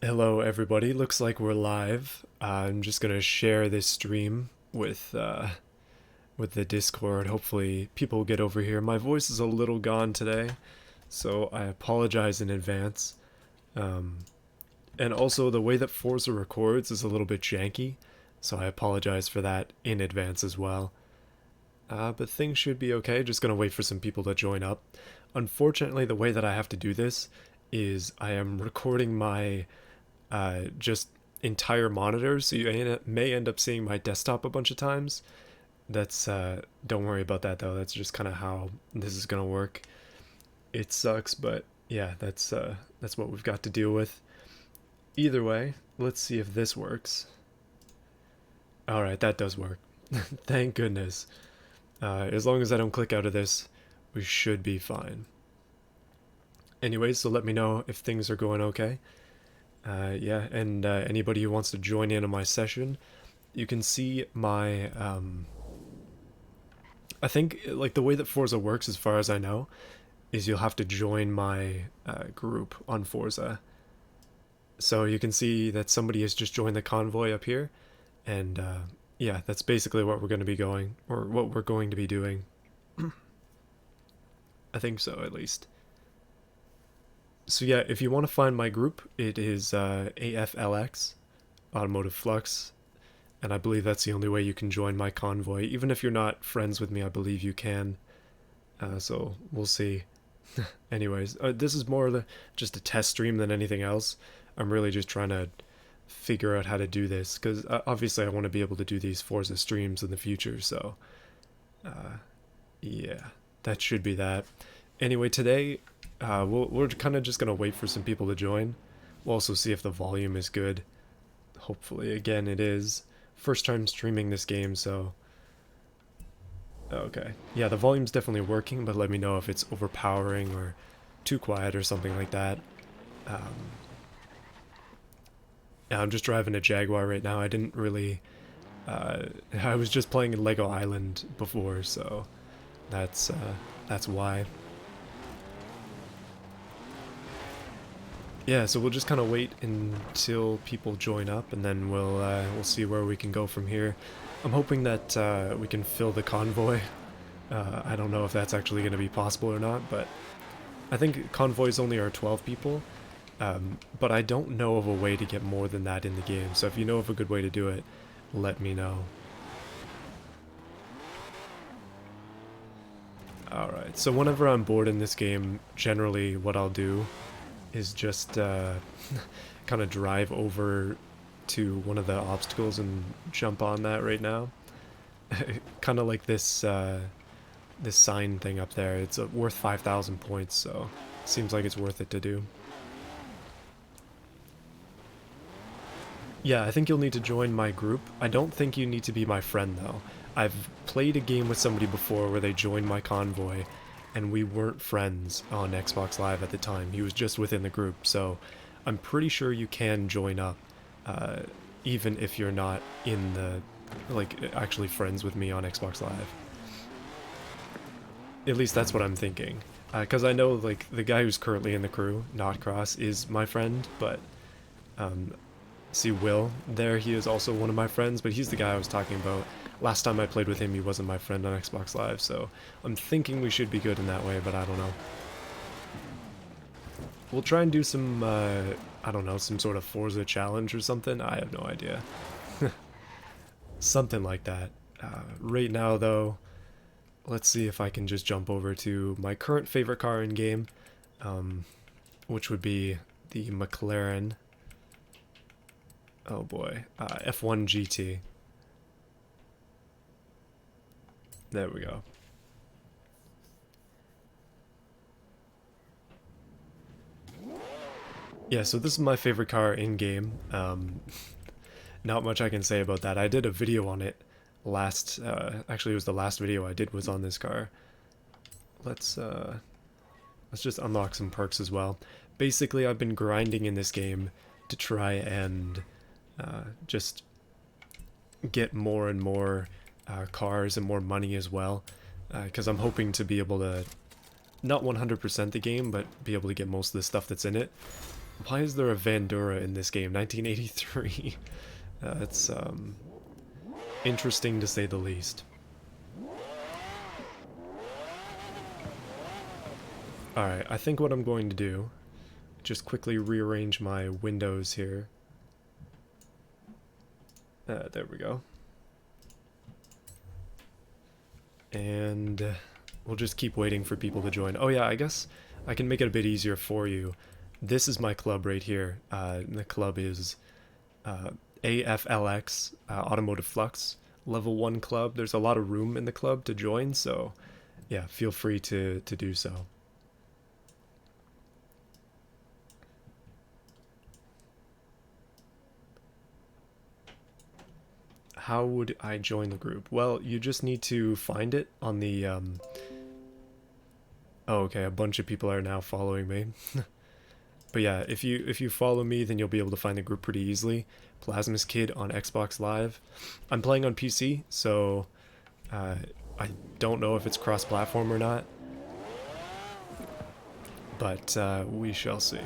Hello everybody, looks like we're live. I'm just gonna share this stream with the Discord. Hopefully people will get over here. My voice is a little gone today, so I apologize in advance. Um, and also the way that Forza records is a little bit janky, so I apologize for that in advance as well. But things should be okay, just gonna wait for some people to join up. Unfortunately, the way that I have to do this is I am recording my just entire monitors, so you may end up seeing my desktop a bunch of times. That's don't worry about that though. That's just kind of how this is gonna work. It sucks, but yeah, that's what we've got to deal with. Either way, let's see if this works. All right, that does work. Thank goodness. As long as I don't click out of this, we should be fine. Anyways, so let me know if things are going okay. Yeah, and anybody who wants to join in on my session, you can see my, I think, like, the way that Forza works, as far as I know, is you'll have to join my group on Forza. So you can see that somebody has just joined the convoy up here, and yeah, that's basically what we're going to be going, or what we're going to be doing. I think so, at least. So yeah, if you want to find my group, it is AFLX, Automotive Flux, and I believe that's the only way you can join my convoy. Even if you're not friends with me, I believe you can. So we'll see. Anyways, this is more just a test stream than anything else. I'm really just trying to figure out how to do this, because obviously I want to be able to do these Forza streams in the future, so yeah, that should be that. Anyway, today we're kind of just going to wait for some people to join. We'll also see if the volume is good. Hopefully, again, it is. First time streaming this game, so... Okay. Yeah, the volume's definitely working, but let me know if it's overpowering or too quiet or something like that. Yeah, I'm just driving a Jaguar right now. I didn't really... I was just playing Lego Island before, so that's why. Yeah, so we'll just kind of wait until people join up, and then we'll see where we can go from here. I'm hoping that we can fill the convoy. I don't know if that's actually going to be possible or not, but I think convoys only are 12 people. But I don't know of a way to get more than that in the game, so if you know of a good way to do it, let me know. Alright, so whenever I'm bored in this game, generally what I'll do is just kind of drive over to one of the obstacles and jump on that right now. Kind of like this this sign thing up there. It's worth 5,000 points, so seems like it's worth it to do. Yeah, I think you'll need to join my group. I don't think you need to be my friend, though. I've played a game with somebody before where they joined my convoy, and we weren't friends on Xbox Live at the time. He was just within the group, so I'm pretty sure you can join up, even if you're not in the, like, actually friends with me on Xbox Live. At least that's what I'm thinking. Because I know, like, the guy who's currently in the crew, Not Cross, is my friend, but, see Will there, he is also one of my friends, but he's the guy I was talking about. Last time I played with him, he wasn't my friend on Xbox Live, so I'm thinking we should be good in that way, but I don't know. We'll try and do some, I don't know, some sort of Forza challenge or something. I have no idea. Something like that. Right now, though, let's see if I can just jump over to my current favorite car in game, which would be the McLaren. Oh boy, F1 GT. There we go. Yeah, so this is my favorite car in-game. Not much I can say about that. I did a video on it last, actually it was the last video I did was on this car. Let's just unlock some perks as well. Basically, I've been grinding in this game to try and just get more and more cars and more money as well, because I'm hoping to be able to not 100% the game, but be able to get most of the stuff that's in it. Why is there a Vandura in this game? 1983. It's interesting to say the least. Alright, I think what I'm going to do, just quickly rearrange my windows here. There we go. And we'll just keep waiting for people to join. Oh yeah, I guess I can make it a bit easier for you. This is my club right here. The club is AFLX, Automotive Flux, level 1 club. There's a lot of room in the club to join, so yeah, feel free to do so. How would I join the group? Well, you just need to find it on the, Oh, okay, a bunch of people are now following me. But yeah, if you follow me, then you'll be able to find the group pretty easily. Plasmus Kid on Xbox Live. I'm playing on PC, so I don't know if it's cross-platform or not. But we shall see.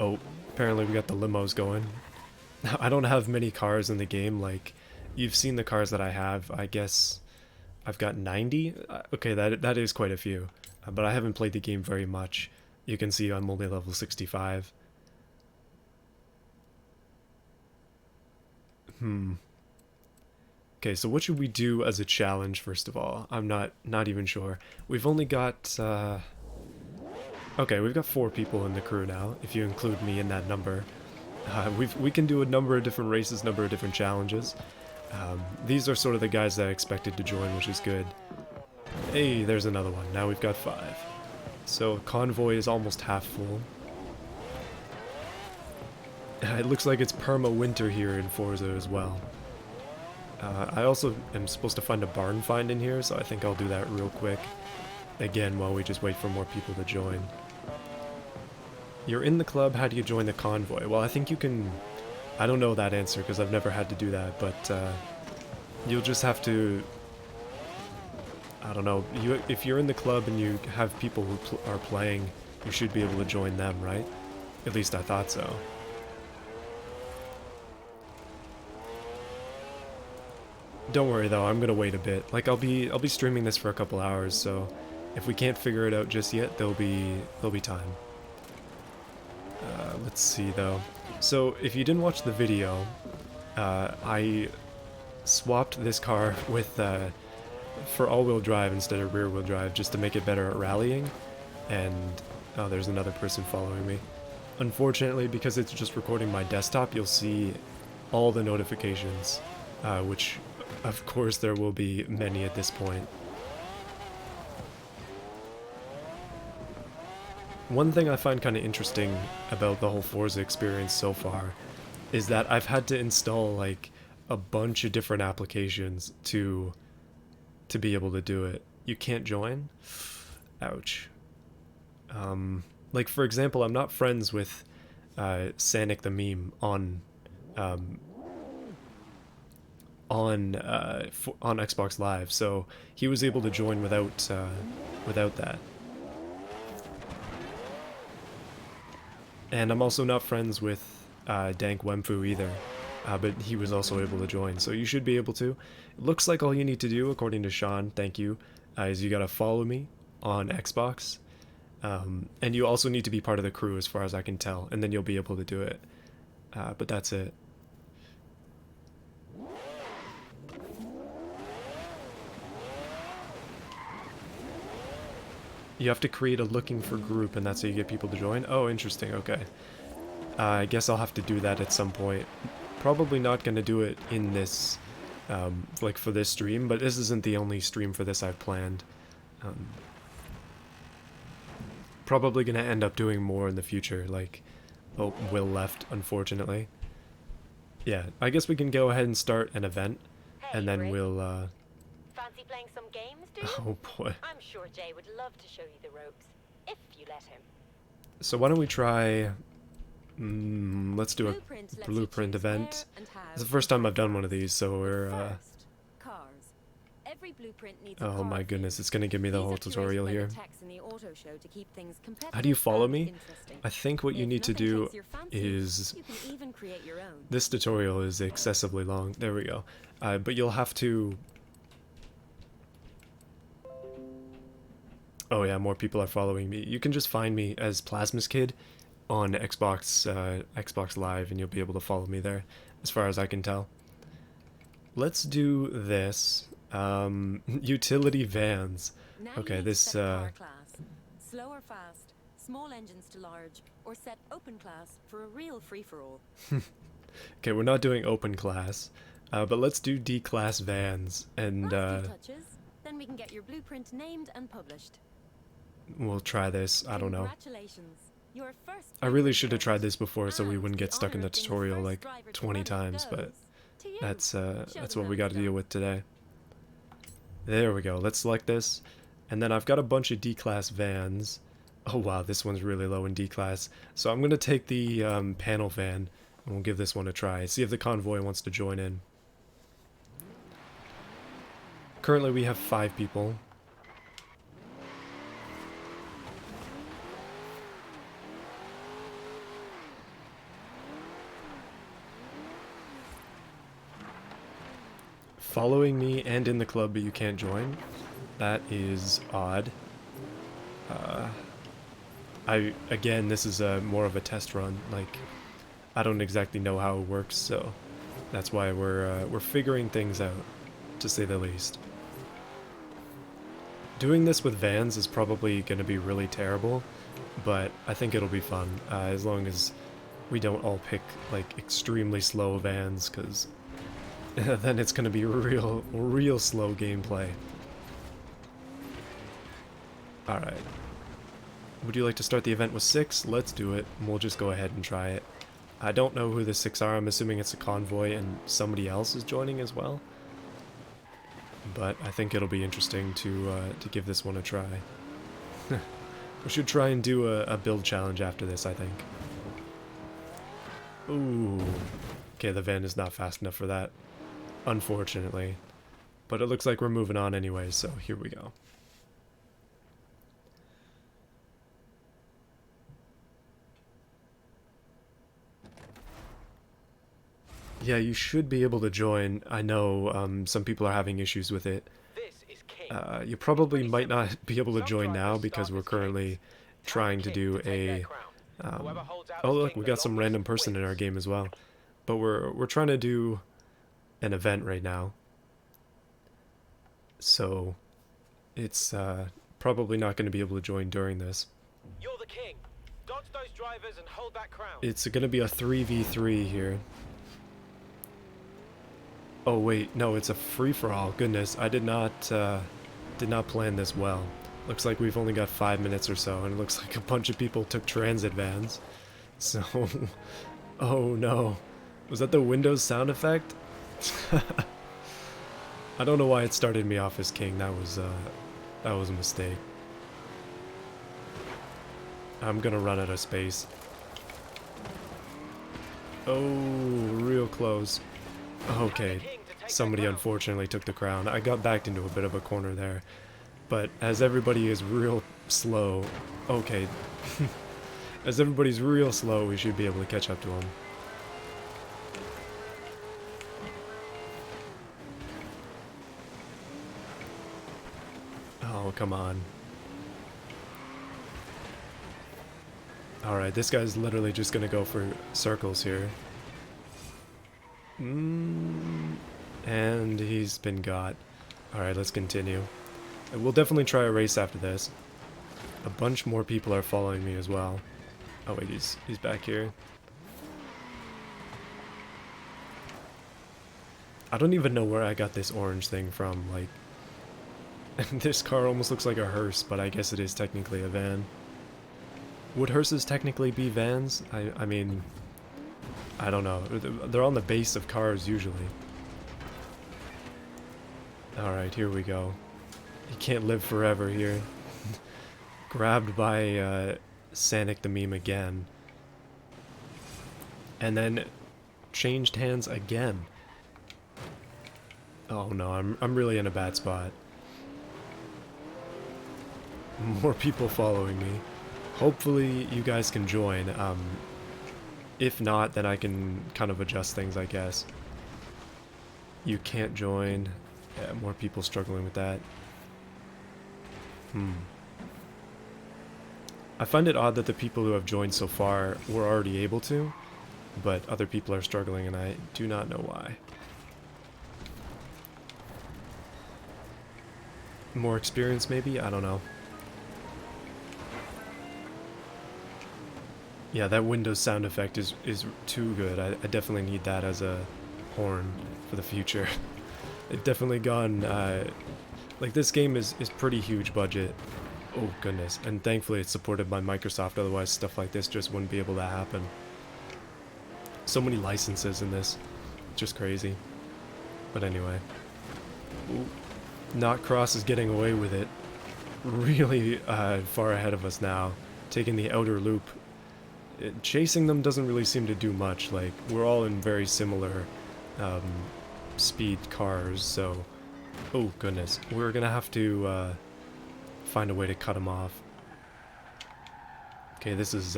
Oh, apparently we got the limos going. I don't have many cars in the game. Like, you've seen the cars that I have. I guess I've got 90. Okay, that is quite a few. But I haven't played the game very much. You can see I'm only level 65. Okay, so what should we do as a challenge, first of all? I'm not even sure. We've only got, okay, we've got 4 people in the crew now, if you include me in that number. We can do a number of different races, number of different challenges. These are sort of the guys that I expected to join, which is good. Hey, there's another one. Now we've got 5. So Convoy is almost half full. It looks like it's perma-winter here in Forza as well. I also am supposed to find a barn find in here, so I think I'll do that real quick. Again, while we just wait for more people to join. You're in the club, how do you join the convoy? Well, I think you can... I don't know that answer because I've never had to do that, but you'll just have to... I don't know, if you're in the club and you have people who are playing, you should be able to join them, right? At least I thought so. Don't worry though, I'm gonna wait a bit. Like I'll be streaming this for a couple hours, so if we can't figure it out just yet, there'll be time. Let's see though. So if you didn't watch the video, I swapped this car with for all-wheel drive instead of rear-wheel drive just to make it better at rallying. And oh, there's another person following me. Unfortunately, because it's just recording my desktop, you'll see all the notifications, which of course there will be many at this point. One thing I find kind of interesting about the whole Forza experience so far is that I've had to install like a bunch of different applications to be able to do it. You can't join? Ouch. Like for example, I'm not friends with Scenic the meme on Xbox Live, so he was able to join without that. And I'm also not friends with Dank Wemfu either, but he was also able to join, so you should be able to. It looks like all you need to do, according to Sean, thank you, is you gotta follow me on Xbox, and you also need to be part of the crew as far as I can tell, and then you'll be able to do it. But that's it. You have to create a looking for group, and that's how you get people to join? Oh, interesting, okay. I guess I'll have to do that at some point. Probably not going to do it in this, like for this stream, but this isn't the only stream for this I've planned. Probably going to end up doing more in the future, like, oh, Will left, unfortunately. Yeah, I guess we can go ahead and start an event, and then we'll, Fancy playing some games, do you? Oh boy. I'm sure Jay would love to show you the ropes, if you let him. So why don't we try... let's do a blueprint event. It's the first time I've done one of these, so we're Every blueprint needs a Oh my car goodness, theme. it's gonna give me the These whole are tutorial curated by here. the techs in the auto show to keep things How do you competitive follow and me? interesting. I think what you If need to nothing do takes your fancy, is... you can even create your own. This tutorial is excessively long. There we go. But you'll have to... Oh yeah, more people are following me. You can just find me as Plasmus Kid on Xbox Live, and you'll be able to follow me there, as far as I can tell. Let's do this. Utility vans. Now Okay, you need this to set a car class. Slow or fast, small engines to large, or set open class for a real free-for-all. okay, we're not doing open class, but let's do D-class vans, and Last few touches, then we can get your blueprint named and published. we'll try this. I don't know. Congratulations. Your first I really blueprint should have built. tried this before so we And wouldn't get the stuck in honor the of being tutorial first like driver to 20 run it times, but goes to you. that's Show what them we how got it's to deal done. with today. There we go. Let's select this. And then I've got a bunch of D-class vans. Oh wow, this one's really low in D-class. So I'm going to take the panel van, and we'll give this one a try. See if the convoy wants to join in. Currently we have 5 people. Following me and in the club, but you can't join. That is odd. Again, this is more of a test run. Like, I don't exactly know how it works, so that's why we're figuring things out, to say the least. Doing this with vans is probably going to be really terrible, but I think it'll be fun, as long as we don't all pick, like, extremely slow vans, because then it's going to be real slow gameplay. Alright. Would you like to start the event with 6? Let's do it, and we'll just go ahead and try it. I don't know who the 6 are. I'm assuming it's a convoy and somebody else is joining as well. But I think it'll be interesting to give this one a try. We should try and do a build challenge after this, I think. Ooh. Okay, the van is not fast enough for that, unfortunately. But it looks like we're moving on anyway, so here we go. Yeah, you should be able to join. I know some people are having issues with it. You probably might not be able to join now because we're currently trying to do a... oh look, we got some random person in our game as well. But we're trying to do an event right now. So it's probably not going to be able to join during this. You're the king. Dodge those drivers and hold that crown. It's going to be a 3v3 here. Oh wait, no, it's a free-for-all. Goodness, I did not plan this well. Looks like we've only got 5 minutes or so, and it looks like a bunch of people took transit vans. So, oh no. Was that the Windows sound effect? I don't know why it started me off as king. That was a mistake. I'm gonna run out of space. Oh, real close. Okay, somebody unfortunately took the crown. I got backed into a bit of a corner there. But as everybody is real slow... Okay. As everybody's real slow, we should be able to catch up to them. Oh, come on. Alright, this guy's literally just gonna go for circles here. And he's been got. Alright, let's continue. And we'll definitely try a race after this. A bunch more people are following me as well. Oh wait, he's back here. I don't even know where I got this orange thing from, like... This car almost looks like a hearse, but I guess it is technically a van. Would hearses technically be vans? I mean... I don't know. They're on the base of cars, usually. Alright, here we go. You can't live forever here. Grabbed by Scenic the meme again. And then changed hands again. Oh no, I'm really in a bad spot. More people following me. Hopefully you guys can join. If not, then I can kind of adjust things, I guess. You can't join. Yeah, more people struggling with that. I find it odd that the people who have joined so far were already able to, but other people are struggling and I do not know why. More experience maybe? I don't know. Yeah, that Windows sound effect is too good. I definitely need that as a horn for the future. They've definitely gone, like this game is pretty huge budget. Oh goodness, and thankfully it's supported by Microsoft, otherwise stuff like this just wouldn't be able to happen. So many licenses in this, just crazy. But anyway. Ooh. Not Cross is getting away with it. Really far ahead of us now, taking the outer loop. Chasing them doesn't really seem to do much, like, we're all in very similar speed cars, so... Oh goodness, we're gonna have to find a way to cut him off. Okay, this is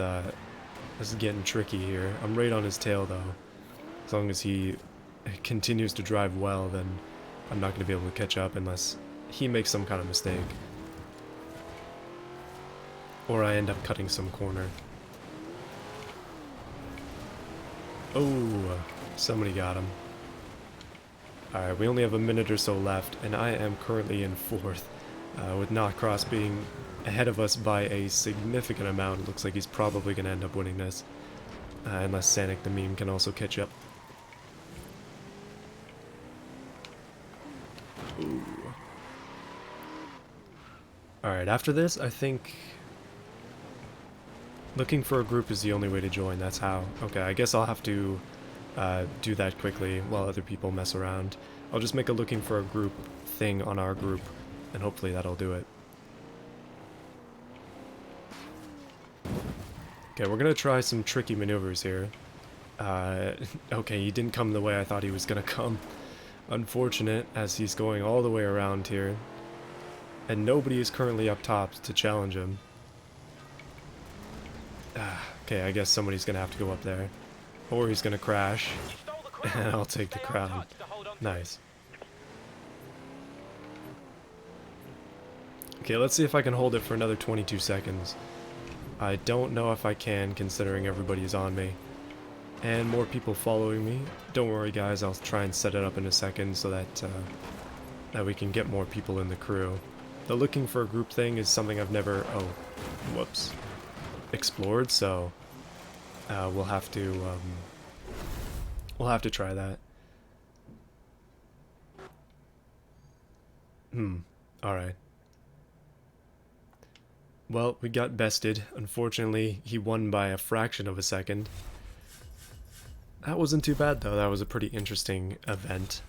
getting tricky here. I'm right on his tail though. As long as he continues to drive well, then I'm not gonna be able to catch up unless he makes some kind of mistake. Or I end up cutting some corner. Oh, somebody got him. Alright, we only have a minute or so left, and I am currently in 4th. With Not Cross being ahead of us by a significant amount, it looks like he's probably going to end up winning this. Unless Scenic the meme can also catch up. Ooh. Alright, after this, I think... Looking for a group is the only way to join, that's how. Okay, I guess I'll have to do that quickly while other people mess around. I'll just make a looking for a group thing on our group, and hopefully that'll do it. Okay, we're gonna try some tricky maneuvers here. Okay, he didn't come the way I thought he was gonna come. Unfortunate, as he's going all the way around here. And nobody is currently up top to challenge him. Okay, I guess somebody's gonna have to go up there. Or he's gonna crash. And I'll take the crown. Nice. Okay, let's see if I can hold it for another 22 seconds. I don't know if I can, considering everybody's on me. And more people following me. Don't worry guys, I'll try and set it up in a second so that, that we can get more people in the crew. The looking for a group thing is something I've never, whoops, explored, so we'll have to try that. Alright. Well, we got bested. Unfortunately, he won by a fraction of a second. That wasn't too bad, though. That was a pretty interesting event.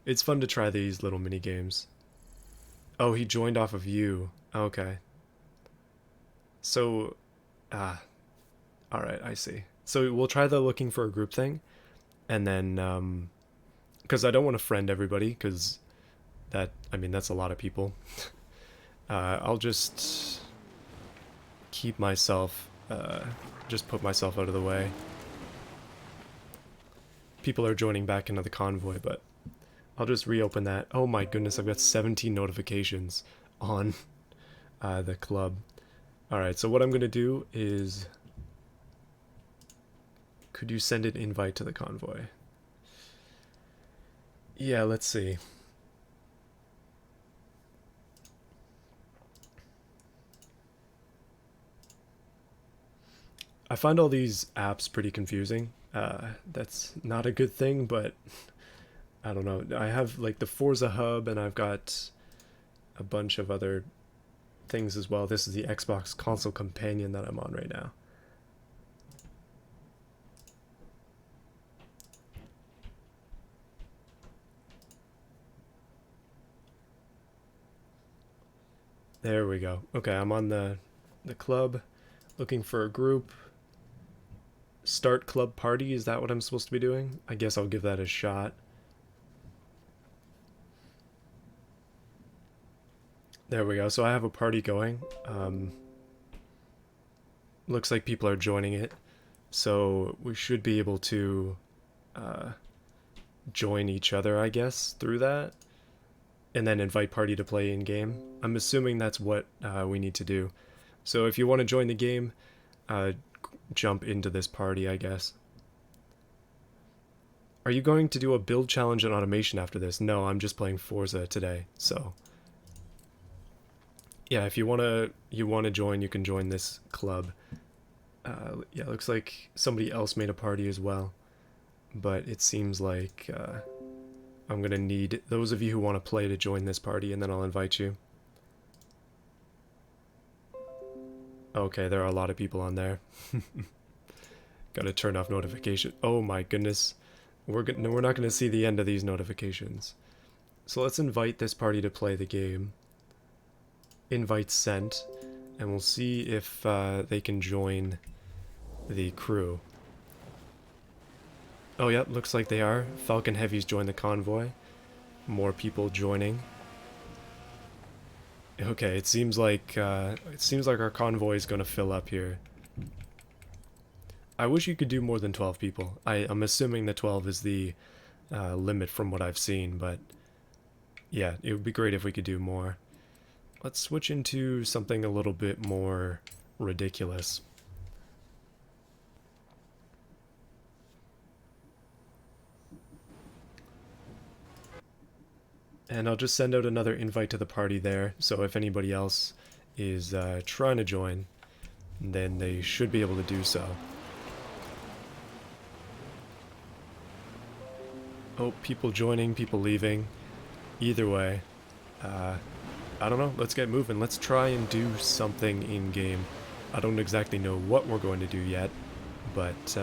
It's fun to try these little mini games. Oh, he joined off of you. Okay. So, alright, I see. So we'll try the looking for a group thing, and then, because I don't want to friend everybody, because that, I mean, that's a lot of people. I'll just keep myself, just put myself out of the way. People are joining back into the convoy, but I'll just reopen that. Oh my goodness, I've got 17 notifications on the club. Alright, so what I'm going to do is... Could you send an invite to the convoy? Yeah, let's see. I find all these apps pretty confusing. That's not a good thing, but I don't know. I have like the Forza Hub, and I've got a bunch of other things as well. This is the Xbox Console Companion that I'm on right now. There we go. Okay, I'm on the club, looking for a group. Start club party, is that what I'm supposed to be doing? I guess I'll give that a shot. There we go. So I have a party going. Looks like people are joining it. So we should be able to join each other, I guess, through that. And then invite party to play in-game. I'm assuming that's what we need to do. So if you want to join the game, jump into this party, I guess. Are you going to do a build challenge and automation after this? No, I'm just playing Forza today, so... Yeah, if you wanna join, you can join this club. Yeah, looks like somebody else made a party as well. But it seems like I'm gonna need those of you who want to play to join this party, and then I'll invite you. Okay, there are a lot of people on there. Gotta turn off notification. Oh my goodness. We're not gonna see the end of these notifications. So let's invite this party to play the game. Invite sent, and we'll see if they can join the crew. Oh yeah, looks like they are. Falcon Heavy's joined the convoy. More people joining. Okay, it seems like our convoy is gonna fill up here. I wish you could do more than 12 people. I'm assuming that 12 is the limit from what I've seen, but yeah, it would be great if we could do more. Let's switch into something a little bit more ridiculous. And I'll just send out another invite to the party there, so if anybody else is trying to join, then they should be able to do so. Oh, people joining, people leaving. Either way, I don't know, let's get moving. Let's try and do something in-game. I don't exactly know what we're going to do yet, but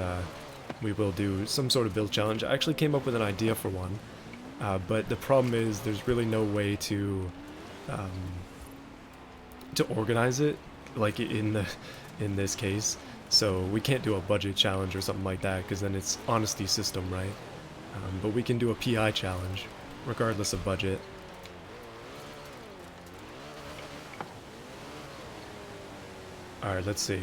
we will do some sort of build challenge. I actually came up with an idea for one, but the problem is there's really no way to organize it, like in this case. So we can't do a budget challenge or something like that, because then it's honesty system, right? But we can do a PI challenge, regardless of budget. Alright, let's see.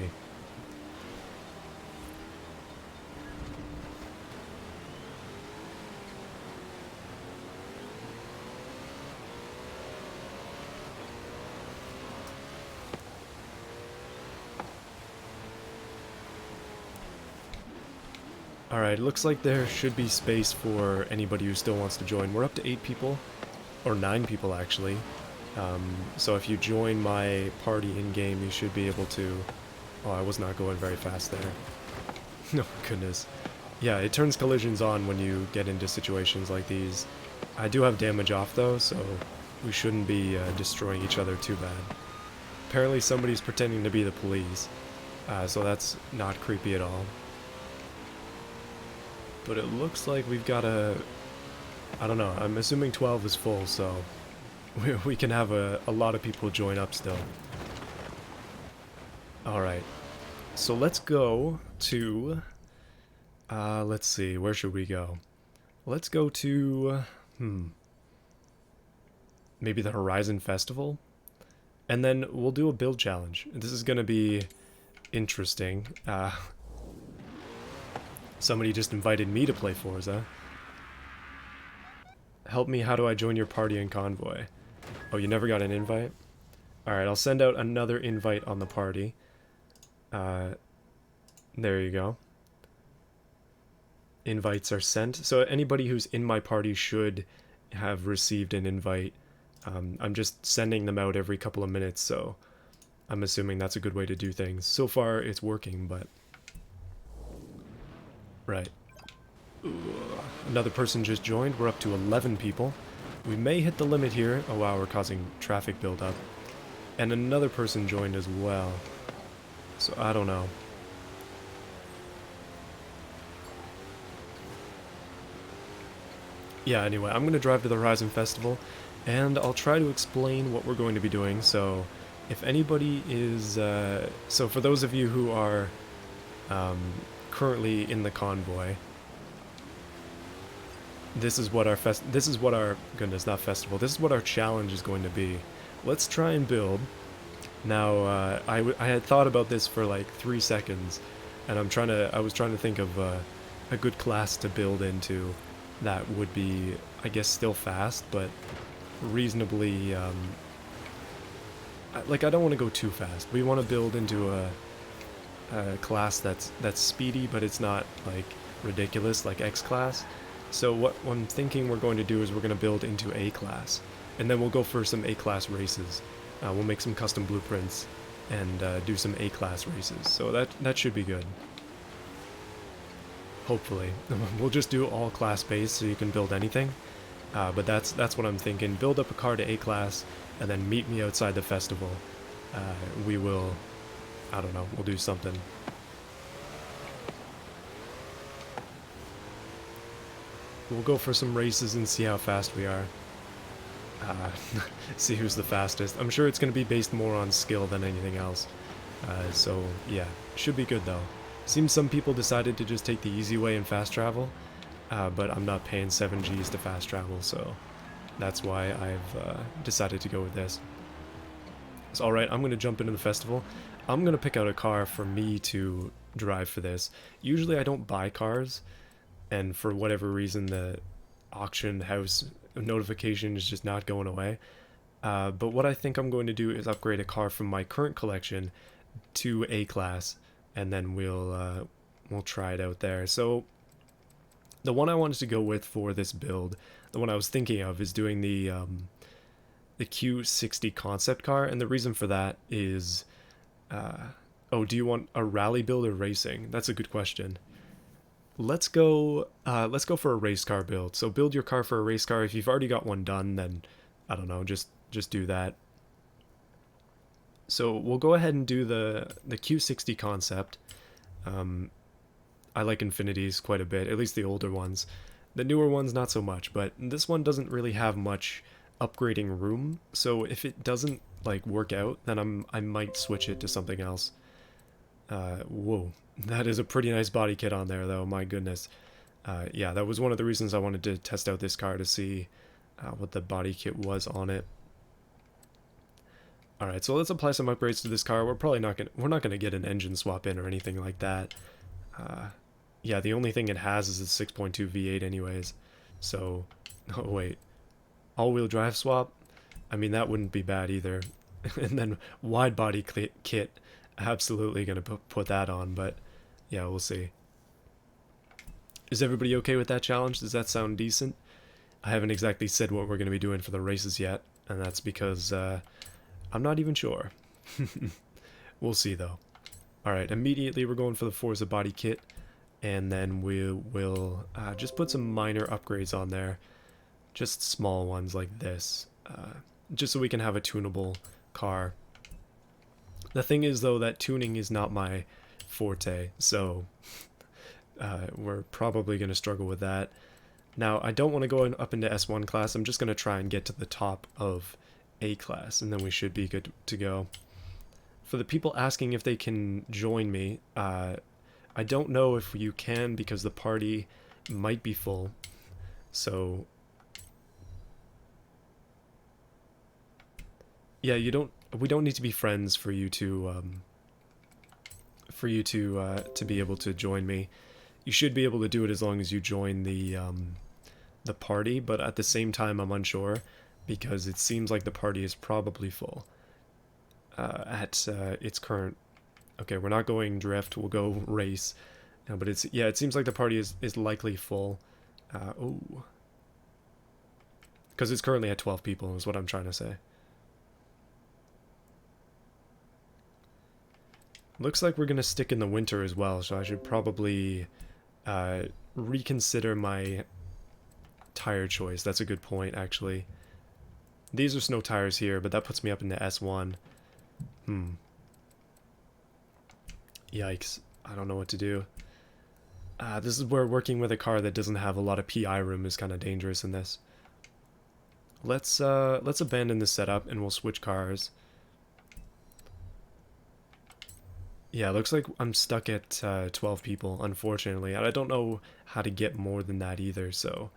Alright, looks like there should be space for anybody who still wants to join. We're up to 8 people, or 9 people actually. So if you join my party in-game, you should be able to... Oh, I was not going very fast there. No, goodness. Yeah, it turns collisions on when you get into situations like these. I do have damage off though, so we shouldn't be destroying each other too bad. Apparently somebody's pretending to be the police, so that's not creepy at all. But it looks like we've got a... I don't know, I'm assuming 12 is full, so... We can have a lot of people join up still. Alright. So let's go to... let's see, where should we go? Let's go to... maybe the Horizon Festival? And then we'll do a build challenge. This is gonna be interesting. Somebody just invited me to play Forza. Help me, how do I join your party and convoy? Oh, you never got an invite? Alright, I'll send out another invite on the party. There you go. Invites are sent. So anybody who's in my party should have received an invite. I'm just sending them out every couple of minutes, so I'm assuming that's a good way to do things. So far, it's working, but... Right. Another person just joined. We're up to 11 people. We may hit the limit here. Oh wow, we're causing traffic buildup. And another person joined as well. So I don't know. Yeah, anyway, I'm going to drive to the Horizon Festival, and I'll try to explain what we're going to be doing. So if anybody is... so for those of you who are currently in the convoy... This is what our goodness, not festival. This is what our challenge is going to be. let's try and build. Now, I had thought about this for like 3 seconds, and I was trying to think of a good class to build into that would be, I guess, still fast, but reasonably, like, I don't want to go too fast. We want to build into a class that's speedy, but it's not like ridiculous, like X class. So what I'm thinking we're going to do is we're going to build into A class, and then we'll go for some A class races. We'll make some custom blueprints and do some A class races. So that should be good. Hopefully, we'll just do all class based, so you can build anything. But that's what I'm thinking. Build up a car to A class, and then meet me outside the festival. We will, I don't know, we'll do something. We'll go for some races and see how fast we are. See who's the fastest. I'm sure it's going to be based more on skill than anything else. So, yeah, should be good though. Seems some people decided to just take the easy way and fast travel, but I'm not paying 7 Gs to fast travel, so that's why I've decided to go with this. So, alright, I'm going to jump into the festival. I'm going to pick out a car for me to drive for this. Usually I don't buy cars, and for whatever reason the auction house notification is just not going away. But what I think I'm going to do is upgrade a car from my current collection to A class, and then we'll try it out there. So the one I wanted to go with for this build, the one I was thinking of, is doing the Q60 concept car, and the reason for that is, oh, do you want a rally build or racing? That's a good question. Let's go for a race car build. So build your car for a race car. If you've already got one done, then I don't know, just do that. So we'll go ahead and do the Q60 concept. I like Infinities quite a bit, at least the older ones. The newer ones not so much, but this one doesn't really have much upgrading room. So if it doesn't like work out, then I might switch it to something else. Whoa. That is a pretty nice body kit on there, though, my goodness. Yeah, that was one of the reasons I wanted to test out this car, to see what the body kit was on it. Alright, so let's apply some upgrades to this car. We're not gonna get an engine swap in or anything like that. Yeah, the only thing it has is a 6.2 V8 anyways. So, oh wait, all-wheel drive swap? I mean, that wouldn't be bad either. And then wide body kit, absolutely gonna put that on, but yeah, we'll see. Is everybody okay with that challenge? Does that sound decent? I haven't exactly said what we're going to be doing for the races yet, and that's because I'm not even sure. We'll see though. Alright, immediately we're going for the Forza body kit, and then we'll just put some minor upgrades on there. Just small ones like this, just so we can have a tunable car. The thing is, though, that tuning is not my forte, so we're probably going to struggle with that. Now, I don't want to go up into S1 class. I'm just going to try and get to the top of A class, and then we should be good to go. For the people asking if they can join me, I don't know if you can, because the party might be full. So yeah, we don't need to be friends for you to be able to join me. You should be able to do it as long as you join the party, but at the same time I'm unsure, because it seems like the party is probably full at its current. Okay, we're not going drift, we'll go race. But it seems like the party is likely full. Oh, because it's currently at 12 people is what I'm trying to say. Looks like we're going to stick in the winter as well, so I should probably reconsider my tire choice. That's a good point, actually. These are snow tires here, but that puts me up into S1. Yikes. I don't know what to do. This is where working with a car that doesn't have a lot of PI room is kind of dangerous in this. Let's abandon this setup and we'll switch cars. Yeah, it looks like I'm stuck at 12 people, unfortunately, and I don't know how to get more than that either, so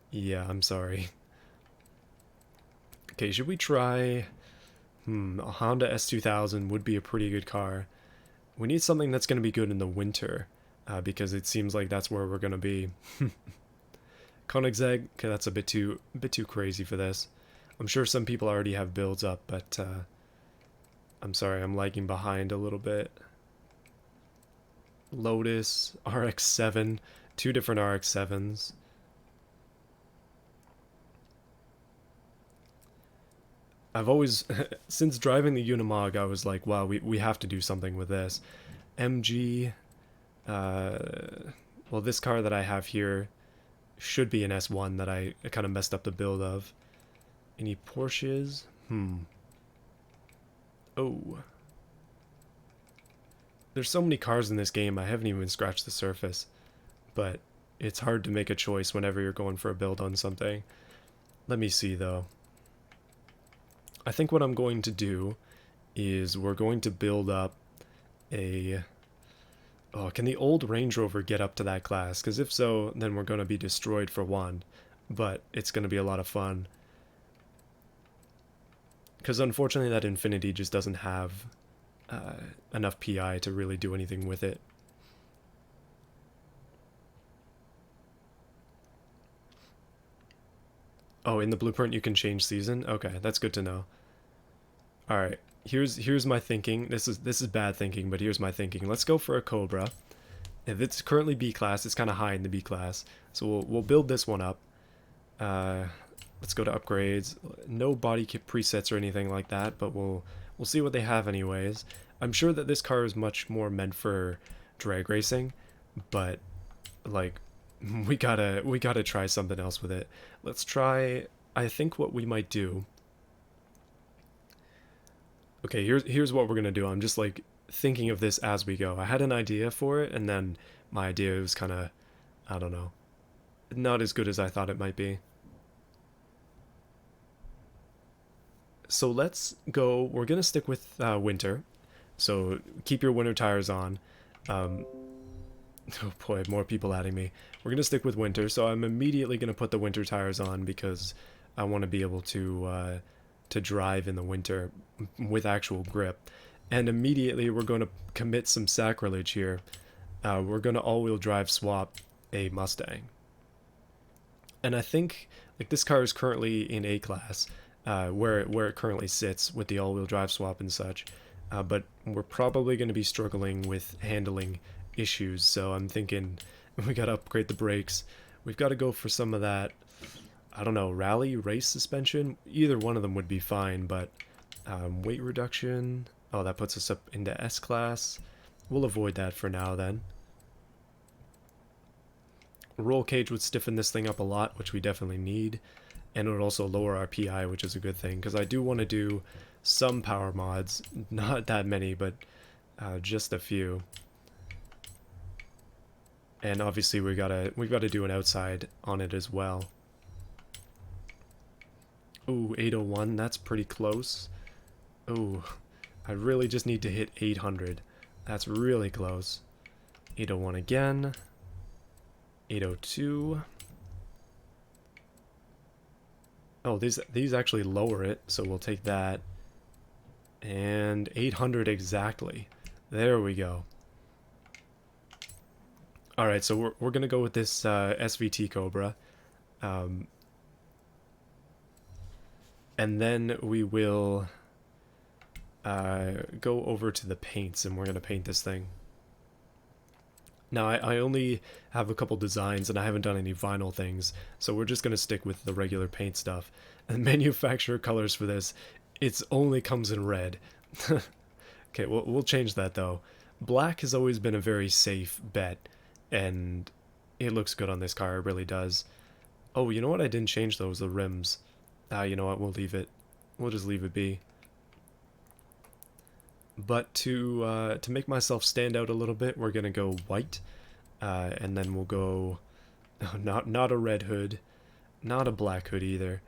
yeah, I'm sorry. Okay, should we try... A Honda S2000 would be a pretty good car. We need something that's going to be good in the winter, because it seems like that's where we're going to be. Koenigsegg, okay, that's a bit too crazy for this. I'm sure some people already have builds up, but I'm sorry, I'm lagging behind a little bit. Lotus, RX-7, two different RX-7s. I've always, since driving the Unimog, I was like, wow, we have to do something with this. MG, well, this car that I have here should be an S1 that I kind of messed up the build of. Any Porsches? Oh. There's so many cars in this game, I haven't even scratched the surface. But it's hard to make a choice whenever you're going for a build on something. Let me see, though. I think what I'm going to do is we're going to build up a... Oh, can the old Range Rover get up to that class? Because if so, then we're going to be destroyed for one. But it's going to be a lot of fun. Because unfortunately that Infiniti just doesn't have enough PI to really do anything with it. Oh, in the blueprint you can change season? Okay, that's good to know. Alright, here's my thinking. This is bad thinking, but here's my thinking. Let's go for a Cobra. If it's currently B class, it's kind of high in the B class. So we'll build this one up. Let's go to upgrades. No body kit presets or anything like that, but we'll see what they have anyways. I'm sure that this car is much more meant for drag racing, but like we gotta try something else with it. Let's try. I think what we might do. Okay, here's what we're gonna do. I'm just like thinking of this as we go. I had an idea for it, and then my idea was kind of, I don't know, not as good as I thought it might be. So let's go. We're gonna stick with winter. So keep your winter tires on. Oh boy, more people adding me. We're gonna stick with winter. So I'm immediately gonna put the winter tires on because I want to be able to drive in the winter with actual grip. And immediately we're going to commit some sacrilege here. We're going to all-wheel drive swap a Mustang. And I think like this car is currently in A class, where it currently sits with the all-wheel drive swap and such. But we're probably going to be struggling with handling issues. So I'm thinking we got to upgrade the brakes. We've got to go for some of that, I don't know, rally, race suspension. Either one of them would be fine, but weight reduction. Oh, that puts us up into S class. We'll avoid that for now then. Roll cage would stiffen this thing up a lot, which we definitely need. And it would also lower our PI, which is a good thing, because I do want to do some power mods. Not that many, but just a few. And obviously we've got to do an outside on it as well. Ooh, 801, that's pretty close. Ooh, I really just need to hit 800. That's really close. 801 again. 802. Oh, these actually lower it, so we'll take that. And 800 exactly. There we go. Alright, so we're gonna go with this SVT Cobra. And then we will go over to the paints, and we're going to paint this thing. Now, I only have a couple designs, and I haven't done any vinyl things, so we're just going to stick with the regular paint stuff. And manufacturer colors for this, it only comes in red. Okay, we'll change that, though. Black has always been a very safe bet, and it looks good on this car, it really does. Oh, you know what I didn't change, though, was the rims. You know what, we'll leave it. We'll just leave it be. But to make myself stand out a little bit, we're gonna go white, and then we'll go not a red hood, not a black hood either.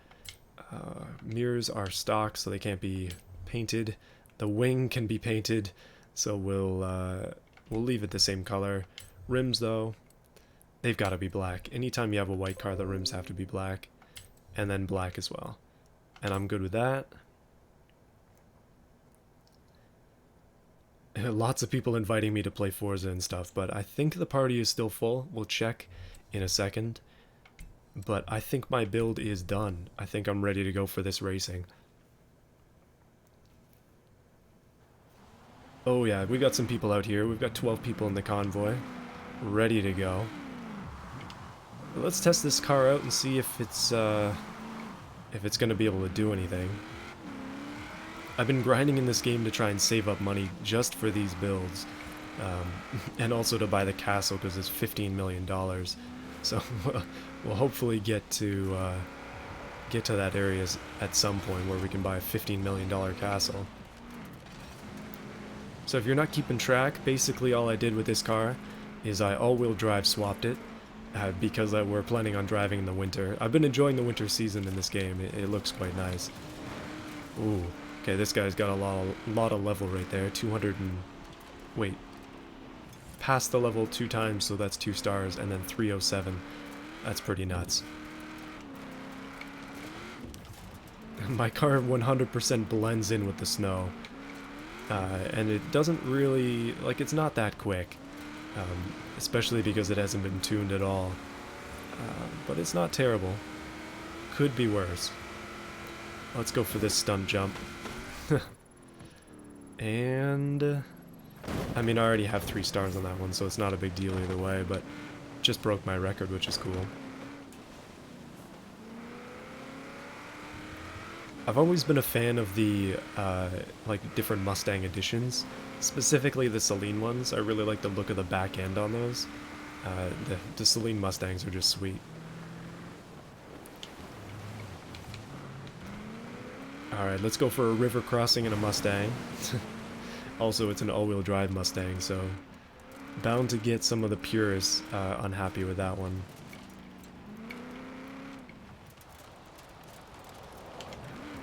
Mirrors are stock, so they can't be painted. The wing can be painted, so we'll leave it the same color. Rims though, they've got to be black. Anytime you have a white car, the rims have to be black, and then black as well. And I'm good with that. Lots of people inviting me to play Forza and stuff, but I think the party is still full. We'll check in a second. But I think my build is done. I think I'm ready to go for this racing. Oh yeah, we got some people out here. We've got 12 people in the convoy. Ready to go. Let's test this car out and see if it's gonna be able to do anything. I've been grinding in this game to try and save up money just for these builds. And also to buy the castle because it's $15 million. So we'll hopefully get to that area at some point where we can buy a $15 million castle. So if you're not keeping track, basically all I did with this car is I all-wheel drive swapped it because we're planning on driving in the winter. I've been enjoying the winter season in this game. It looks quite nice. Ooh, okay, this guy's got a lot of level right there. 200 and... wait. Passed the level 2 times, so that's 2 stars, and then 307. That's pretty nuts. My car 100% blends in with the snow. And it doesn't really... like, it's not that quick. Especially because it hasn't been tuned at all. But it's not terrible. Could be worse. Let's go for this stunt jump. And... I mean, I already have 3 stars on that one, so it's not a big deal either way, but just broke my record, which is cool. I've always been a fan of the, like, different Mustang editions, specifically the Celine ones. I really like the look of the back end on those. The Celine Mustangs are just sweet. Alright, let's go for a river crossing in a Mustang. Also, it's an all-wheel drive Mustang, so bound to get some of the purists unhappy with that one.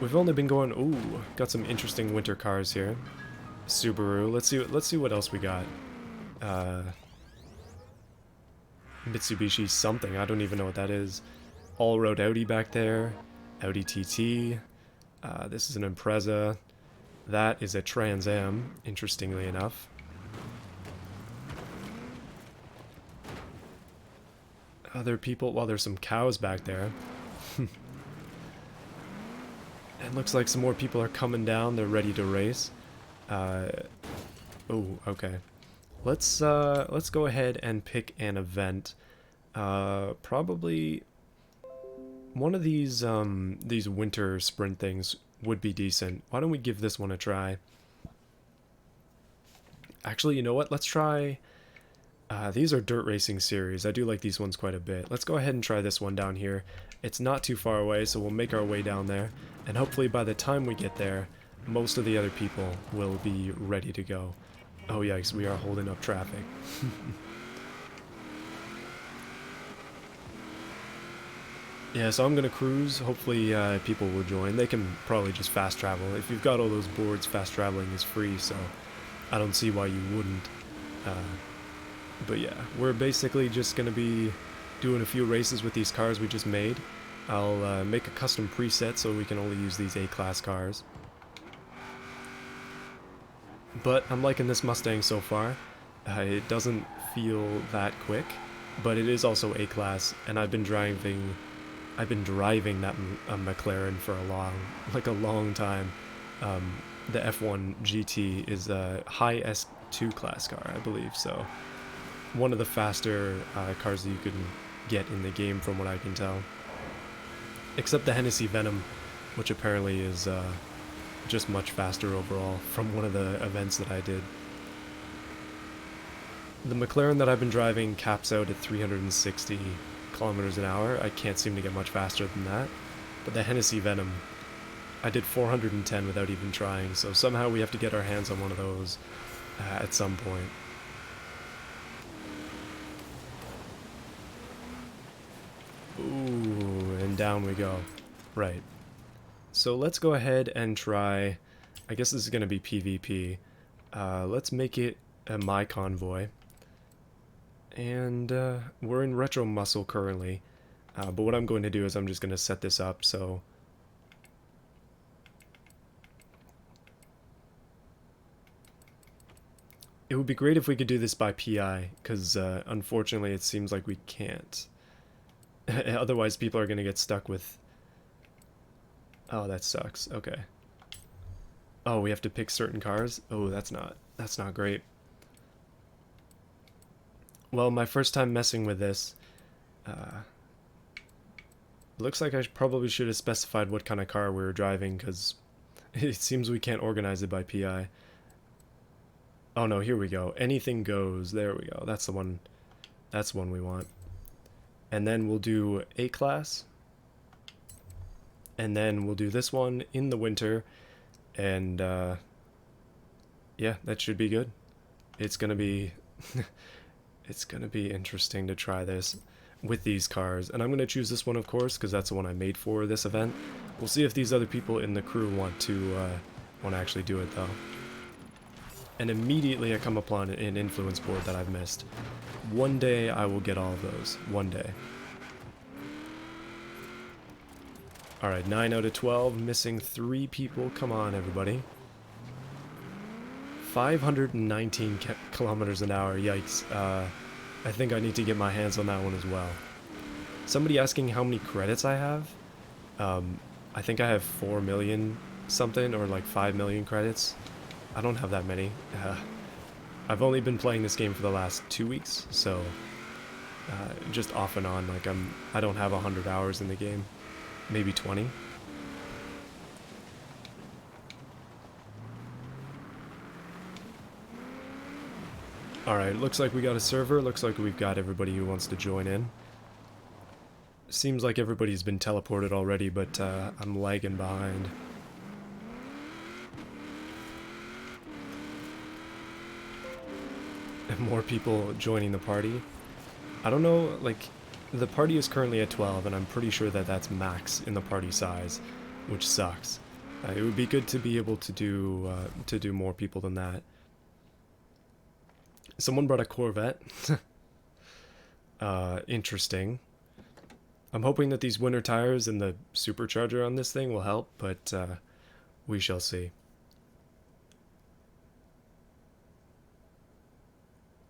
We've only been going... ooh, got some interesting winter cars here. Subaru. Let's see what else we got. Mitsubishi something. I don't even know what that is. All-road Audi back there. Audi TT. This is an Impreza. That is a Trans Am, interestingly enough. Other people... well, there's some cows back there. It looks like some more people are coming down. They're ready to race. Oh, okay. Let's go ahead and pick an event. Probably one of these winter sprint things would be decent. Why don't we give this one a try? Actually, you know what? Let's try... these are dirt racing series. I do like these ones quite a bit. Let's go ahead and try this one down here. It's not too far away, so we'll make our way down there. And hopefully by the time we get there, most of the other people will be ready to go. Oh yikes, we are holding up traffic. Yeah, so I'm gonna cruise. Hopefully people will join. They can probably just fast travel. If you've got all those boards, fast traveling is free, so I don't see why you wouldn't. But yeah, we're basically just gonna be doing a few races with these cars we just made. I'll make a custom preset so we can only use these A-class cars. But I'm liking this Mustang so far. It doesn't feel that quick, but it is also A-class, and I've been driving that McLaren for a long time. The F1 GT is a high S2 class car, I believe, so one of the faster cars that you can get in the game from what I can tell. Except the Hennessy Venom, which apparently is just much faster overall from one of the events that I did. The McLaren that I've been driving caps out at 360 kilometers an hour. I can't seem to get much faster than that. But the Hennessy Venom, I did 410 without even trying, so somehow we have to get our hands on one of those at some point. Ooh, and down we go. Right. So let's go ahead and try, I guess this is going to be PvP. Let's make it my convoy. And we're in Retro Muscle currently. But what I'm going to do is I'm just going to set this up so... It would be great if we could do this by PI, because unfortunately it seems like we can't. Otherwise people are going to get stuck with... Oh, that sucks. Okay. Oh, we have to pick certain cars? Oh, that's not great. Well, my first time messing with this, looks like I probably should have specified what kind of car we were driving, because it seems we can't organize it by PI. Oh no, here we go. Anything goes. There we go. That's the one. That's one we want. And then we'll do A class. And then we'll do this one in the winter. And yeah, that should be good. It's gonna be it's gonna be interesting to try this with these cars. And I'm gonna choose this one, of course, because that's the one I made for this event. We'll see if these other people in the crew want to actually do it though. And immediately I come upon an influence board that I've missed. One day I will get all of those. One day. Alright, 9 out of 12, missing 3 people. Come on, everybody. 519 kilometers an hour, yikes. I think I need to get my hands on that one as well. Somebody asking how many credits I have. I think I have 4 million something, or like 5 million credits. I don't have that many. I've only been playing this game for the last 2 weeks, so just off and on. Like I don't have 100 hours in the game, maybe 20. All right, looks like we got a server. Looks like we've got everybody who wants to join in. Seems like everybody's been teleported already, but I'm lagging behind. More people joining the party. I don't know, like, the party is currently at 12, and I'm pretty sure that that's max in the party size, which sucks. It would be good to be able to do more people than that. Someone brought a Corvette. Interesting. I'm hoping that these winter tires and the supercharger on this thing will help, but we shall see.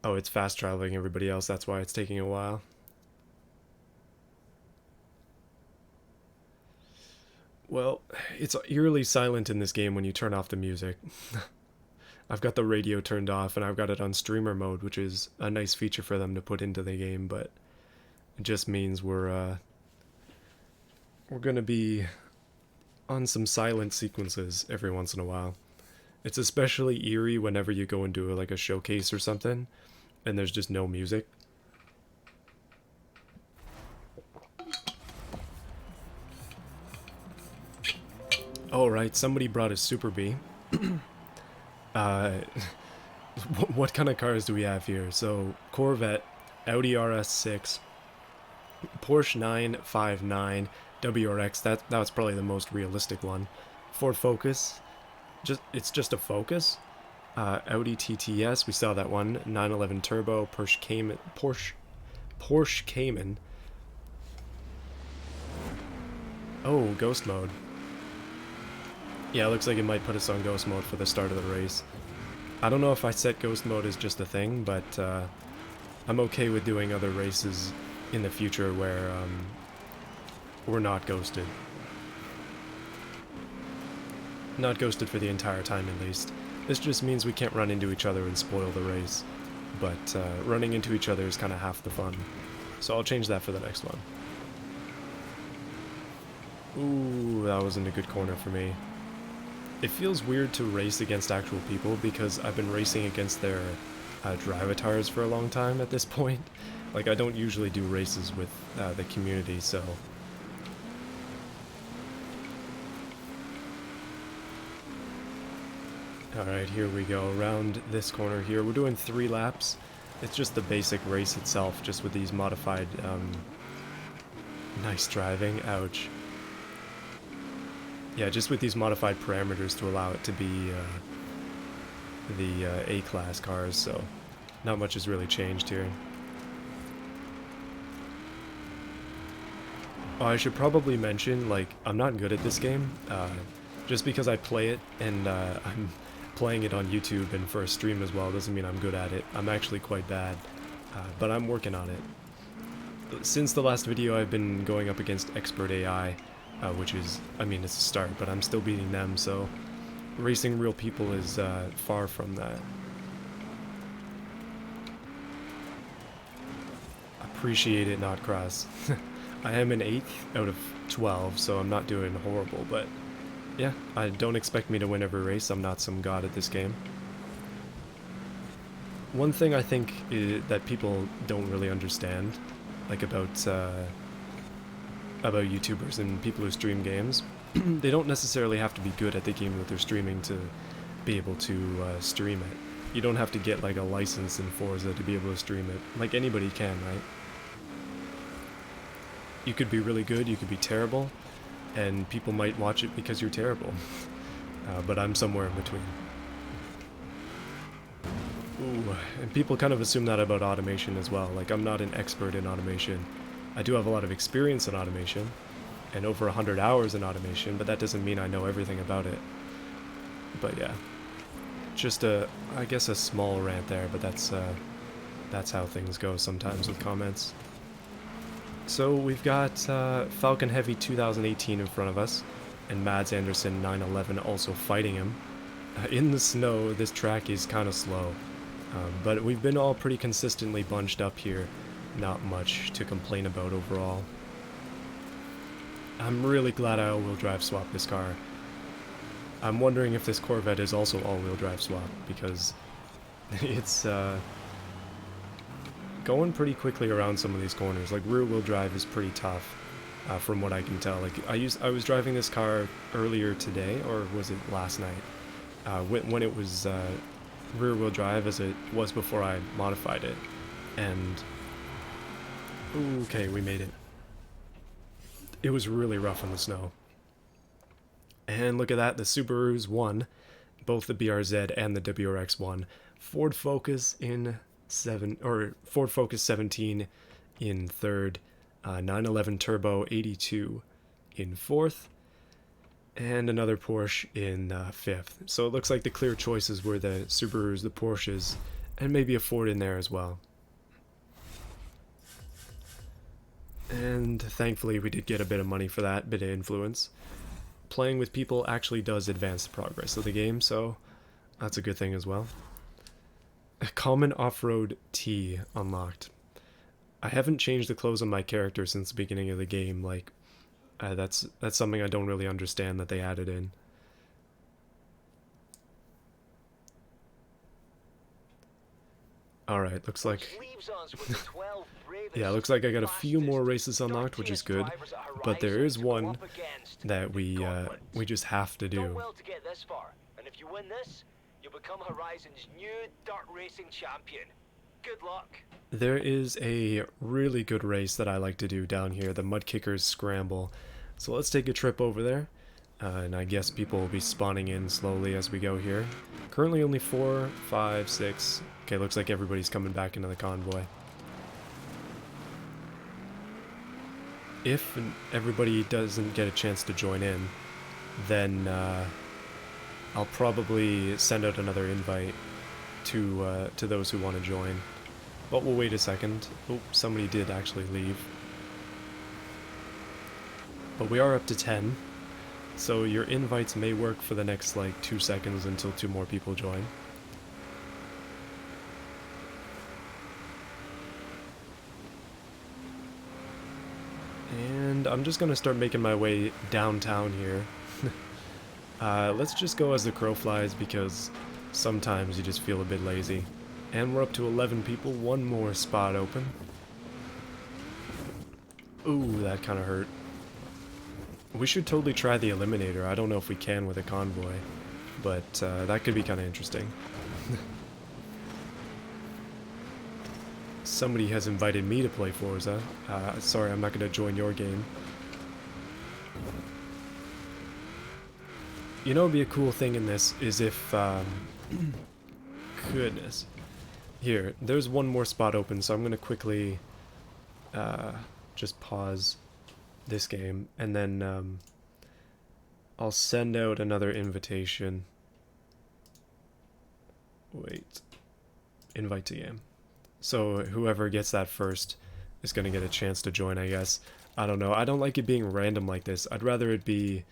Oh, it's fast traveling everybody else, that's why it's taking a while. Well, it's eerily silent in this game when you turn off the music. I've got the radio turned off and I've got it on streamer mode, which is a nice feature for them to put into the game, but it just means we're gonna be on some silent sequences every once in a while. It's especially eerie whenever you go into like a showcase or something and there's just no music. Oh, right, somebody brought a Super B. What kind of cars do we have here? So, Corvette, Audi RS6, Porsche 959, WRX, that was probably the most realistic one. Ford Focus, it's just a Focus. Audi TTS, we saw that one. 911 Turbo, Porsche Cayman. Oh, Ghost Mode. Yeah, it looks like it might put us on Ghost Mode for the start of the race. I don't know if I set Ghost Mode as just a thing, but I'm okay with doing other races in the future where we're not ghosted. Not ghosted for the entire time, at least. This just means we can't run into each other and spoil the race. But running into each other is kind of half the fun. So I'll change that for the next one. Ooh, that wasn't a good corner for me. It feels weird to race against actual people because I've been racing against their drivatars for a long time at this point. Like, I don't usually do races with the community, so... Alright, here we go, around this corner here. We're doing 3 laps. It's just the basic race itself, just with these modified, nice driving, ouch. Yeah, just with these modified parameters to allow it to be, the A-class cars, so not much has really changed here. Oh, I should probably mention, like, I'm not good at this game, just because I play it, and playing it on YouTube and for a stream as well doesn't mean I'm good at it. I'm actually quite bad, but I'm working on it. Since the last video, I've been going up against expert AI, which is, I mean, it's a start, but I'm still beating them, so racing real people is far from that. Appreciate it, not cross. I am an 8th out of 12, so I'm not doing horrible, but yeah, I don't expect me to win every race. I'm not some god at this game. One thing I think that people don't really understand, like about YouTubers and people who stream games, they don't necessarily have to be good at the game that they're streaming to be able to stream it. You don't have to get like a license in Forza to be able to stream it. Like anybody can, right? You could be really good, you could be terrible, and people might watch it because you're terrible. But I'm somewhere in between. Ooh, and people kind of assume that about automation as well. Like, I'm not an expert in automation. I do have a lot of experience in automation, and over 100 hours in automation, but that doesn't mean I know everything about it. But yeah, just I guess a small rant there, but that's how things go sometimes with comments. So we've got Falcon Heavy 2018 in front of us, and Mads Anderson 911 also fighting him. In the snow, this track is kind of slow, but we've been all pretty consistently bunched up here. Not much to complain about overall. I'm really glad I all-wheel drive swapped this car. I'm wondering if this Corvette is also all-wheel drive swap, because it's going pretty quickly around some of these corners. Like, rear-wheel drive is pretty tough, from what I can tell. Like, I was driving this car earlier today, or was it last night, when it was rear-wheel drive, as it was before I modified it, and okay, we made it. It was really rough in the snow. And look at that, the Subarus won, both the BRZ and the WRX won. Ford Focus in Ford Focus 17 in 3rd, 911 Turbo 82 in 4th, and another Porsche in 5th. So it looks like the clear choices were the Subarus, the Porsches, and maybe a Ford in there as well. And thankfully we did get a bit of money for that, bit of influence. Playing with people actually does advance the progress of the game, so that's a good thing as well. A common off-road T unlocked. I haven't changed the clothes on my character since the beginning of the game. Like, that's something I don't really understand that they added in. Alright, looks like... yeah, looks like I got a few more races unlocked, which is good. But there is one that we just have to do. And if you win this, you'll become Horizon's new dirt racing champion. Good luck. There is a really good race that I like to do down here, the Mud Kickers Scramble. So let's take a trip over there. And I guess people will be spawning in slowly as we go here. Currently only 4, 5, 6. Okay, looks like everybody's coming back into the convoy. If everybody doesn't get a chance to join in, then I'll probably send out another invite to those who want to join. But we'll wait a second. Oh, somebody did actually leave. But we are up to 10. So your invites may work for the next like 2 seconds until 2 more people join. And I'm just gonna start making my way downtown here. Let's just go as the crow flies because sometimes you just feel a bit lazy. And we're up to 11 people, one more spot open. Ooh, that kind of hurt. We should totally try the Eliminator. I don't know if we can with a convoy, but that could be kind of interesting. Somebody has invited me to play Forza. Sorry, I'm not going to join your game. You know, it'd be a cool thing in this is if, goodness. Here, there's one more spot open, so I'm going to quickly just pause this game, and then I'll send out another invitation. Wait. Invite to game. So whoever gets that first is going to get a chance to join, I guess. I don't know. I don't like it being random like this. I'd rather it be...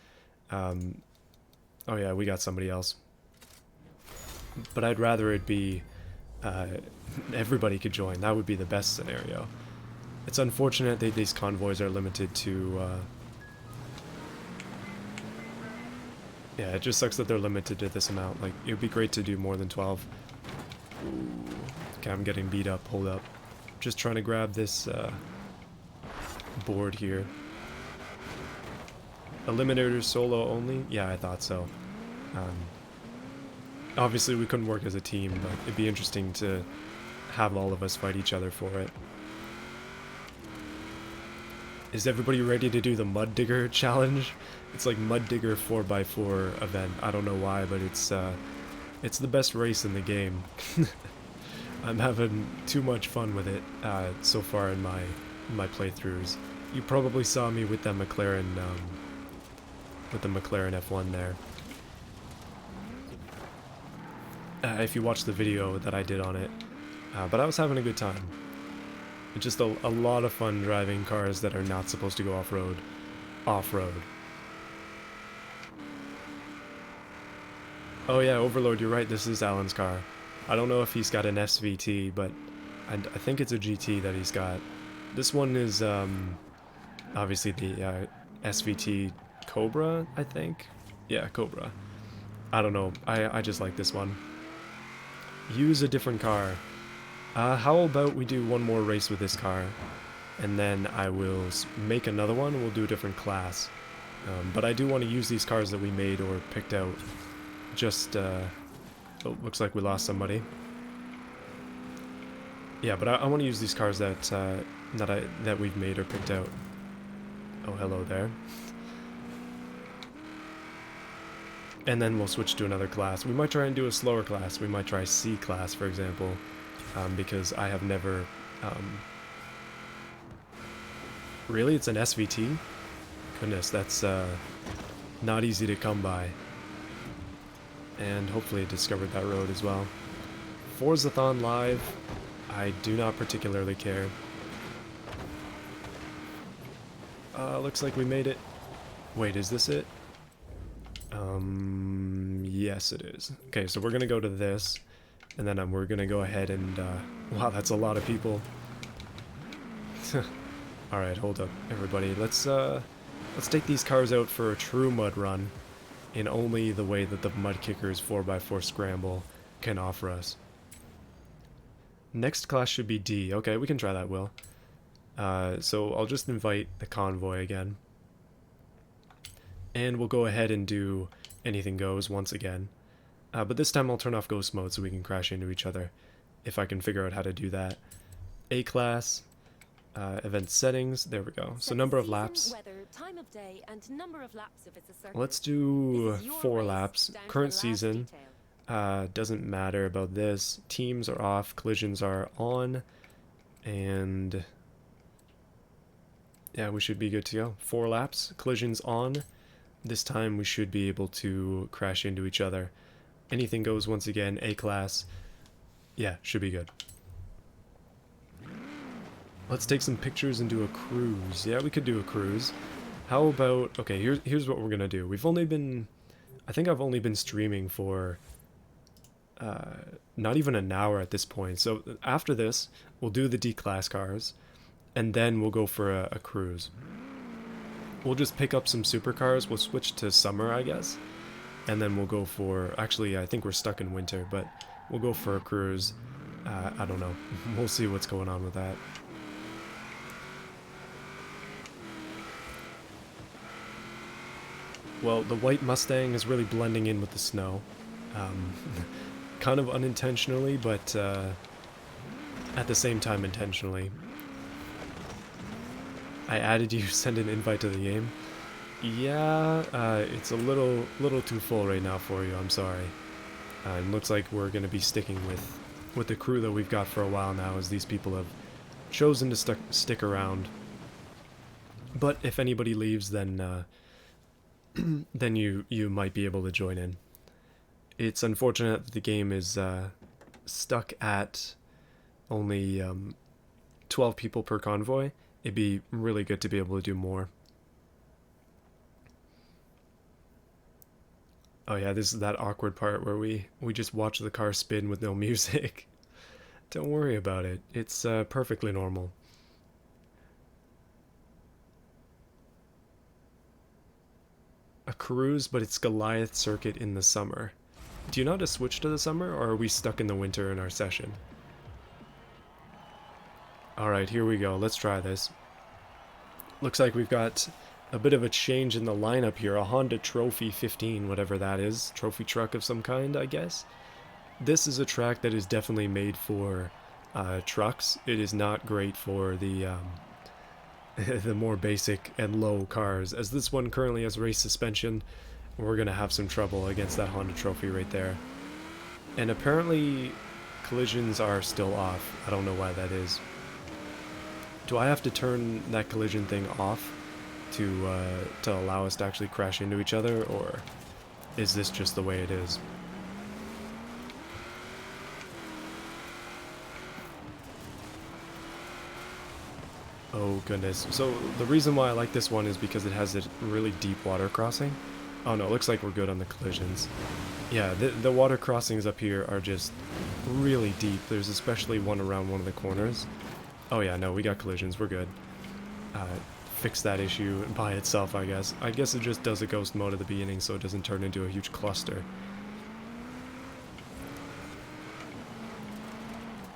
oh yeah, we got somebody else. But I'd rather it be... everybody could join. That would be the best scenario. It's unfortunate that these convoys are limited to... yeah, it just sucks that they're limited to this amount. Like, it would be great to do more than 12. Ooh. Okay, I'm getting beat up. Hold up. Just trying to grab this board here. Eliminator solo only? Yeah, I thought so. Obviously, we couldn't work as a team, but it'd be interesting to have all of us fight each other for it. Is everybody ready to do the Mud Digger challenge? It's like Mud Digger 4x4 event. I don't know why, but it's the best race in the game. I'm having too much fun with it so far in my playthroughs. You probably saw me with the McLaren F1 there. If you watch the video that I did on it, but I was having a good time. It's just a lot of fun driving cars that are not supposed to go off-road. Off-road. Oh yeah, Overlord, you're right, this is Alan's car. I don't know if he's got an SVT, but I think it's a GT that he's got. This one is, obviously the SVT Cobra, I think? Yeah, Cobra. I don't know, I just like this one. Use a different car. How about we do one more race with this car, and then I will make another one, and we'll do a different class. But I do want to use these cars that we made or picked out. Just, oh, looks like we lost somebody. Yeah, but I want to use these cars that we've made or picked out. Oh, hello there. And then we'll switch to another class. We might try and do a slower class. We might try C class, for example. Because I have never... Really? It's an SVT? Goodness, that's not easy to come by. And hopefully I discovered that road as well. Forzathon Live, I do not particularly care. Looks like we made it. Wait, is this it? Yes it is. Okay, so we're gonna go to this. And then we're gonna go ahead and, wow, that's a lot of people. Alright, hold up, everybody. Let's take these cars out for a true mud run in only the way that the Mud Kickers 4x4 Scramble can offer us. Next class should be D. Okay, we can try that, Will. So I'll just invite the Convoy again. And we'll go ahead and do Anything Goes once again. But this time I'll turn off ghost mode so we can crash into each other, if I can figure out how to do that. A class, event settings, there we go. So number of laps. Weather, time of day, and number of laps if it's a circuit. Let's do 4 laps. Current season, doesn't matter about this. Teams are off, collisions are on, and yeah, we should be good to go. 4 laps, collisions on. This time we should be able to crash into each other. Anything Goes once again, A class. Yeah, should be good. Let's take some pictures and do a cruise. Yeah, we could do a cruise. How about... Okay, here's what we're gonna do. We've only been... I think I've only been streaming for... not even an hour at this point. So after this, we'll do the D-class cars. And then we'll go for a cruise. We'll just pick up some supercars. We'll switch to summer, I guess. And then we'll go for... Actually, I think we're stuck in winter, but we'll go for a cruise. I don't know. We'll see what's going on with that. Well, the white Mustang is really blending in with the snow. Kind of unintentionally, but at the same time intentionally. I added you, send an invite to the game. Yeah, it's a little too full right now for you, I'm sorry. It looks like we're going to be sticking with the crew that we've got for a while now, as these people have chosen to stick around. But if anybody leaves, then then you might be able to join in. It's unfortunate that the game is stuck at only 12 people per convoy, it'd be really good to be able to do more. Oh yeah, this is that awkward part where we just watch the car spin with no music. Don't worry about it. It's perfectly normal. A cruise, but it's Goliath circuit in the summer. Do you know how to switch to the summer, or are we stuck in the winter in our session? Alright, here we go. Let's try this. Looks like we've got a bit of a change in the lineup here. A Honda Trophy 15, whatever that is. Trophy truck of some kind, I guess. This is a track that is definitely made for trucks. It is not great for the the more basic and low cars, as this one currently has race suspension. We're gonna have some trouble against that Honda Trophy right there. And apparently collisions are still off. I don't know why that is. Do I have to turn that collision thing off to allow us to actually crash into each other, or is this just the way it is? Oh goodness. So the reason why I like this one is because it has a really deep water crossing. Oh no, it looks like we're good on the collisions. Yeah, the water crossings up here are just really deep. There's especially one around one of the corners. Oh yeah, no, we got collisions. We're good. Fix that issue by itself, I guess. I guess it just does a ghost mode at the beginning so it doesn't turn into a huge cluster.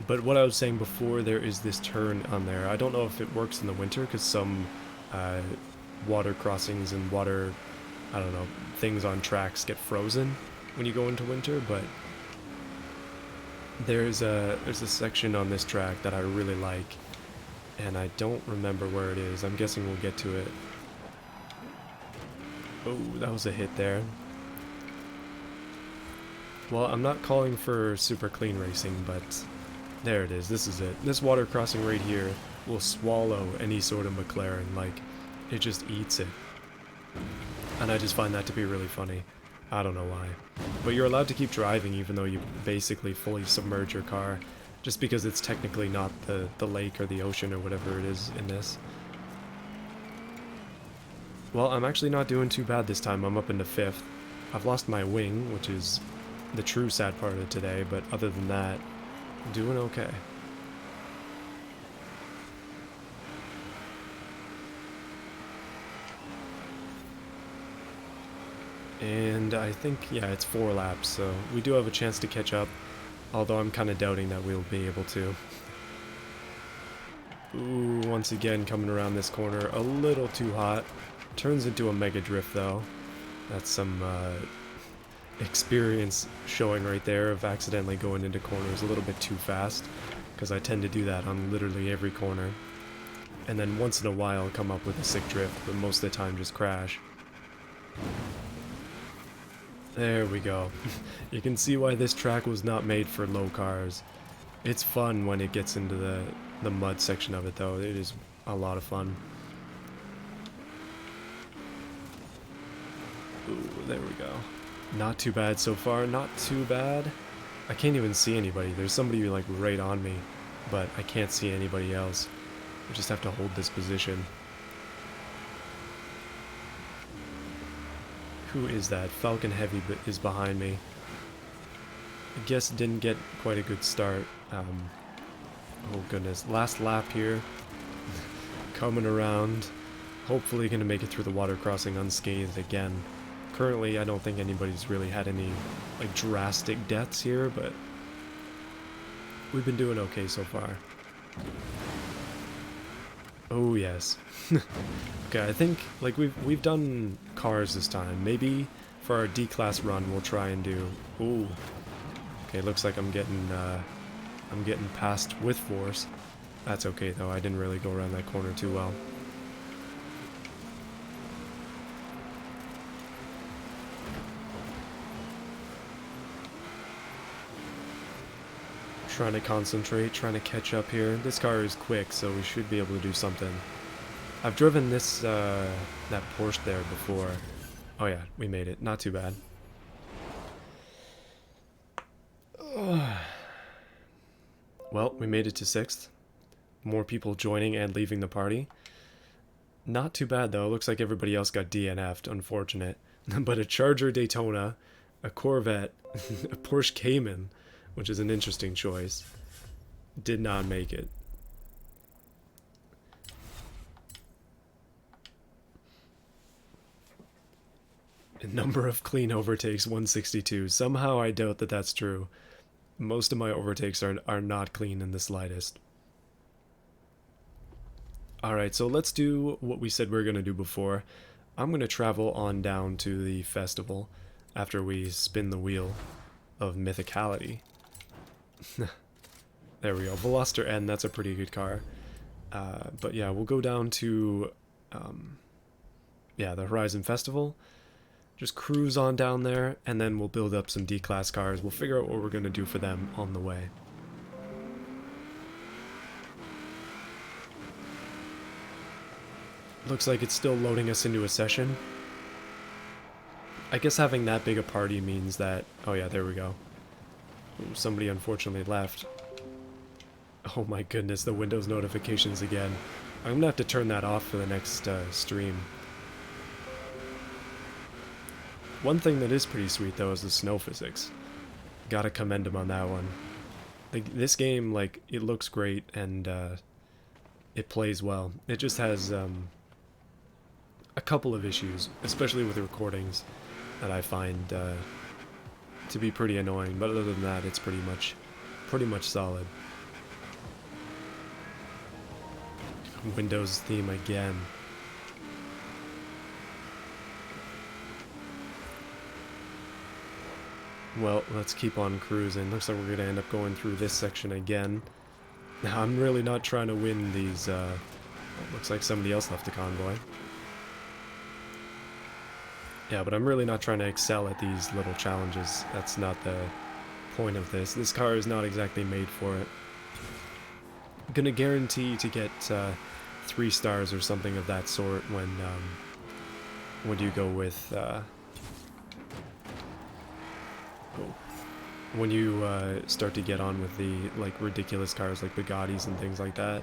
But what I was saying before, there is this turn on there. I don't know if it works in the winter, because some water crossings and water, I don't know, things on tracks get frozen when you go into winter, but there's a section on this track that I really like, and I don't remember where it is. I'm guessing we'll get to it. Oh, that was a hit there. Well, I'm not calling for super clean racing, but there it is. This is it. This water crossing right here will swallow any sort of McLaren. Like, it just eats it. And I just find that to be really funny. I don't know why. But you're allowed to keep driving even though you basically fully submerge your car, just because it's technically not the lake or the ocean or whatever it is in this. Well, I'm actually not doing too bad this time. I'm up into 5th. I've lost my wing, which is the true sad part of today, but other than that, I'm doing okay. And I think, yeah, it's 4 laps, so we do have a chance to catch up, although I'm kind of doubting that we'll be able to. Ooh, once again coming around this corner, a little too hot. Turns into a mega drift though. That's some experience showing right there of accidentally going into corners a little bit too fast, because I tend to do that on literally every corner. And then once in a while I'll come up with a sick drift, but most of the time just crash. There we go. You can see why this track was not made for low cars. It's fun when it gets into the mud section of it though. It is a lot of fun. Ooh, there we go. Not too bad so far, not too bad. I can't even see anybody. There's somebody like right on me, but I can't see anybody else. I just have to hold this position. Who is that? Falcon Heavy is behind me. I guess didn't get quite a good start. Oh goodness, last lap here. Coming around. Hopefully gonna make it through the water crossing unscathed again. Currently, I don't think anybody's really had any like drastic deaths here, but we've been doing okay so far. Oh yes. Okay, I think like we've done cars this time. Maybe for our D-class run we'll try and do. Ooh. Okay, looks like I'm getting passed with force. That's okay though. I didn't really go around that corner too well. Trying to concentrate, trying to catch up here. This car is quick, so we should be able to do something. I've driven this, that Porsche there before. Oh yeah, we made it. Not too bad. Well, we made it to 6th. More people joining and leaving the party. Not too bad, though. It looks like everybody else got DNF'd. Unfortunate. But a Charger Daytona, a Corvette, a Porsche Cayman, which is an interesting choice, did not make it. Number of clean overtakes, 162. Somehow I doubt that that's true. Most of my overtakes are not clean in the slightest. Alright, so let's do what we said we were going to do before. I'm going to travel on down to the festival after we spin the wheel of mythicality. There we go. Veloster N, that's a pretty good car. But yeah, we'll go down to yeah, the Horizon Festival. Just cruise on down there, and then we'll build up some D-Class cars. We'll figure out what we're going to do for them on the way. Looks like it's still loading us into a session. I guess having that big a party means that... Oh yeah, there we go. Ooh, somebody unfortunately left. Oh my goodness, the Windows notifications again. I'm going to have to turn that off for the next stream. One thing that is pretty sweet, though, is the snow physics. Gotta commend him on that one. This game, like, it looks great, and it plays well. It just has a couple of issues, especially with the recordings, that I find to be pretty annoying. But other than that, it's pretty much solid. Windows theme again. Well, let's keep on cruising. Looks like we're going to end up going through this section again. Now, I'm really not trying to win these, looks like somebody else left the convoy. Yeah, but I'm really not trying to excel at these little challenges. That's not the point of this. This car is not exactly made for it. I'm gonna guarantee to get 3 stars or something of that sort when you go with... when you start to get on with the like ridiculous cars like Bugattis and things like that.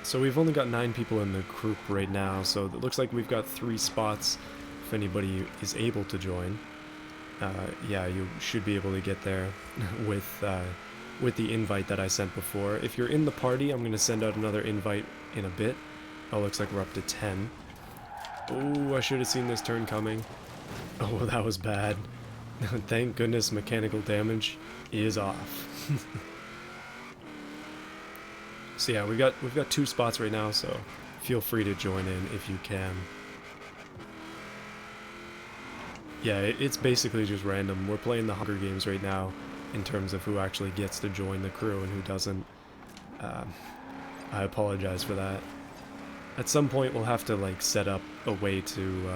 So we've only got 9 people in the group right now, so it looks like we've got 3 spots if anybody is able to join. Yeah, you should be able to get there with the invite that I sent before. If you're in the party, I'm going to send out another invite in a bit. Oh, looks like we're up to 10. Oh, I should have seen this turn coming. Oh, that was bad. Thank goodness mechanical damage is off. So yeah, we've got 2 spots right now, so feel free to join in if you can. Yeah, it's basically just random. We're playing the Hunger Games right now in terms of who actually gets to join the crew and who doesn't. I apologize for that. At some point we'll have to like set up a way to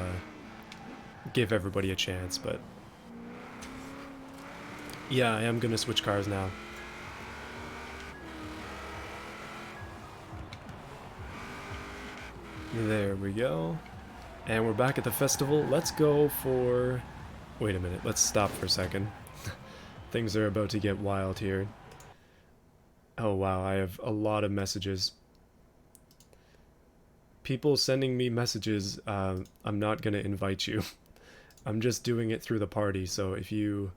give everybody a chance, but yeah, I am gonna switch cars now. There we go. And we're back at the festival. Let's go for... Wait a minute, let's stop for a second. Things are about to get wild here. Oh wow, I have a lot of messages. People sending me messages, I'm not gonna invite you. I'm just doing it through the party, so if you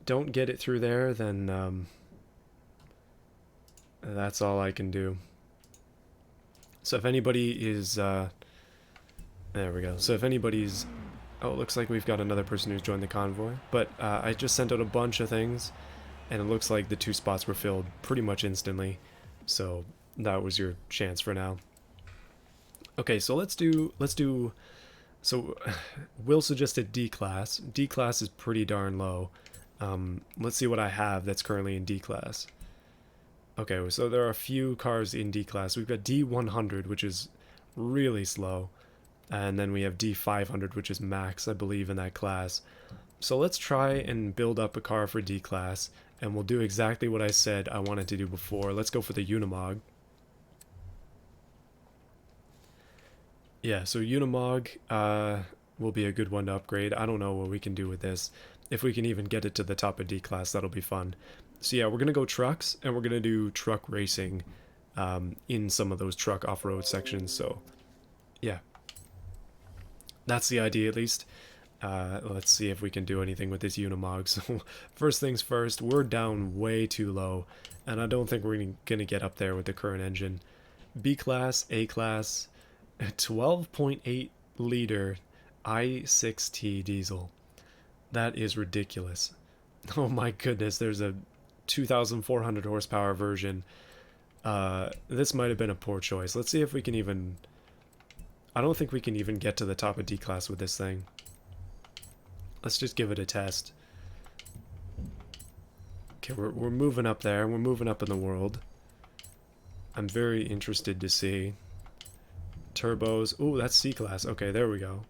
don't get it through there, then that's all I can do. So if anybody is, there we go. So if anybody's, oh, it looks like we've got another person who's joined the convoy. But I just sent out a bunch of things, and it looks like the 2 spots were filled pretty much instantly. So that was your chance for now. Okay, so let's do, so Will suggested D-Class. D-Class is pretty darn low. Let's see what I have that's currently in D-Class. Okay, so there are a few cars in D-Class. We've got D100, which is really slow. And then we have D500, which is max, I believe, in that class. So let's try and build up a car for D-Class, and we'll do exactly what I said I wanted to do before. Let's go for the Unimog. Yeah, so Unimog will be a good one to upgrade. I don't know what we can do with this. If we can even get it to the top of D class, that'll be fun. So yeah, we're going to go trucks, and we're going to do truck racing in some of those truck off-road sections. So yeah, that's the idea at least. Let's see if we can do anything with this Unimog. So first things first, we're down way too low, and I don't think we're going to get up there with the current engine. B class, A class, 12.8 liter i6T diesel. That is ridiculous. Oh my goodness, there's a 2,400 horsepower version. This might have been a poor choice. Let's see if we can even... I don't think we can even get to the top of D class with this thing. Let's just give it a test. Okay, we're moving up there. We're moving up in the world. I'm very interested to see. Turbos. Ooh, that's C class. Okay, there we go.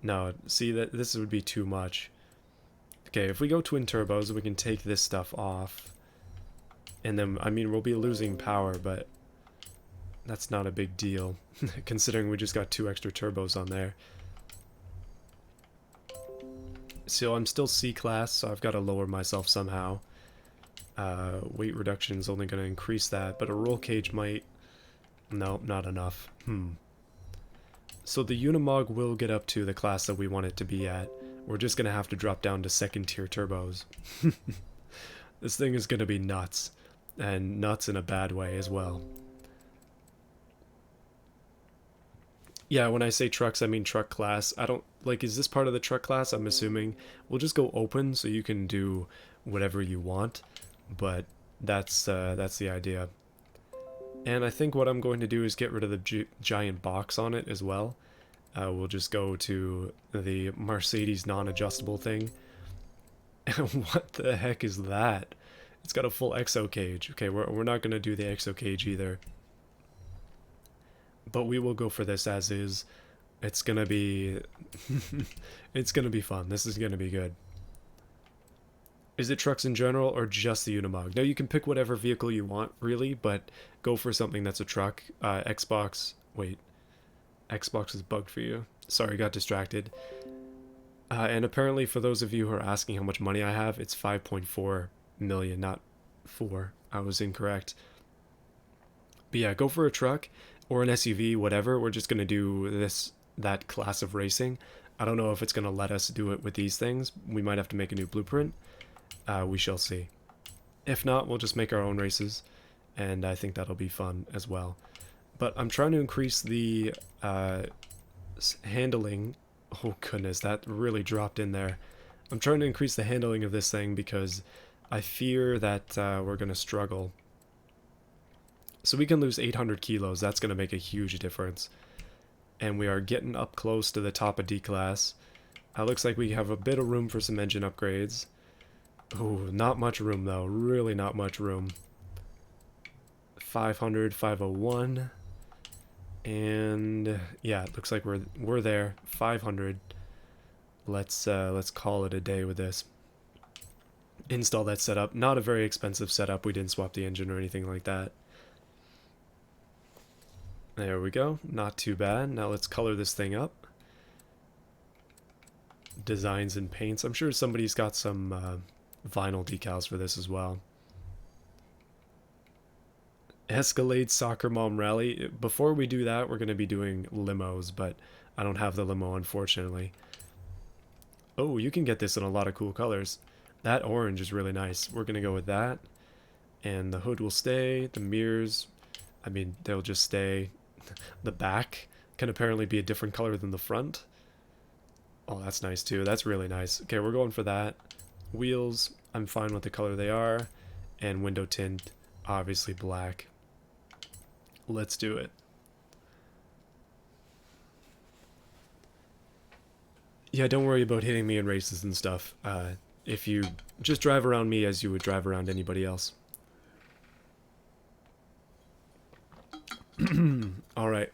No, see, that this would be too much. Okay, if we go twin turbos, we can take this stuff off. And then, I mean, we'll be losing power, but that's not a big deal, considering we just got 2 extra turbos on there. So I'm still C class, so I've got to lower myself somehow. Weight reduction is only going to increase that, but a roll cage might... No, not enough. So the Unimog will get up to the class that we want it to be at. We're just going to have to drop down to second tier turbos. This thing is going to be nuts. And nuts in a bad way as well. Yeah, when I say trucks, I mean truck class. I don't... Like, is this part of the truck class? I'm assuming. We'll just go open so you can do whatever you want. But that's the idea. And I think what I'm going to do is get rid of the giant box on it as well. We'll just go to the Mercedes non-adjustable thing. What the heck is that? It's got a full exo cage. Okay, we're not going to do the exo cage either. But we will go for this as is. It's going to be... it's going to be fun. This is going to be good. Is it trucks in general or just the Unimog? No, you can pick whatever vehicle you want, really, but go for something that's a truck. Xbox... Wait. Xbox is bugged for you. Sorry, got distracted. And apparently, for those of you who are asking how much money I have, it's 5.4 million, not 4. I was incorrect. But yeah, go for a truck or an SUV, whatever. We're just going to do that class of racing. I don't know if it's going to let us do it with these things. We might have to make a new blueprint. We shall see. If not, we'll just make our own races, and I think that'll be fun as well. But I'm trying to increase the handling. Oh goodness, that really dropped in there. I'm trying to increase the handling of this thing because I fear that we're going to struggle. So we can lose 800 kilos. That's going to make a huge difference. And we are getting up close to the top of D class. Looks like we have a bit of room for some engine upgrades. Oh, not much room though. Really not much room. 500, 501. And yeah, it looks like we're there. 500. Let's call it a day with this. Install that setup. Not a very expensive setup. We didn't swap the engine or anything like that. There we go. Not too bad. Now let's color this thing up. Designs and paints. I'm sure somebody's got some vinyl decals for this as well. Escalade Soccer Mom Rally. Before we do that, we're going to be doing limos, but I don't have the limo, unfortunately. Oh, you can get this in a lot of cool colors. That orange is really nice. We're going to go with that. And the hood will stay. The mirrors, I mean, they'll just stay. The back can apparently be a different color than the front. Oh, that's nice too. That's really nice. Okay, we're going for that. Wheels, I'm fine with the color they are. And window tint, obviously black. Let's do it. Yeah, don't worry about hitting me in races and stuff. If you just drive around me as you would drive around anybody else. Alright.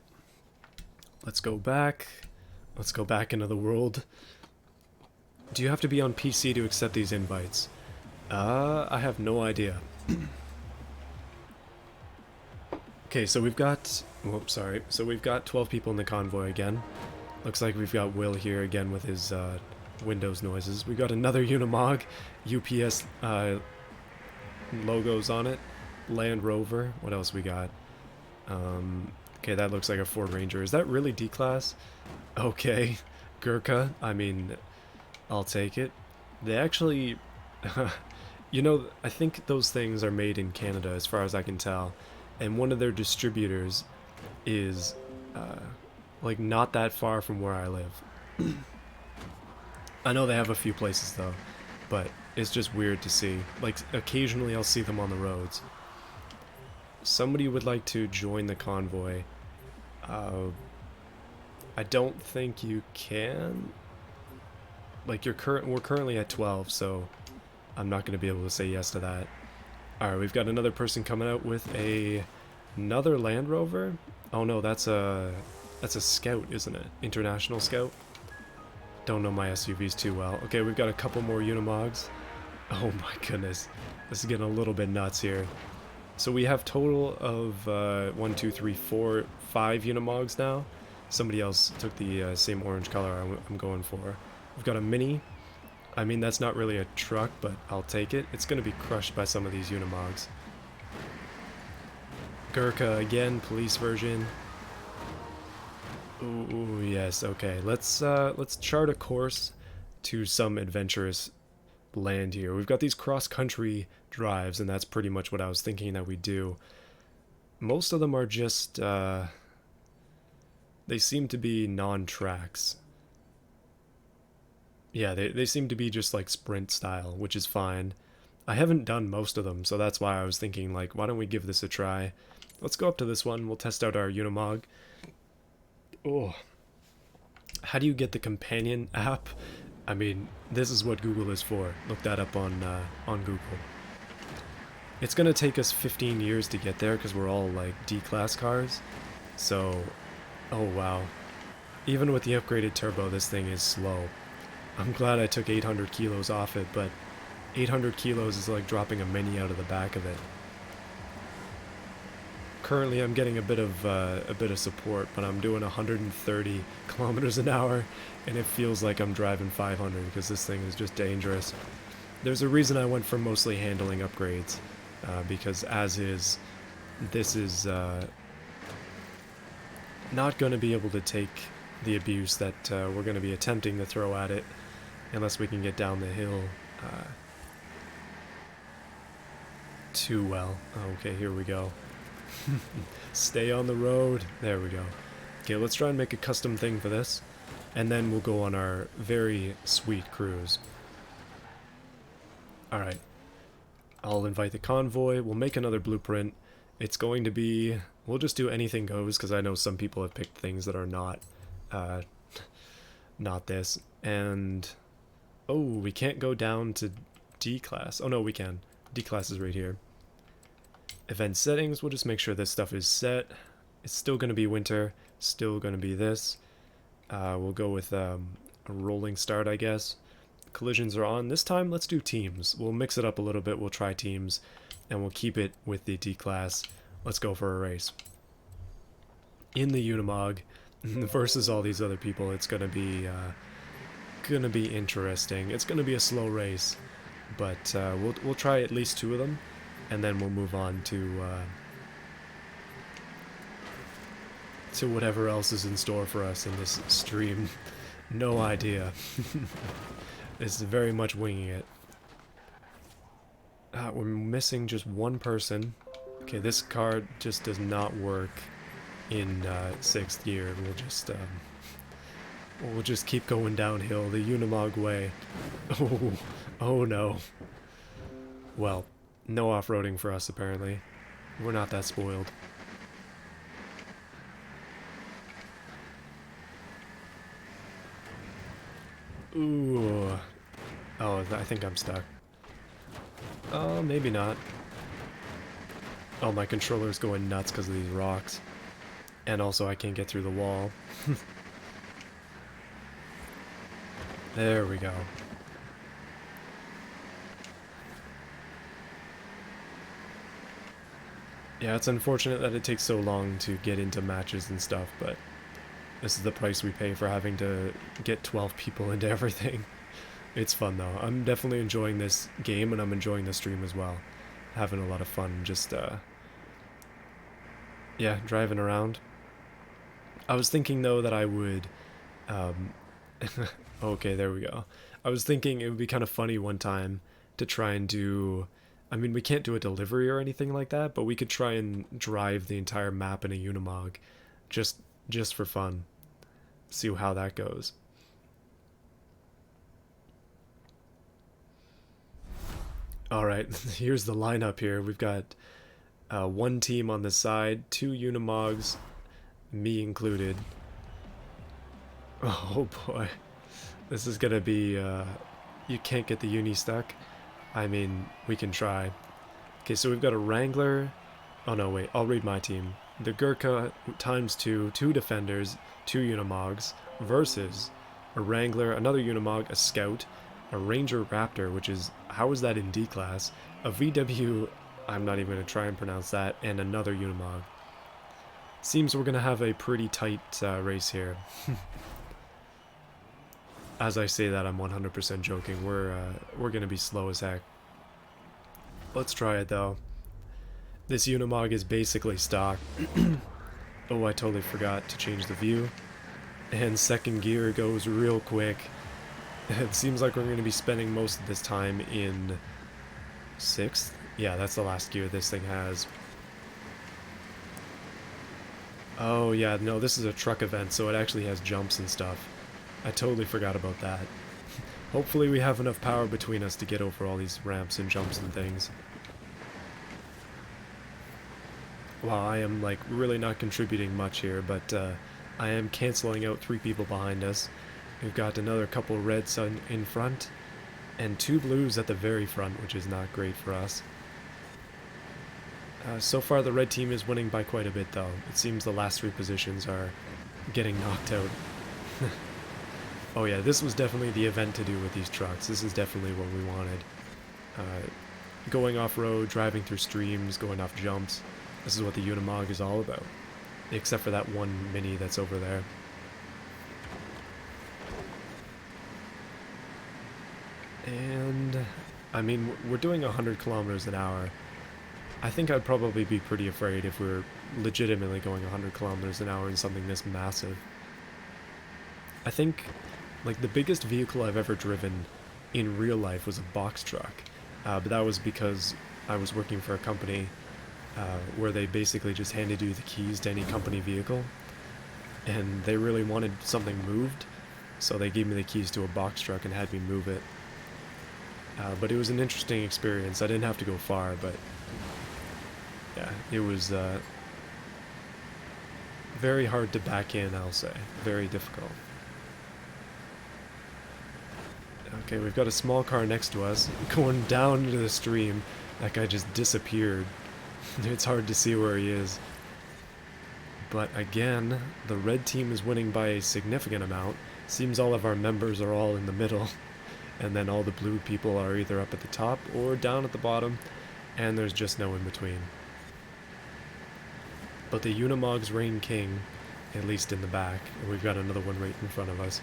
Let's go back. Let's go back into the world. Do you have to be on PC to accept these invites? I have no idea. Okay, so we've got Whoops, sorry. So we've got 12 people in the convoy again. Looks like we've got Will here again with his Windows noises. We got another Unimog, UPS logos on it, Land Rover. What else we got? Okay, that looks like a Ford Ranger. Is that really D-Class? Okay, Gurkha. I mean, I'll take it. They actually, you know, I think those things are made in Canada as far as I can tell. And one of their distributors is, like, not that far from where I live. I know they have a few places, though, but it's just weird to see. Like, occasionally I'll see them on the roads. Somebody would like to join the convoy. I don't think you can. Like, we're currently at 12, so I'm not going to be able to say yes to that. Alright, we've got another person coming out with another Land Rover. Oh no, that's a Scout, isn't it? International Scout? Don't know my SUVs too well. Okay, we've got a couple more Unimogs. Oh my goodness. This is getting a little bit nuts here. So we have total of 1, 2, 3, 4, 5 Unimogs now. Somebody else took the same orange color I'm going for. We've got a Mini. I mean, that's not really a truck, but I'll take it. It's going to be crushed by some of these Unimogs. Gurkha again, police version. Ooh, yes, okay. Let's chart a course to some adventurous land here. We've got these cross-country drives, and that's pretty much what I was thinking that we do. Most of them are just, they seem to be non-tracks. Yeah, they seem to be just like sprint style, which is fine. I haven't done most of them, so that's why I was thinking, like, why don't we give this a try? Let's go up to this one. We'll test out our Unimog. Oh. How do you get the companion app? I mean, this is what Google is for. Look that up on Google. It's gonna take us 15 years to get there because we're all like D-class cars. So, oh wow. Even with the upgraded turbo, this thing is slow. I'm glad I took 800 kilos off it, but 800 kilos is like dropping a Mini out of the back of it. Currently, I'm getting a bit of support, but I'm doing 130 kilometers an hour, and it feels like I'm driving 500 because this thing is just dangerous. There's a reason I went for mostly handling upgrades, because as is, this is not going to be able to take the abuse that we're going to be attempting to throw at it, unless we can get down the hill too well. Okay, here we go. Stay on the road. There we go. Okay, let's try and make a custom thing for this, and then we'll go on our very sweet cruise. Alright. I'll invite the convoy. We'll make another blueprint. It's going to be... We'll just do anything goes, because I know some people have picked things that are not... not this. And... Oh, we can't go down to D-Class. Oh no, we can. D-Class is right here. Event settings, we'll just make sure this stuff is set. It's still going to be winter, still going to be this. We'll go with a rolling start, I guess. Collisions are on. This time, let's do teams. We'll mix it up a little bit, we'll try teams, and we'll keep it with the D-Class. Let's go for a race. In the Unimog, versus all these other people, it's going to be interesting. It's going to be a slow race, but we'll try at least 2 of them. And then we'll move on to whatever else is in store for us in this stream. No idea. It's very much winging it. We're missing just one person. Okay, this car just does not work in 6th gear. We'll just keep going downhill the Unimog way. Oh no. Well. No off-roading for us, apparently. We're not that spoiled. Ooh. Oh, I think I'm stuck. Oh, maybe not. Oh, my controller's going nuts because of these rocks. And also, I can't get through the wall. There we go. Yeah, it's unfortunate that it takes so long to get into matches and stuff, but this is the price we pay for having to get 12 people into everything. It's fun though. I'm definitely enjoying this game, and I'm enjoying the stream as well. Having a lot of fun just, yeah, driving around. I was thinking though that I would, um, okay, there we go. I was thinking it would be kind of funny one time to try and do, I mean, we can't do a delivery or anything like that, but we could try and drive the entire map in a Unimog, just just for fun. See how that goes. All right, here's the lineup here. We've got one team on the side, two Unimogs, me included. Oh boy, this is gonna be. You can't get the Uni stuck. I mean, we can try. Okay, so we've got a Wrangler. Oh no, wait, I'll read my team. The Gurkha times two, two defenders, two Unimogs, versus a Wrangler, another Unimog, a Scout, a Ranger Raptor, which is, how is that in D class? A VW, I'm not even going to try and pronounce that, and another Unimog. Seems we're going to have a pretty tight race here. As I say that, I'm 100% joking. We're going to be slow as heck. Let's try it though. This Unimog is basically stock. Oh, I totally forgot to change the view. And second gear goes real quick. It seems like we're going to be spending most of this time in 6th. Yeah, that's the last gear this thing has. Oh yeah, no, this is a truck event, so it actually has jumps and stuff. I totally forgot about that. Hopefully we have enough power between us to get over all these ramps and jumps and things. Well, I am like really not contributing much here, but I am canceling out 3 people behind us. We've got another couple reds in front, and 2 blues at the very front, which is not great for us. So far the red team is winning by quite a bit though. It seems the last 3 positions are getting knocked out. Oh yeah, this was definitely the event to do with these trucks. This is definitely what we wanted. Going off-road, driving through streams, going off jumps. This is what the Unimog is all about. Except for that one mini that's over there. And, I mean, we're doing 100 kilometers an hour. I think I'd probably be pretty afraid if we were legitimately going 100 kilometers an hour in something this massive. I think, like, the biggest vehicle I've ever driven in real life was a box truck. But that was because I was working for a company where they basically just handed you the keys to any company vehicle. And they really wanted something moved, so they gave me the keys to a box truck and had me move it. But it was an interesting experience. I didn't have to go far, but yeah, it was very hard to back in, I'll say. Very difficult. Okay, we've got a small car next to us, going down into the stream. That guy just disappeared. It's hard to see where he is. But again, the red team is winning by a significant amount. Seems all of our members are all in the middle. And then all the blue people are either up at the top or down at the bottom. And there's just no in between. But the Unimogs reign king, at least in the back. And we've got another one right in front of us.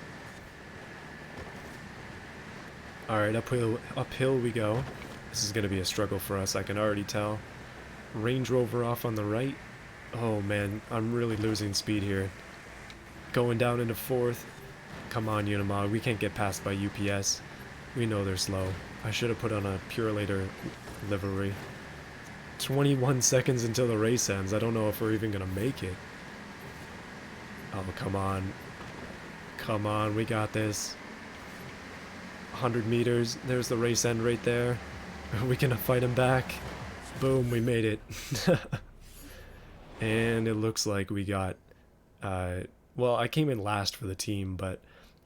Alright, uphill we go. This is going to be a struggle for us, I can already tell. Range Rover off on the right. Oh man, I'm really losing speed here. Going down into 4th. Come on, Unimog, we can't get passed by UPS. We know they're slow. I should have put on a Purelator livery. 21 seconds until the race ends. I don't know if we're even going to make it. Oh, come on. Come on, we got this. 100 meters. There's the race end right there. We can fight him back. Boom, we made it. And it looks like we got... well, I came in last for the team, but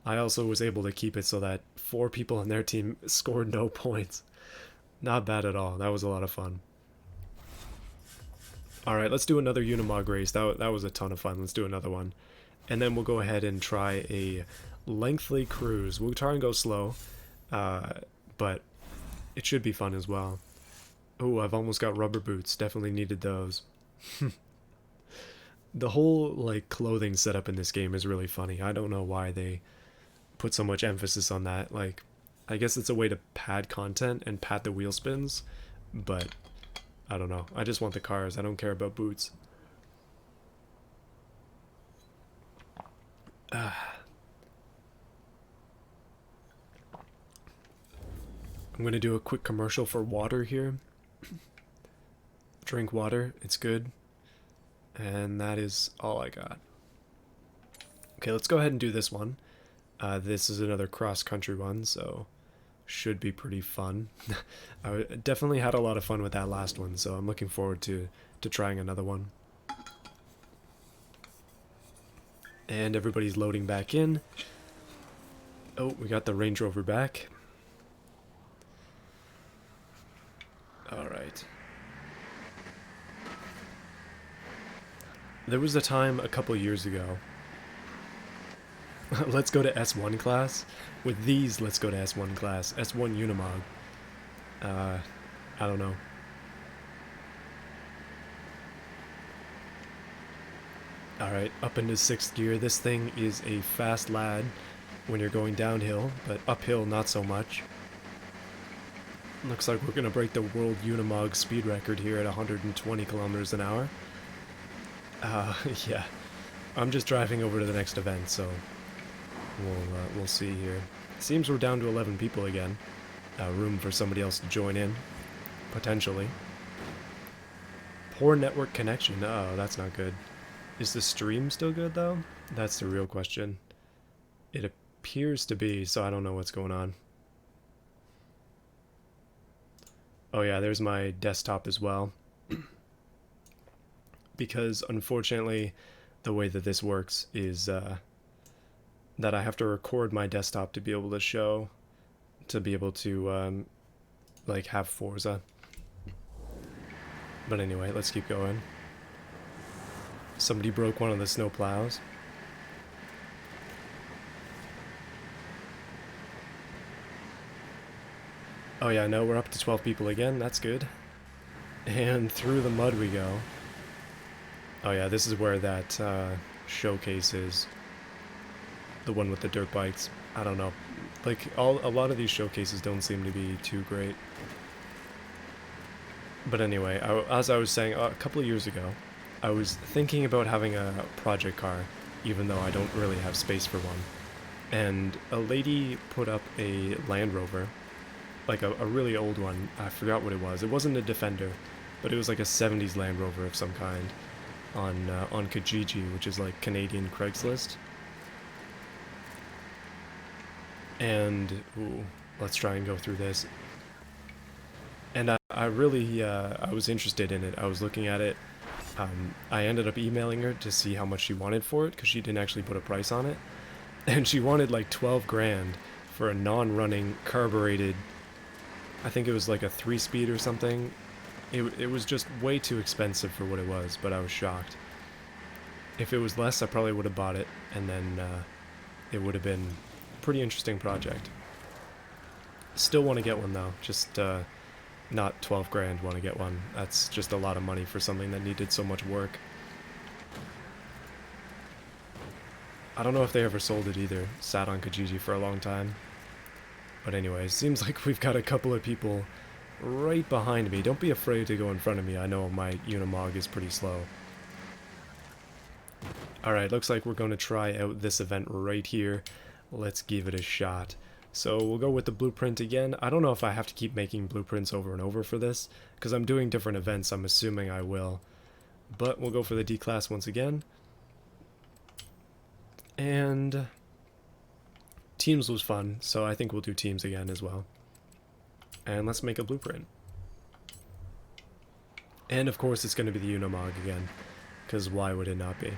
I also was able to keep it so that 4 people on their team scored no points. Not bad at all. That was a lot of fun. Alright, let's do another Unimog race. That was a ton of fun. Let's do another one. And then we'll go ahead and try a lengthy cruise. We'll try and go slow, but it should be fun as well. Oh, I've almost got rubber boots. Definitely needed those. The whole like clothing setup in this game is really funny. I don't know why they put so much emphasis on that. Like, I guess it's a way to pad content and pad the wheel spins, but I don't know. I just want the cars. I don't care about boots. I'm gonna do a quick commercial for water here. Drink water, it's good. And that is all I got. Okay, let's go ahead and do this one. This is another cross-country one, so should be pretty fun. I definitely had a lot of fun with that last one, so I'm looking forward to trying another one. And everybody's loading back in. Oh, we got the Range Rover back. Alright. There was a time a couple years ago. Let's go to S1 class. With these, let's go to S1 class. S1 Unimog. I don't know. Alright, up into 6th gear. This thing is a fast lad when you're going downhill, but uphill not so much. Looks like we're gonna break the world Unimog speed record here at 120 kilometers an hour. Yeah. I'm just driving over to the next event, so we'll see here. Seems we're down to 11 people again. Room for somebody else to join in, potentially. Poor network connection. Oh, that's not good. Is the stream still good, though? That's the real question. It appears to be, so I don't know what's going on. Oh yeah, there's my desktop as well. Because, unfortunately, the way that this works is that I have to record my desktop to be able to show, to be able to, like, have Forza. But anyway, let's keep going. Somebody broke one of the snow plows. Oh yeah, no, we're up to 12 people again, that's good. And through the mud we go. Oh yeah, this is where that showcase is. The one with the dirt bikes. I don't know. Like, a lot of these showcases don't seem to be too great. But anyway, as I was saying, a couple of years ago, I was thinking about having a project car, even though I don't really have space for one. And a lady put up a Land Rover, like a really old one. I forgot what it was. It wasn't a Defender, but it was like a 70s Land Rover of some kind on Kijiji, which is like Canadian Craigslist. And, ooh, let's try and go through this. And I really, I was interested in it. I was looking at it. I ended up emailing her to see how much she wanted for it, because she didn't actually put a price on it. And she wanted like 12 grand for a non-running, carbureted, I think it was like a 3-speed or something. It was just way too expensive for what it was, but I was shocked. If it was less, I probably would have bought it, and then it would have been a pretty interesting project. Still want to get one though, just not 12 grand want to get one. That's just a lot of money for something that needed so much work. I don't know if they ever sold it either. Sat on Kijiji for a long time. But anyway, seems like we've got a couple of people right behind me. Don't be afraid to go in front of me. I know my Unimog is pretty slow. Alright, looks like we're going to try out this event right here. Let's give it a shot. So we'll go with the blueprint again. I don't know if I have to keep making blueprints over and over for this, because I'm doing different events. I'm assuming I will. But we'll go for the D-Class once again. And teams was fun, so I think we'll do teams again as well. And let's make a blueprint. And of course it's going to be the Unimog again, because why would it not be?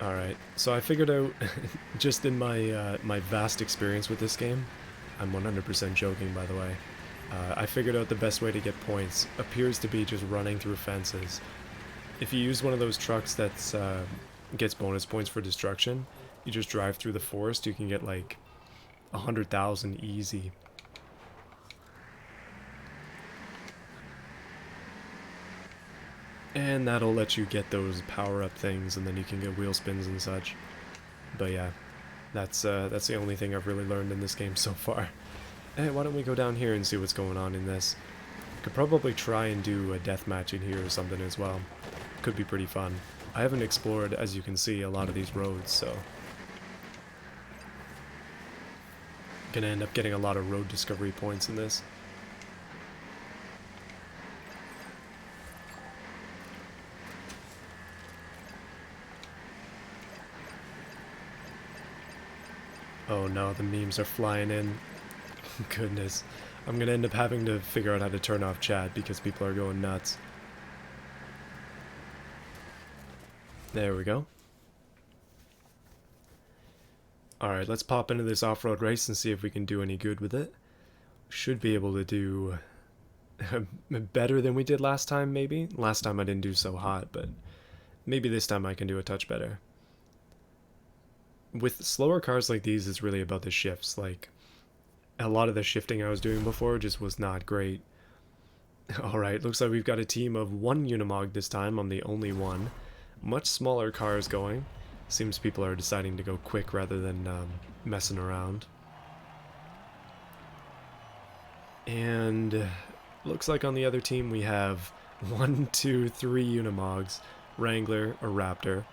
Alright, so I figured out, just in my my vast experience with this game, I'm 100% joking by the way, I figured out the best way to get points appears to be just running through fences. If you use one of those trucks that's gets bonus points for destruction, you just drive through the forest, you can get like 100,000 easy. And that'll let you get those power-up things, and then you can get wheel spins and such. But yeah, that's the only thing I've really learned in this game so far. Hey, why don't we go down here and see what's going on in this? Could probably try and do a deathmatch in here or something as well. Could be pretty fun. I haven't explored, as you can see, a lot of these roads, so gonna end up getting a lot of road discovery points in this. Oh no, the memes are flying in. Goodness. I'm gonna end up having to figure out how to turn off chat because people are going nuts. There we go. Alright, let's pop into this off-road race and see if we can do any good with it. Should be able to do better than we did last time, maybe? Last time I didn't do so hot, but maybe this time I can do a touch better. With slower cars like these, it's really about the shifts. Like, a lot of the shifting I was doing before just was not great. Alright, looks like we've got a team of one Unimog this time. I'm the only one. Much smaller cars going. Seems people are deciding to go quick rather than messing around. And looks like on the other team we have 1, 2, 3 Unimogs, Wrangler, a Raptor,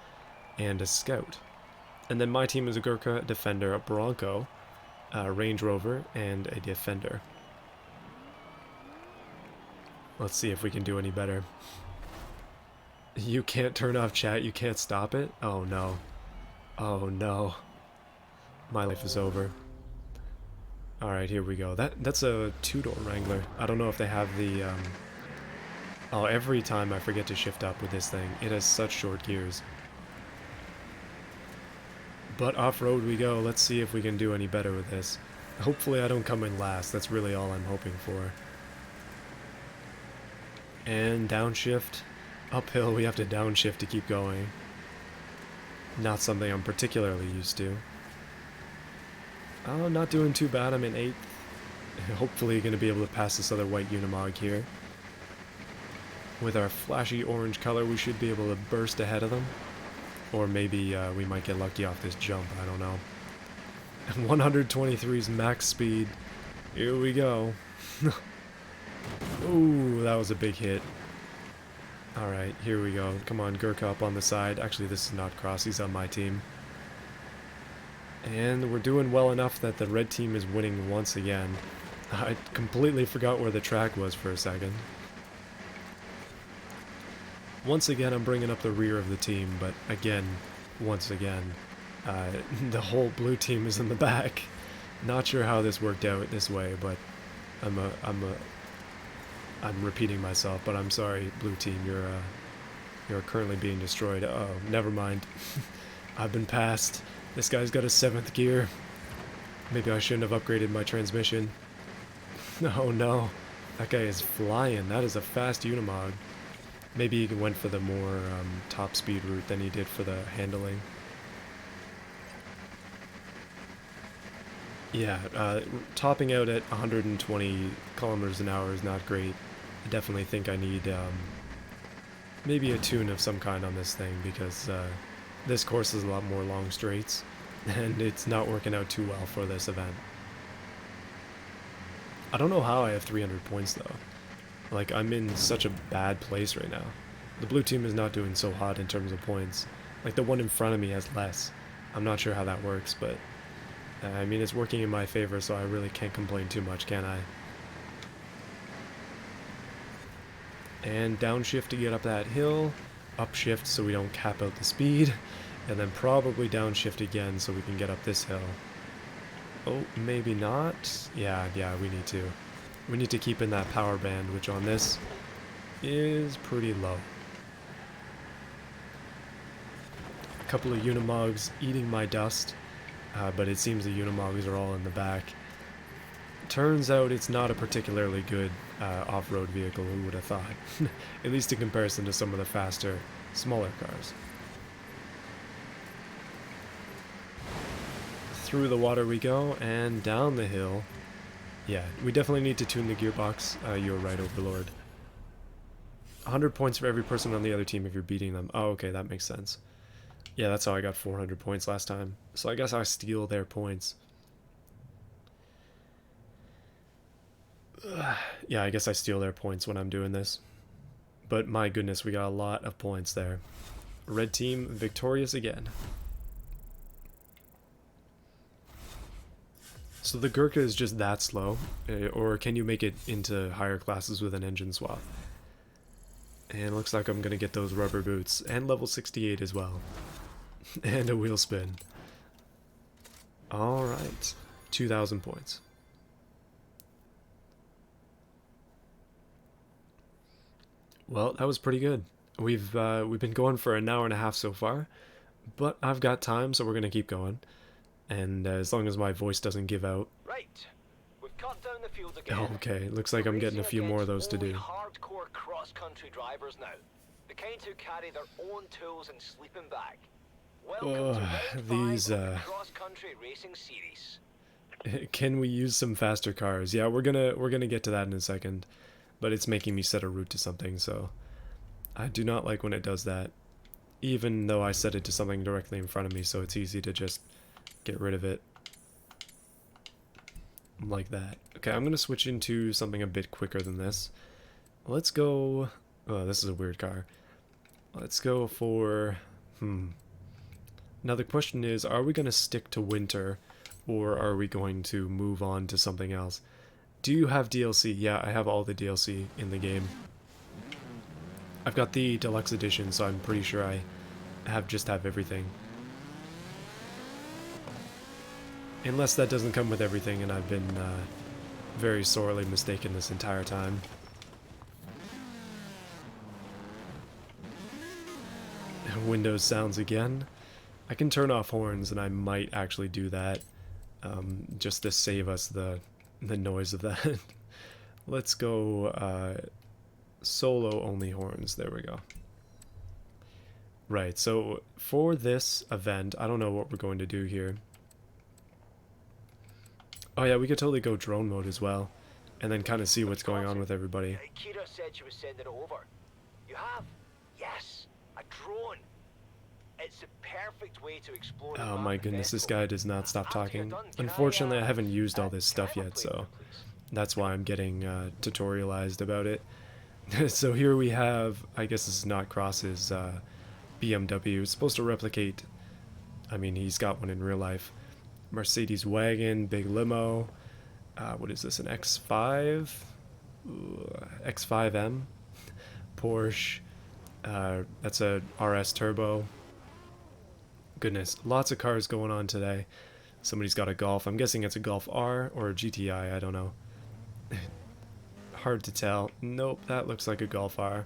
and a Scout. And then my team is a Gurkha, a Defender, a Bronco, a Range Rover, and a Defender. Let's see if we can do any better. You can't turn off chat, you can't stop it? Oh no. Oh no. My life is over. Alright, here we go. That's a two-door Wrangler. I don't know if they have the, Oh, every time I forget to shift up with this thing. It has such short gears. But off-road we go. Let's see if we can do any better with this. Hopefully I don't come in last. That's really all I'm hoping for. And downshift. Uphill, we have to downshift to keep going. Not something I'm particularly used to. Oh, not doing too bad. I'm in 8th. Hopefully going to be able to pass this other white Unimog here. With our flashy orange color, we should be able to burst ahead of them. Or maybe we might get lucky off this jump. I don't know. 123's max speed. Here we go. Ooh, that was a big hit. Alright, here we go. Come on, Gurkha up on the side. Actually, this is not Cross. He's on my team. And we're doing well enough that the red team is winning once again. I completely forgot where the track was for a second. Once again, I'm bringing up the rear of the team, but again, once again, the whole blue team is in the back. Not sure how this worked out this way, but I'm repeating myself, but I'm sorry, blue team, you're currently being destroyed. Oh, never mind. I've been passed. This guy's got a 7th gear. Maybe I shouldn't have upgraded my transmission. Oh no, that guy is flying. That is a fast Unimog. Maybe he went for the more top speed route than he did for the handling. Yeah, topping out at 120 kilometers an hour is not great. I definitely think I need maybe a tune of some kind on this thing because this course is a lot more long straights and it's not working out too well for this event. I don't know how I have 300 points though. Like, I'm in such a bad place right now. The blue team is not doing so hot in terms of points. Like, the one in front of me has less. I'm not sure how that works, but I mean, it's working in my favor, so I really can't complain too much, can I? And downshift to get up that hill, upshift so we don't cap out the speed, and then probably downshift again so we can get up this hill. Oh, maybe not? Yeah, we need to. We need to keep in that power band, which on this is pretty low. A couple of Unimogs eating my dust, but it seems the Unimogs are all in the back. Turns out it's not a particularly good off-road vehicle, who would have thought? At least in comparison to some of the faster, smaller cars. Through the water we go, and down the hill. Yeah, we definitely need to tune the gearbox. You're right, Overlord. 100 points for every person on the other team if you're beating them. Oh, okay, that makes sense. Yeah, that's how I got 400 points last time. So I guess I steal their points. Yeah, I guess I steal their points when I'm doing this. But my goodness, we got a lot of points there. Red team victorious again. So the Gurkha is just that slow? Or can you make it into higher classes with an engine swap? And looks like I'm going to get those rubber boots. And level 68 as well. And a wheel spin. Alright. 2,000 points. Well, that was pretty good. We've been going for an hour and a half so far. But I've got time, so we're going to keep going. And as long as my voice doesn't give out. Right. We've cut down the field again. Okay, looks like I'm getting a few more of those to do. Hardcore cross-country drivers now. The kind who carry their own tools and sleeping bag. Welcome to these cross-country racing series. Can we use some faster cars? Yeah, we're gonna get to that in a second. But it's making me set a route to something, so I do not like when it does that. Even though I set it to something directly in front of me, so it's easy to just get rid of it. Like that. Okay, I'm gonna switch into something a bit quicker than this. Let's go... Oh, this is a weird car. Let's go for... Now the question is, are we gonna stick to winter, or are we going to move on to something else? Do you have DLC? Yeah, I have all the DLC in the game. I've got the deluxe edition, so I'm pretty sure I just have everything. Unless that doesn't come with everything, and I've been very sorely mistaken this entire time. Windows sounds again. I can turn off horns, and I might actually do that, just to save us the noise of that. Let's go solo only horns. There we go. Right, so for this event, I don't know what we're going to do here. Oh yeah, we could totally go drone mode as well, and then kind of see what's going on with everybody. Kira said she was sending it over. You have? Yes, a drone. It's the perfect way to explore. Oh my goodness, this guy does not stop talking. Unfortunately, I haven't used all this stuff yet, so that's why I'm getting tutorialized about it. So here we have, I guess this is not Cross's BMW. It's supposed to replicate, I mean, he's got one in real life. Mercedes wagon, big limo. What is this, an X5? Ooh, X5M? Porsche. That's a RS Turbo. Goodness, lots of cars going on today. Somebody's got a Golf. I'm guessing it's a Golf R or a GTI, I don't know. Hard to tell. Nope, that looks like a Golf R.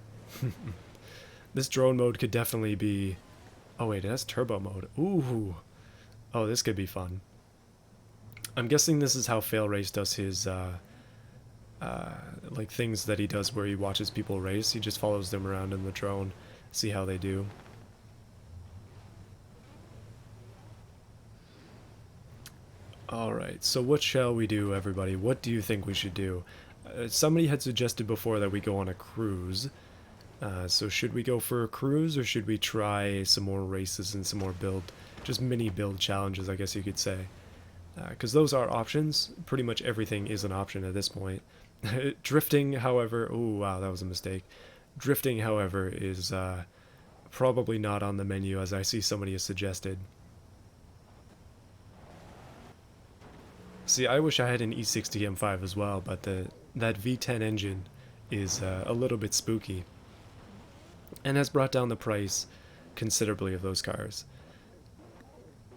This drone mode could definitely be... Oh wait, that's turbo mode. Ooh. Oh, this could be fun. I'm guessing this is how Fail Race does his, like things that he does where he watches people race. He just follows them around in the drone, see how they do. Alright, so what shall we do, everybody? What do you think we should do? Somebody had suggested before that we go on a cruise. So should we go for a cruise, or should we try some more races and some more just mini build challenges, I guess you could say? Because those are options. Pretty much everything is an option at this point. Drifting, however... Oh, wow, that was a mistake. Drifting, however, is probably not on the menu, as I see somebody has suggested. See, I wish I had an E60 M5 as well, but that V10 engine is a little bit spooky. And has brought down the price considerably of those cars.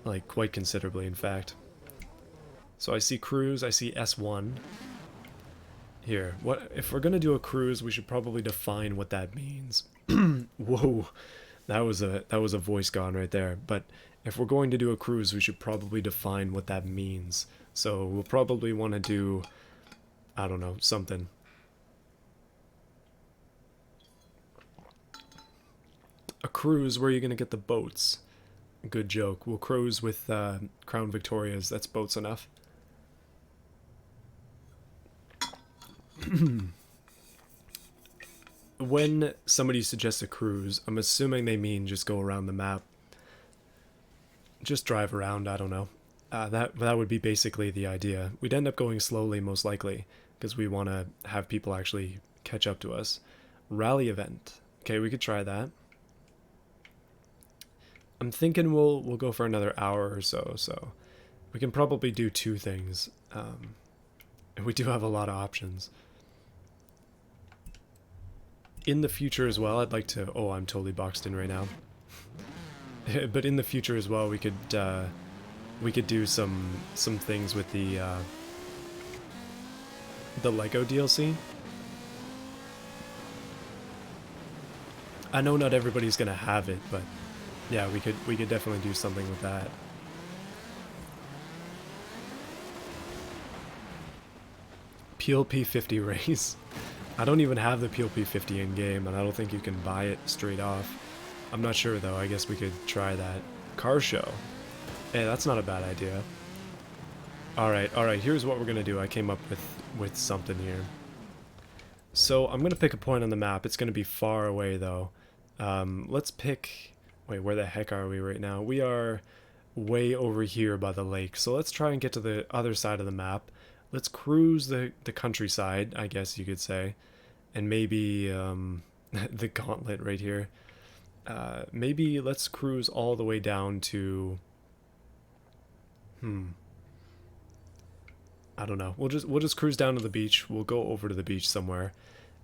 Like, quite considerably, in fact. So I see cruise, I see S1. Here, what if we're gonna do a cruise, we should probably define what that means. Whoa, that was a voice gone right there. But if we're going to do a cruise, we should probably define what that means. So we'll probably want to do, I don't know, something. A cruise, where are you gonna get the boats? Good joke. We'll cruise with Crown Victorias. That's boats enough. when somebody suggests a cruise, I'm assuming they mean just go around the map. Just drive around, I don't know. That would be basically the idea. We'd end up going slowly, most likely, because we want to have people actually catch up to us. Rally event. Okay, we could try that. I'm thinking we'll go for another hour or so, so we can probably do two things. And we do have a lot of options. In the future as well, I'd like to... Oh, I'm totally boxed in right now. But in the future as well, we could do some things with the Lego DLC. I know not everybody's gonna have it, but yeah, we could definitely do something with that. PLP 50 race. I don't even have the PLP 50 in game, and I don't think you can buy it straight off. I'm not sure though. I guess we could try that. Car show. Hey, that's not a bad idea. Alright, here's what we're gonna do. I came up with something here. So I'm gonna pick a point on the map. It's gonna be far away though. Let's pick... Wait, where the heck are we right now? We are way over here by the lake. So let's try and get to the other side of the map. Let's cruise the countryside, I guess you could say. And maybe the gauntlet right here. Maybe let's cruise all the way down to... I don't know. We'll just cruise down to the beach. We'll go over to the beach somewhere.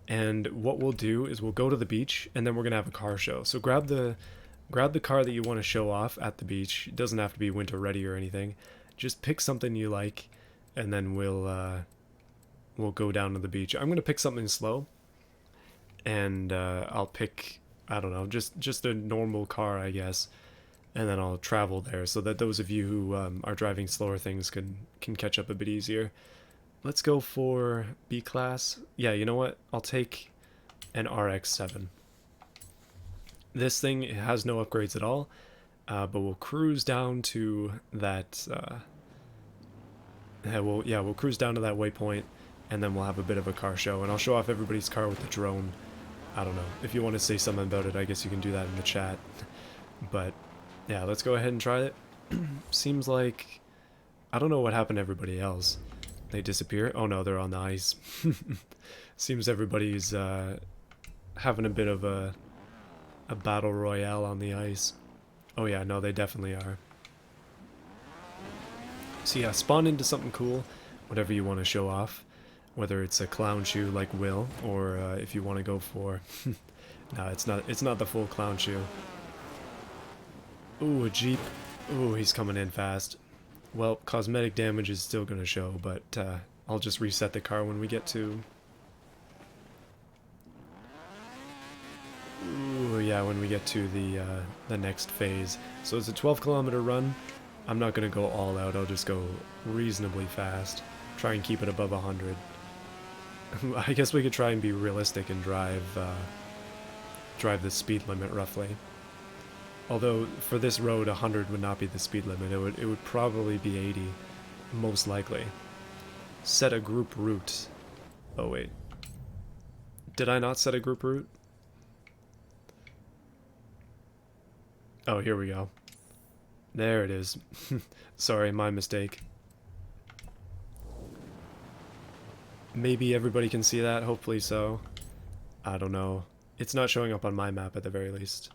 And what we'll do is we'll go to the beach and then we're going to have a car show. So grab the car that you want to show off at the beach. It doesn't have to be winter ready or anything. Just pick something you like and then we'll go down to the beach. I'm going to pick something slow. And I'll pick, I don't know, just a normal car, I guess. And then I'll travel there so that those of you who are driving slower things can catch up a bit easier. Let's go for B class. Yeah, you know what? I'll take an RX-7. This thing has no upgrades at all, but we'll cruise down to that. We'll cruise down to that waypoint, and then we'll have a bit of a car show, and I'll show off everybody's car with the drone. I don't know. If you want to say something about it, I guess you can do that in the chat. But yeah, let's go ahead and try it. Seems like... I don't know what happened to everybody else. They disappear? Oh no, they're on the ice. Seems everybody's having a bit of a battle royale on the ice. Oh yeah, no, they definitely are. So yeah, spawn into something cool, whatever you want to show off. Whether it's a clown shoe like Will, or if you want to go for... No, it's not the full clown shoe. Ooh, a Jeep. Ooh, he's coming in fast. Well, cosmetic damage is still going to show, but I'll just reset the car when we get to... Ooh, yeah, when we get to the next phase. So it's a 12-kilometer run. I'm not going to go all out. I'll just go reasonably fast. Try and keep it above 100. I guess we could try and be realistic and drive the speed limit roughly. Although for this road 100 would not be the speed limit. It would probably be 80, most likely. Set a group route. Oh wait. Did I not set a group route? Oh, here we go. There it is. Sorry, my mistake. Maybe everybody can see that, hopefully so. I don't know. It's not showing up on my map at the very least.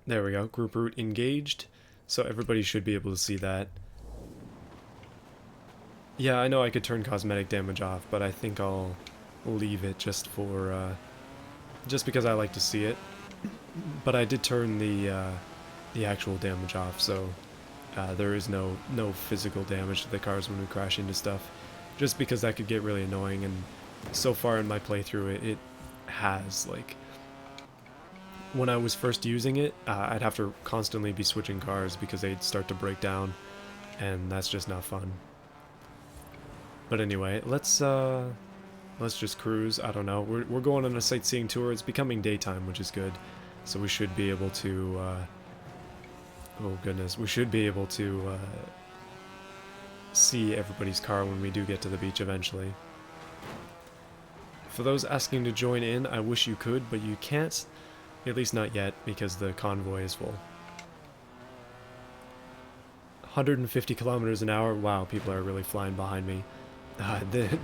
There we go, group route engaged. So everybody should be able to see that. Yeah, I know I could turn cosmetic damage off, but I think I'll leave it just for, just because I like to see it. But I did turn the actual damage off, so there is no physical damage to the cars when we crash into stuff. Just because that could get really annoying, and so far in my playthrough it has, like... When I was first using it, I'd have to constantly be switching cars because they'd start to break down, and that's just not fun. But anyway, let's just cruise. I don't know. We're going on a sightseeing tour. It's becoming daytime, which is good. So we should be able to oh goodness, we should be able to see everybody's car when we do get to the beach eventually. For those asking to join in, I wish you could, but you can't. At least not yet, because the convoy is full. 150 kilometers an hour. Wow, people are really flying behind me.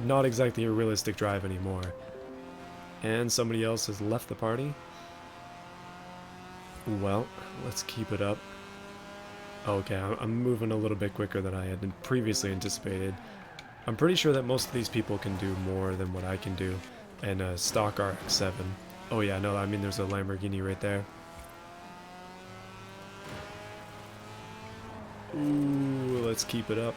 Not exactly a realistic drive anymore. And somebody else has left the party. Well, let's keep it up. Okay, I'm moving a little bit quicker than I had previously anticipated. I'm pretty sure that most of these people can do more than what I can do. And a stock RX-7. Oh yeah, no, I mean there's a Lamborghini right there. Ooh, let's keep it up.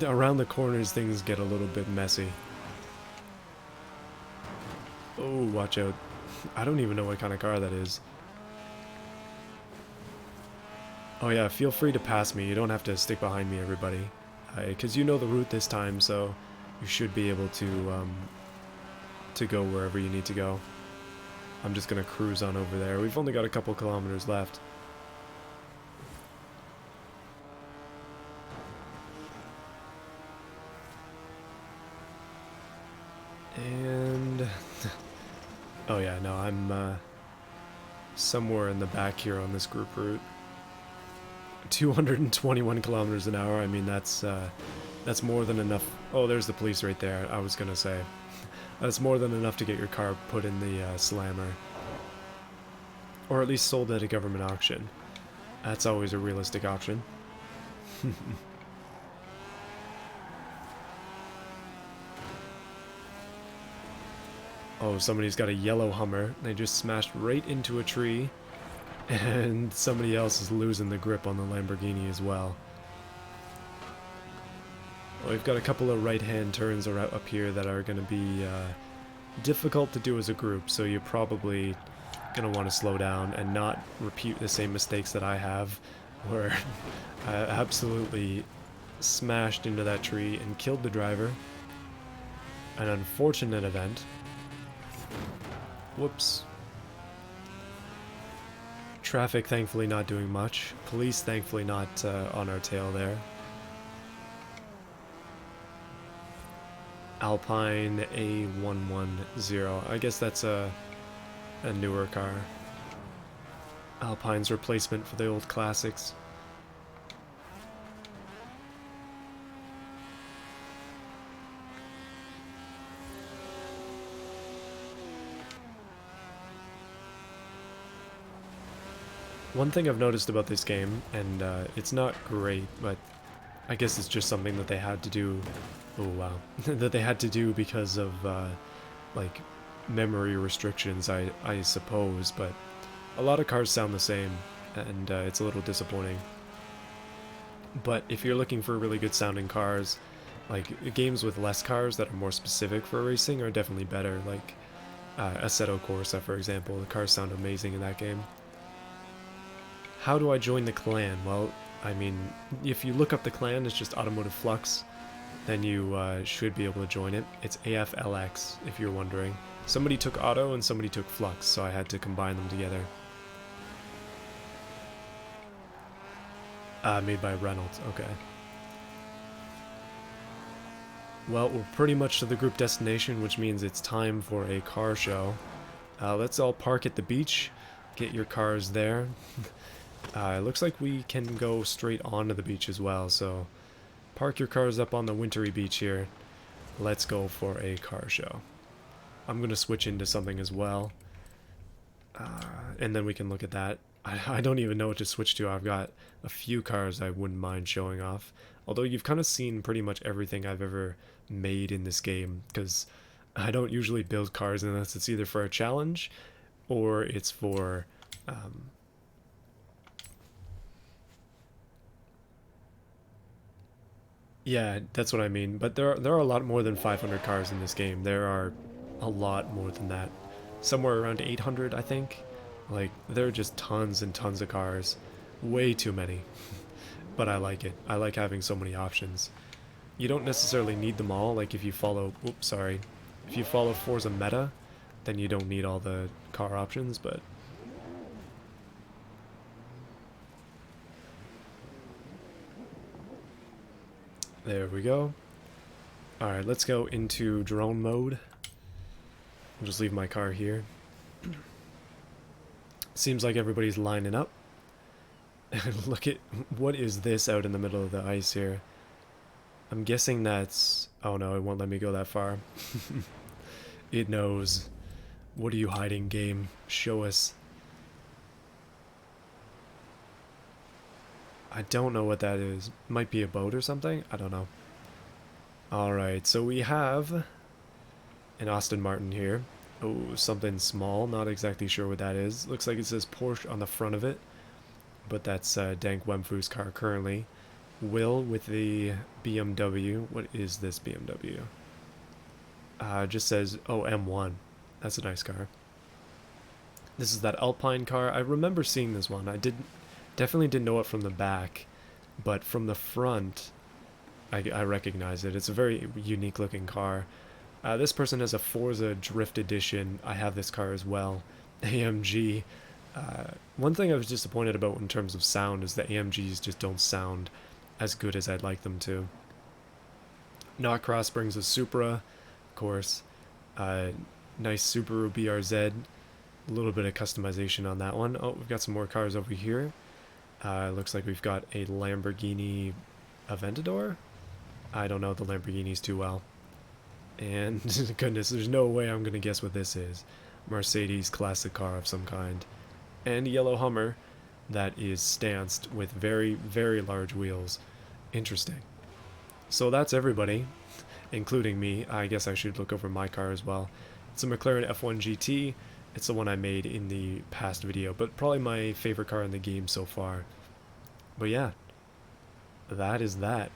Around the corners, things get a little bit messy. Oh, watch out. I don't even know what kind of car that is. Oh yeah, feel free to pass me. You don't have to stick behind me, everybody. Because you know the route this time, so you should be able to go wherever you need to go. I'm just going to cruise on over there. We've only got a couple kilometers left. And... oh yeah, no, I'm somewhere in the back here on this group route. 221 kilometers an hour. I mean, that's more than enough. Oh, there's the police right there. I was gonna say that's more than enough to get your car put in the slammer, or at least sold at a government auction. That's always a realistic option. Oh, somebody's got a yellow Hummer. They just smashed right into a tree. And somebody else is losing the grip on the Lamborghini as well. Well, we've got a couple of right-hand turns up here that are going to be difficult to do as a group, so you're probably going to want to slow down and not repeat the same mistakes that I have, where I absolutely smashed into that tree and killed the driver. An unfortunate event. Whoops. Traffic thankfully not doing much. Police thankfully not on our tail there. Alpine A110. I guess that's a newer car. Alpine's replacement for the old classics. One thing I've noticed about this game, and it's not great, but I guess it's just something that they had to do. Oh wow, that they had to do because of like memory restrictions, I suppose. But a lot of cars sound the same, and it's a little disappointing. But if you're looking for really good sounding cars, like games with less cars that are more specific for racing are definitely better. Like Assetto Corsa, for example, the cars sound amazing in that game. How do I join the clan? Well, I mean, if you look up the clan, it's just automotiveflux, then you should be able to join it. It's AFLX, if you're wondering. Somebody took auto and somebody took flux, so I had to combine them together. Made by Reynolds, okay. Well, we're pretty much to the group destination, which means it's time for a car show. Let's all park at the beach, get your cars there. It looks like we can go straight onto the beach as well, so park your cars up on the wintry beach here. Let's go for a car show. I'm going to switch into something as well, and then we can look at that. I don't even know what to switch to. I've got a few cars I wouldn't mind showing off, although you've kind of seen pretty much everything I've ever made in this game, because I don't usually build cars unless it's either for a challenge or it's for... yeah, that's what I mean. But there are a lot more than 500 cars in this game. There are a lot more than that. Somewhere around 800, I think. Like, there are just tons and tons of cars. Way too many. But I like it. I like having so many options. You don't necessarily need them all. Like, if you follow... oops, sorry. If you follow Forza meta, then you don't need all the car options, but... there we go. Alright, let's go into drone mode. I'll just leave my car here. Seems like everybody's lining up. Look at, what is this out in the middle of the ice here? I'm guessing that's, oh no, it won't let me go that far. It knows. What are you hiding, game? Show us. I don't know what that is. Might be a boat or something? I don't know. Alright, so we have an Aston Martin here. Oh, something small. Not exactly sure what that is. Looks like it says Porsche on the front of it. But that's Dank Wemfu's car currently. Will with the BMW. What is this BMW? Just says, oh, M1. That's a nice car. This is that Alpine car. I remember seeing this one. I definitely didn't know it from the back, but from the front, I recognize it. It's a very unique looking car. This person has a Forza Drift Edition. I have this car as well. AMG. One thing I was disappointed about in terms of sound is that AMGs just don't sound as good as I'd like them to. Knockcross brings a Supra, of course. Nice Subaru BRZ. A little bit of customization on that one. Oh, we've got some more cars over here. Looks like we've got a Lamborghini Aventador. I don't know the Lamborghinis too well. And goodness, there's no way I'm going to guess what this is. Mercedes classic car of some kind. And a yellow Hummer that is stanced with very, very large wheels. Interesting. So that's everybody, including me. I guess I should look over my car as well. It's a McLaren F1 GT. It's the one I made in the past video, but probably my favorite car in the game so far. But yeah, that is that.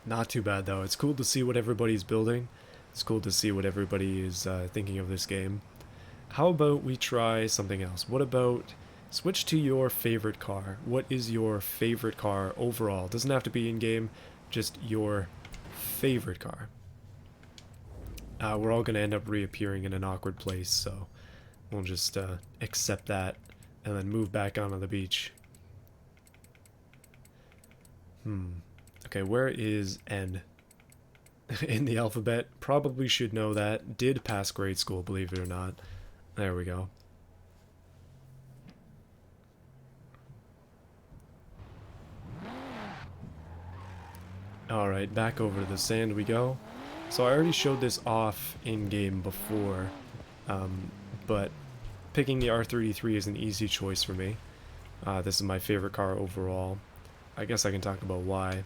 Not too bad though. It's cool to see what everybody's building. It's cool to see what everybody is thinking of this game. How about we try something else? What about switch to your favorite car? What is your favorite car overall? Doesn't have to be in game, just your favorite car. We're all going to end up reappearing in an awkward place, so we'll just accept that and then move back onto the beach. Okay, where is N? In the alphabet. Probably should know that. Did pass grade school, believe it or not. There we go. Alright, back over to the sand we go. So I already showed this off in-game before, but picking the R33 is an easy choice for me. This is my favorite car overall. I guess I can talk about why.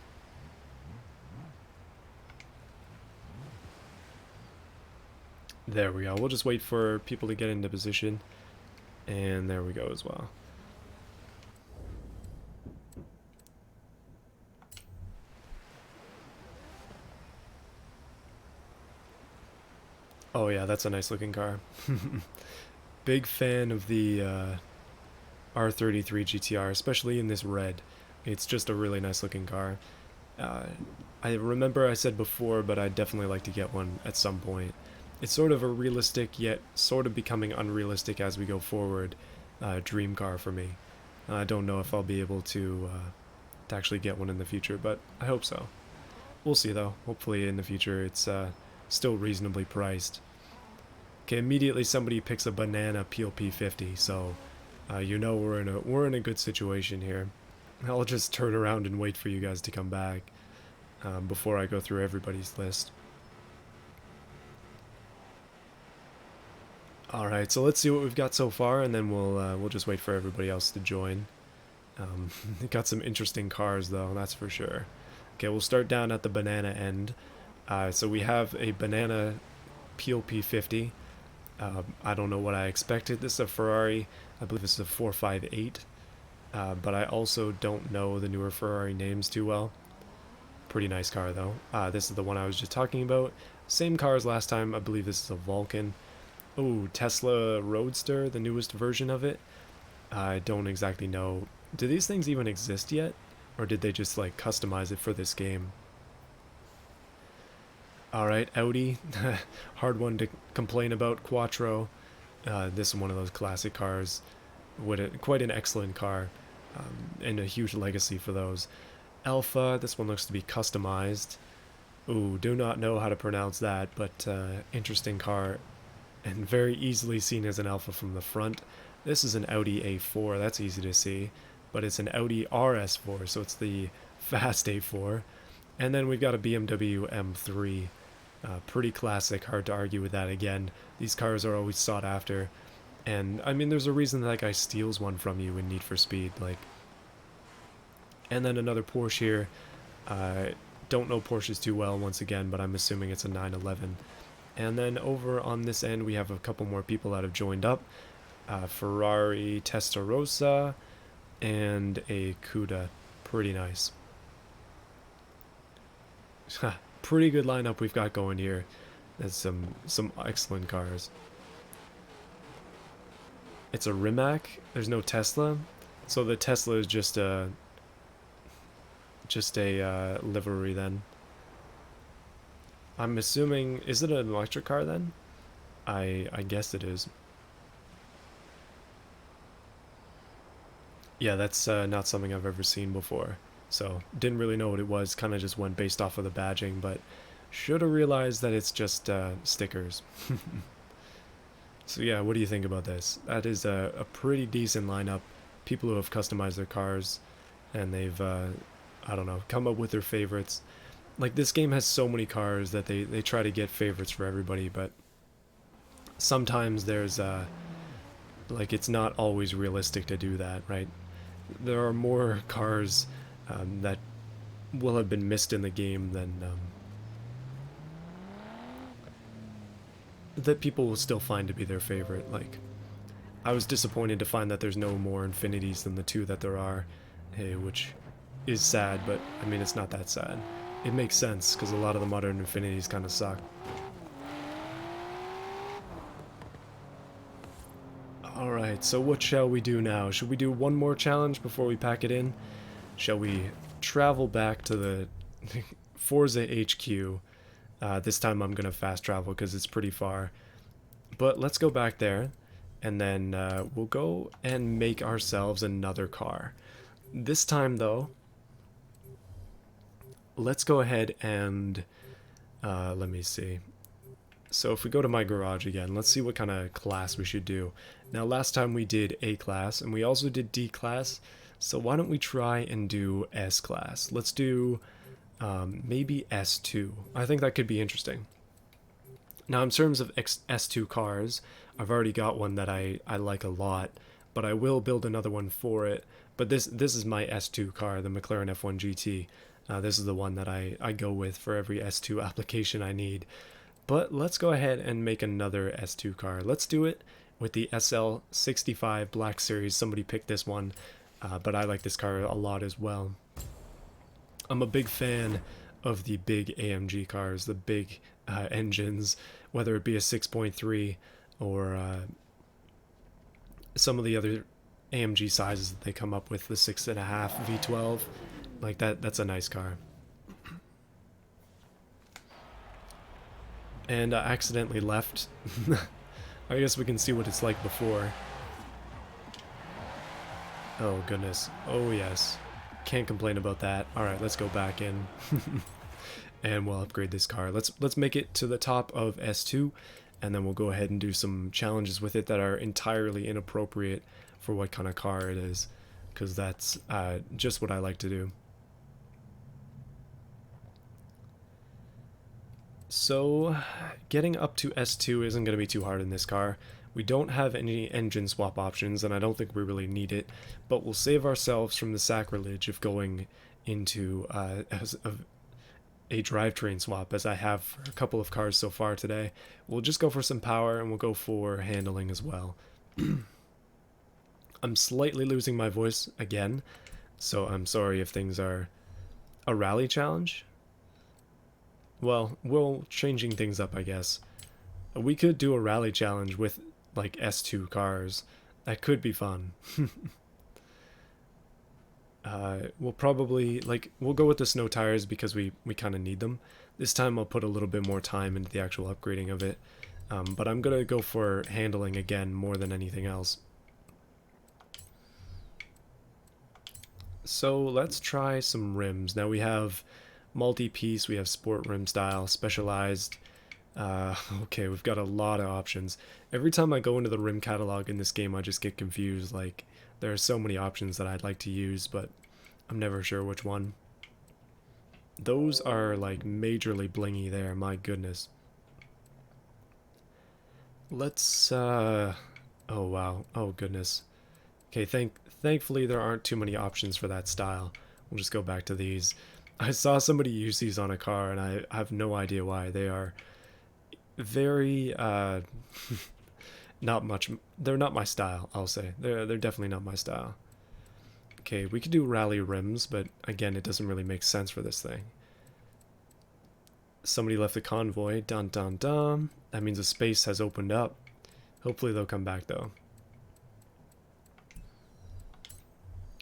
There we go. We'll just wait for people to get into position. And there we go as well. Oh yeah, that's a nice looking car. Big fan of the R33 GTR, especially in this red. It's just a really nice looking car. I remember I said before, but I'd definitely like to get one at some point. It's sort of a realistic, yet sort of becoming unrealistic as we go forward, dream car for me. I don't know if I'll be able to actually get one in the future, but I hope so. We'll see though. Hopefully in the future it's still reasonably priced. Okay, immediately somebody picks a banana PLP50, so you know we're in a good situation here. I'll just turn around and wait for you guys to come back before I go through everybody's list. Alright, so let's see what we've got so far, and then we'll just wait for everybody else to join. Got some interesting cars, though, that's for sure. Okay, we'll start down at the banana end. So we have a banana PLP50. I don't know what I expected. This is a Ferrari. I believe this is a 458. But I also don't know the newer Ferrari names too well. Pretty nice car, though. This is the one I was just talking about. Same car as last time. I believe this is a Vulcan. Oh, Tesla Roadster, the newest version of it. I don't exactly know. Do these things even exist yet? Or did they just, like, customize it for this game? Alright, Audi. Hard one to complain about. Quattro. This is one of those classic cars. Quite an excellent car. And a huge legacy for those. Alpha. This one looks to be customized. Ooh, do not know how to pronounce that, but interesting car, and very easily seen as an Alpha from the front. This is an Audi A4, that's easy to see, but it's an Audi RS4, so it's the fast A4. And then we've got a BMW M3, pretty classic, hard to argue with that again. These cars are always sought after, and I mean, there's a reason that guy steals one from you in Need for Speed, like. And then another Porsche here. Don't know Porsches too well once again, but I'm assuming it's a 911. And then over on this end, we have a couple more people that have joined up. Ferrari Testarossa and a Cuda. Pretty nice. Pretty good lineup we've got going here. There's some excellent cars. It's a Rimac. There's no Tesla. So the Tesla is just a livery then. I'm assuming, is it an electric car then? I guess it is. Yeah, that's not something I've ever seen before, so didn't really know what it was, kind of just went based off of the badging, but should have realized that it's just stickers. So yeah, what do you think about this? That is a pretty decent lineup. People who have customized their cars, and they've I don't know, come up with their favorites. Like, this game has so many cars that they try to get favorites for everybody, but sometimes there's like, it's not always realistic to do that, right? There are more cars that will have been missed in the game than that people will still find to be their favorite. Like, I was disappointed to find that there's no more Infinities than the two that there are, which is sad, but I mean, it's not that sad. It makes sense, because a lot of the modern Infinities kind of suck. Alright, so what shall we do now? Should we do one more challenge before we pack it in? Shall we travel back to the Forza HQ? This time I'm going to fast travel because it's pretty far. But let's go back there, and then we'll go and make ourselves another car. This time, though, let's go ahead and let me see. So if we go to my garage again, let's see what kind of class we should do. Now, last time we did A class, and we also did D class, so why don't we try and do S class? Let's do maybe S2. I think that could be interesting. Now, in terms of S2 cars, I've already got one that I like a lot, but I will build another one for it. But this is my S2 car, the McLaren F1 GT. This is the one that I go with for every S2 application I need. But let's go ahead and make another S2 car. Let's do it with the SL65 Black Series. Somebody picked this one, but I like this car a lot as well. I'm a big fan of the big AMG cars, the big engines, whether it be a 6.3 or some of the other AMG sizes that they come up with, the 6.5 V12. Like that's a nice car. And I accidentally left. I guess we can see what it's like before. Oh goodness. Oh yes. Can't complain about that. Alright, let's go back in. And we'll upgrade this car. Let's make it to the top of S2, and then we'll go ahead and do some challenges with it that are entirely inappropriate for what kind of car it is, because that's just what I like to do. So, getting up to S2 isn't going to be too hard in this car. We don't have any engine swap options, and I don't think we really need it, but we'll save ourselves from the sacrilege of going into a drivetrain swap, as I have for a couple of cars so far today. We'll just go for some power, and we'll go for handling as well. I'm slightly losing my voice again, so I'm sorry if things are a rally challenge. Well, we're changing things up, I guess. We could do a rally challenge with, like, S2 cars. That could be fun. We'll probably, like, we'll go with the snow tires because we kind of need them. This time I'll put a little bit more time into the actual upgrading of it. But I'm going to go for handling again more than anything else. So let's try some rims. Now we have multi-piece, we have sport rim style, specialized. Okay, we've got a lot of options. Every time I go into the rim catalog in this game, I just get confused. Like, there are so many options that I'd like to use, but I'm never sure which one. Those are like majorly blingy there, my goodness. Let's, oh wow, oh goodness. Okay, thankfully there aren't too many options for that style. We'll just go back to these. I saw somebody use these on a car, and I have no idea why. They are very, not much, they're not my style, I'll say. They're definitely not my style. Okay, we could do rally rims, but again, it doesn't really make sense for this thing. Somebody left the convoy, dun dun dun. That means a space has opened up. Hopefully they'll come back though.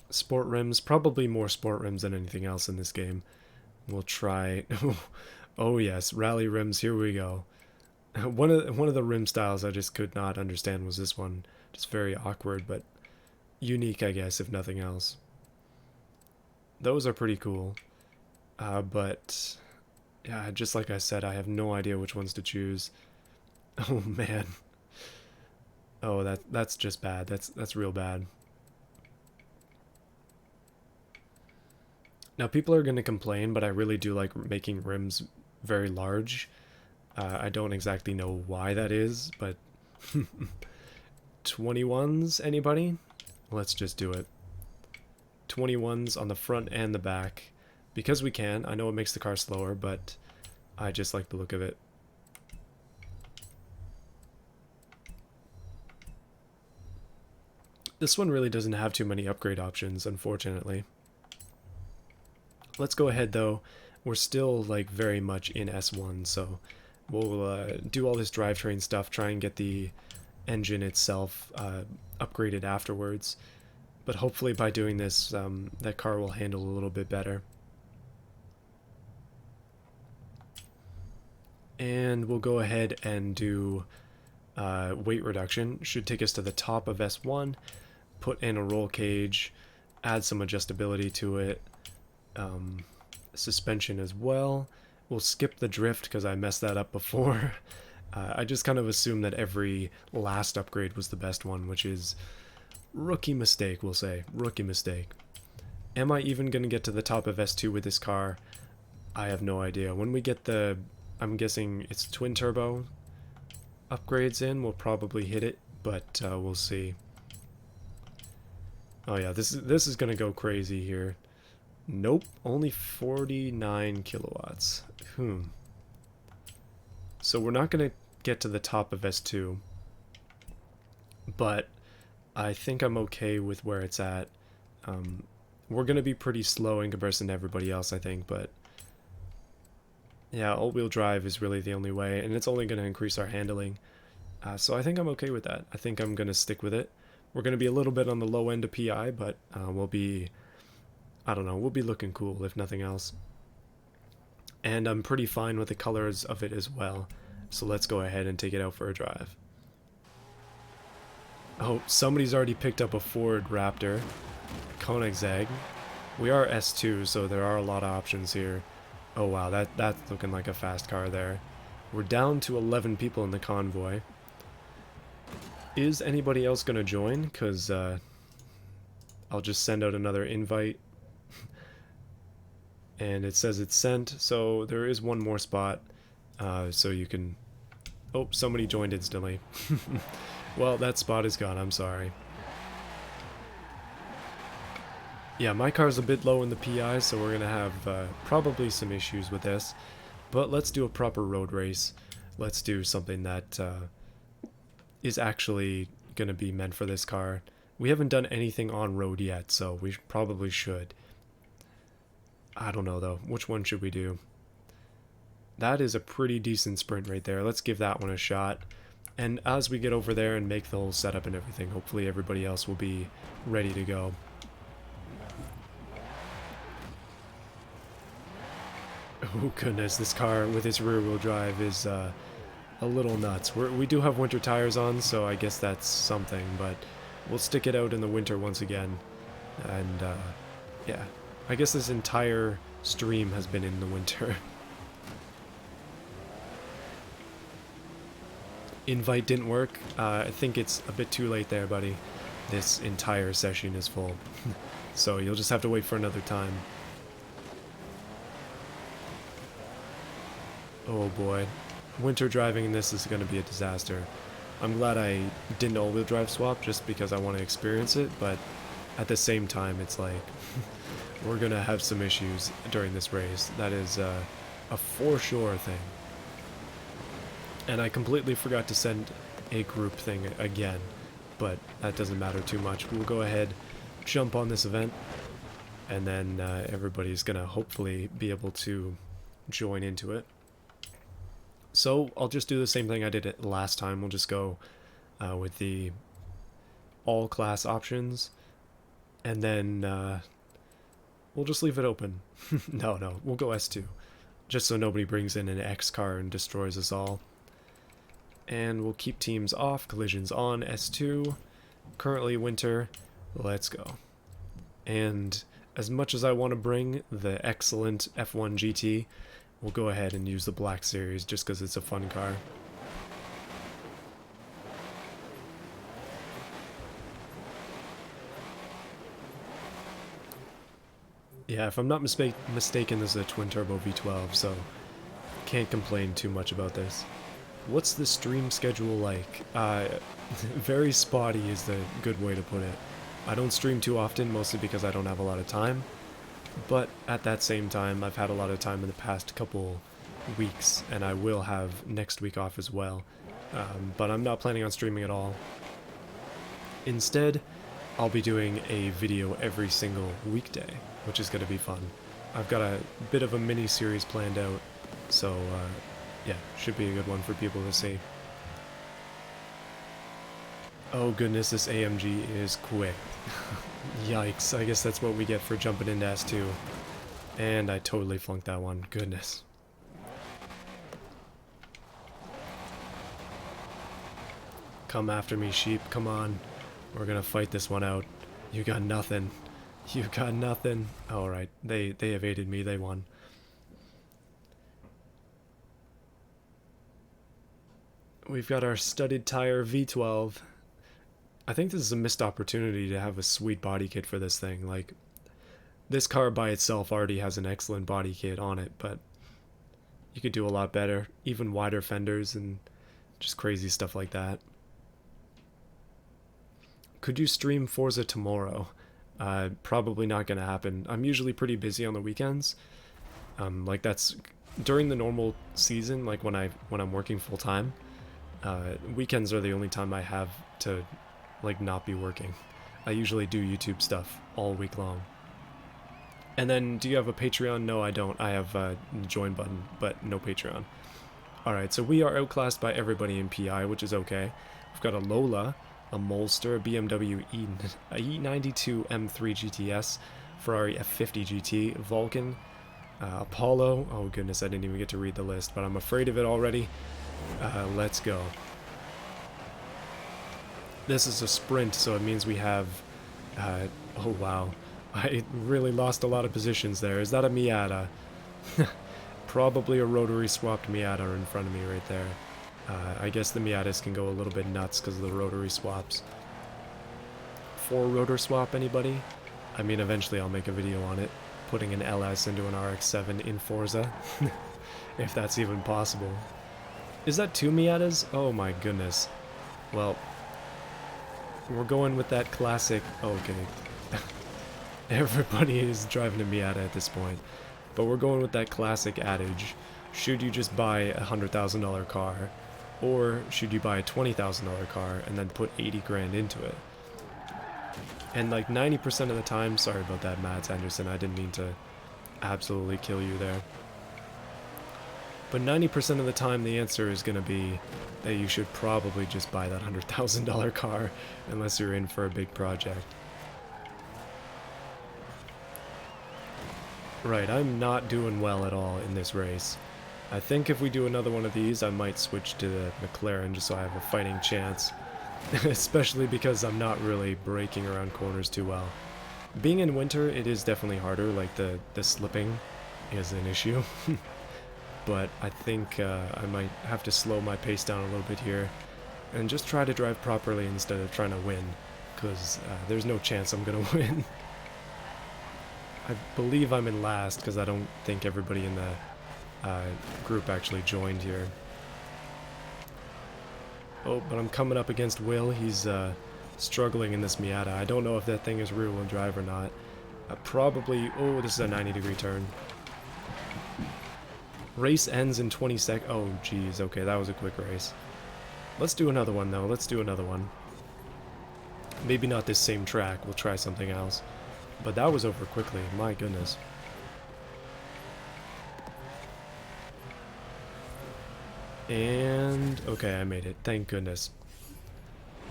Sport rims, probably more sport rims than anything else in this game. We'll try. Oh yes, rally rims. Here we go. One of the rim styles I just could not understand was this one. Just very awkward, but unique, I guess, if nothing else. Those are pretty cool, but yeah, just like I said, I have no idea which ones to choose. Oh man. Oh, that's just bad. That's real bad. Now, people are going to complain, but I really do like making rims very large. I don't exactly know why that is, but 21s, anybody? Let's just do it. 21s on the front and the back. Because we can. I know it makes the car slower, but I just like the look of it. This one really doesn't have too many upgrade options, unfortunately. Let's go ahead though. We're still like very much in S1, so we'll do all this drivetrain stuff, try and get the engine itself upgraded afterwards. But hopefully by doing this, that car will handle a little bit better. And we'll go ahead and do weight reduction. Should take us to the top of S1, put in a roll cage, add some adjustability to it. Suspension as well. We'll skip the drift because I messed that up before. I just kind of assumed that every last upgrade was the best one, which is rookie mistake, we'll say. Rookie mistake. Am I even going to get to the top of S2 with this car? I have no idea. When we get the, I'm guessing it's twin turbo upgrades in, we'll probably hit it, but we'll see. Oh yeah, this is going to go crazy here. Nope, only 49 kilowatts. So we're not going to get to the top of S2, but I think I'm okay with where it's at. We're going to be pretty slow in comparison to everybody else, I think, but yeah, all-wheel drive is really the only way, and it's only going to increase our handling. So I think I'm okay with that. I think I'm going to stick with it. We're going to be a little bit on the low end of PI, but we'll be... I don't know, we'll be looking cool if nothing else. And I'm pretty fine with the colors of it as well. So let's go ahead and take it out for a drive. Oh, somebody's already picked up a Ford Raptor. Koenigsegg. We are S2, so there are a lot of options here. Oh wow, that's looking like a fast car there. We're down to 11 people in the convoy. Is anybody else going to join? Because I'll just send out another invite. And it says it's sent, so there is one more spot, so you can... Oh, somebody joined instantly. Well, that spot is gone, I'm sorry. Yeah, my car's a bit low in the PI, so we're going to have probably some issues with this. But let's do a proper road race. Let's do something that is actually going to be meant for this car. We haven't done anything on road yet, so we probably should. I don't know though. Which one should we do? That is a pretty decent sprint right there. Let's give that one a shot. And as we get over there and make the whole setup and everything, hopefully everybody else will be ready to go. Oh goodness, this car with its rear-wheel drive is a little nuts. We do have winter tires on, so I guess that's something, but we'll stick it out in the winter once again. And Yeah, I guess this entire stream has been in the winter. Invite didn't work. I think it's a bit too late there, buddy. This entire session is full. So you'll just have to wait for another time. Oh boy. Winter driving in this is going to be a disaster. I'm glad I didn't all-wheel drive swap just because I want to experience it, but at the same time it's like we're going to have some issues during this race. That is a for sure thing. And I completely forgot to send a group thing again, but that doesn't matter too much. We'll go ahead, jump on this event, and then everybody's going to hopefully be able to join into it. So I'll just do the same thing I did it last time. We'll just go with the all class options, and then we'll just leave it open. No, we'll go S2, just so nobody brings in an X car and destroys us all. And we'll keep teams off, collisions on, S2, currently winter, let's go. And as much as I want to bring the excellent F1 GT, we'll go ahead and use the Black Series just because it's a fun car. Yeah, if I'm not mistaken, this is a twin-turbo V12, so can't complain too much about this. What's the stream schedule like? Very spotty is the good way to put it. I don't stream too often, mostly because I don't have a lot of time. But at that same time, I've had a lot of time in the past couple weeks, and I will have next week off as well. But I'm not planning on streaming at all. Instead, I'll be doing a video every single weekday, which is going to be fun. I've got a bit of a mini-series planned out, so yeah, should be a good one for people to see. Oh goodness, this AMG is quick. Yikes, I guess that's what we get for jumping into S2. And I totally flunked that one, goodness. Come after me, sheep, come on. We're gonna fight this one out. You got nothing. You got nothing. Alright, they evaded me, they won. We've got our studded tire V12. I think this is a missed opportunity to have a sweet body kit for this thing. Like, this car by itself already has an excellent body kit on it, but you could do a lot better. Even wider fenders and just crazy stuff like that. Could you stream Forza tomorrow? Probably not gonna happen. I'm usually pretty busy on the weekends. Like that's during the normal season, like when I'm working full time. Weekends are the only time I have to like not be working. I usually do YouTube stuff all week long. And then, do you have a Patreon? No, I don't. I have a join button, but no Patreon. Alright, so we are outclassed by everybody in PI, which is okay. We've got a Lola, a Molster, a BMW E92 M3 GTS, Ferrari F50 GT, Vulcan, Apollo. Oh goodness, I didn't even get to read the list, but I'm afraid of it already. Let's go. This is a sprint, so it means we have... oh wow. I really lost a lot of positions there. Is that a Miata? Probably a rotary swapped Miata in front of me right there. I guess the Miatas can go a little bit nuts because of the rotary swaps. 4 rotor swap, anybody? I mean, eventually I'll make a video on it. Putting an LS into an RX-7 in Forza. If that's even possible. Is that 2 Miatas? Oh my goodness. Well, we're going with that classic... Okay. Everybody is driving a Miata at this point. But we're going with that classic adage. Should you just buy a $100,000 car? Or should you buy a $20,000 car and then put 80 grand into it? And like 90% of the time... Sorry about that, Mads Anderson. I didn't mean to absolutely kill you there. But 90% of the time the answer is going to be that you should probably just buy that $100,000 car unless you're in for a big project. Right, I'm not doing well at all in this race. I think if we do another one of these, I might switch to the McLaren just so I have a fighting chance. Especially because I'm not really braking around corners too well. Being in winter, it is definitely harder, like the slipping is an issue. But I think I might have to slow my pace down a little bit here and just try to drive properly instead of trying to win, because there's no chance I'm gonna win. I believe I'm in last because I don't think everybody in the group actually joined here. Oh, but I'm coming up against Will. He's struggling in this Miata. I don't know if that thing is rear-wheel drive or not. Probably... Oh, this is a 90-degree turn. Race ends in 20 seconds. Oh, geez. Okay, that was a quick race. Let's do another one, though. Let's do another one. Maybe not this same track. We'll try something else. But that was over quickly. My goodness. And... okay, I made it. Thank goodness.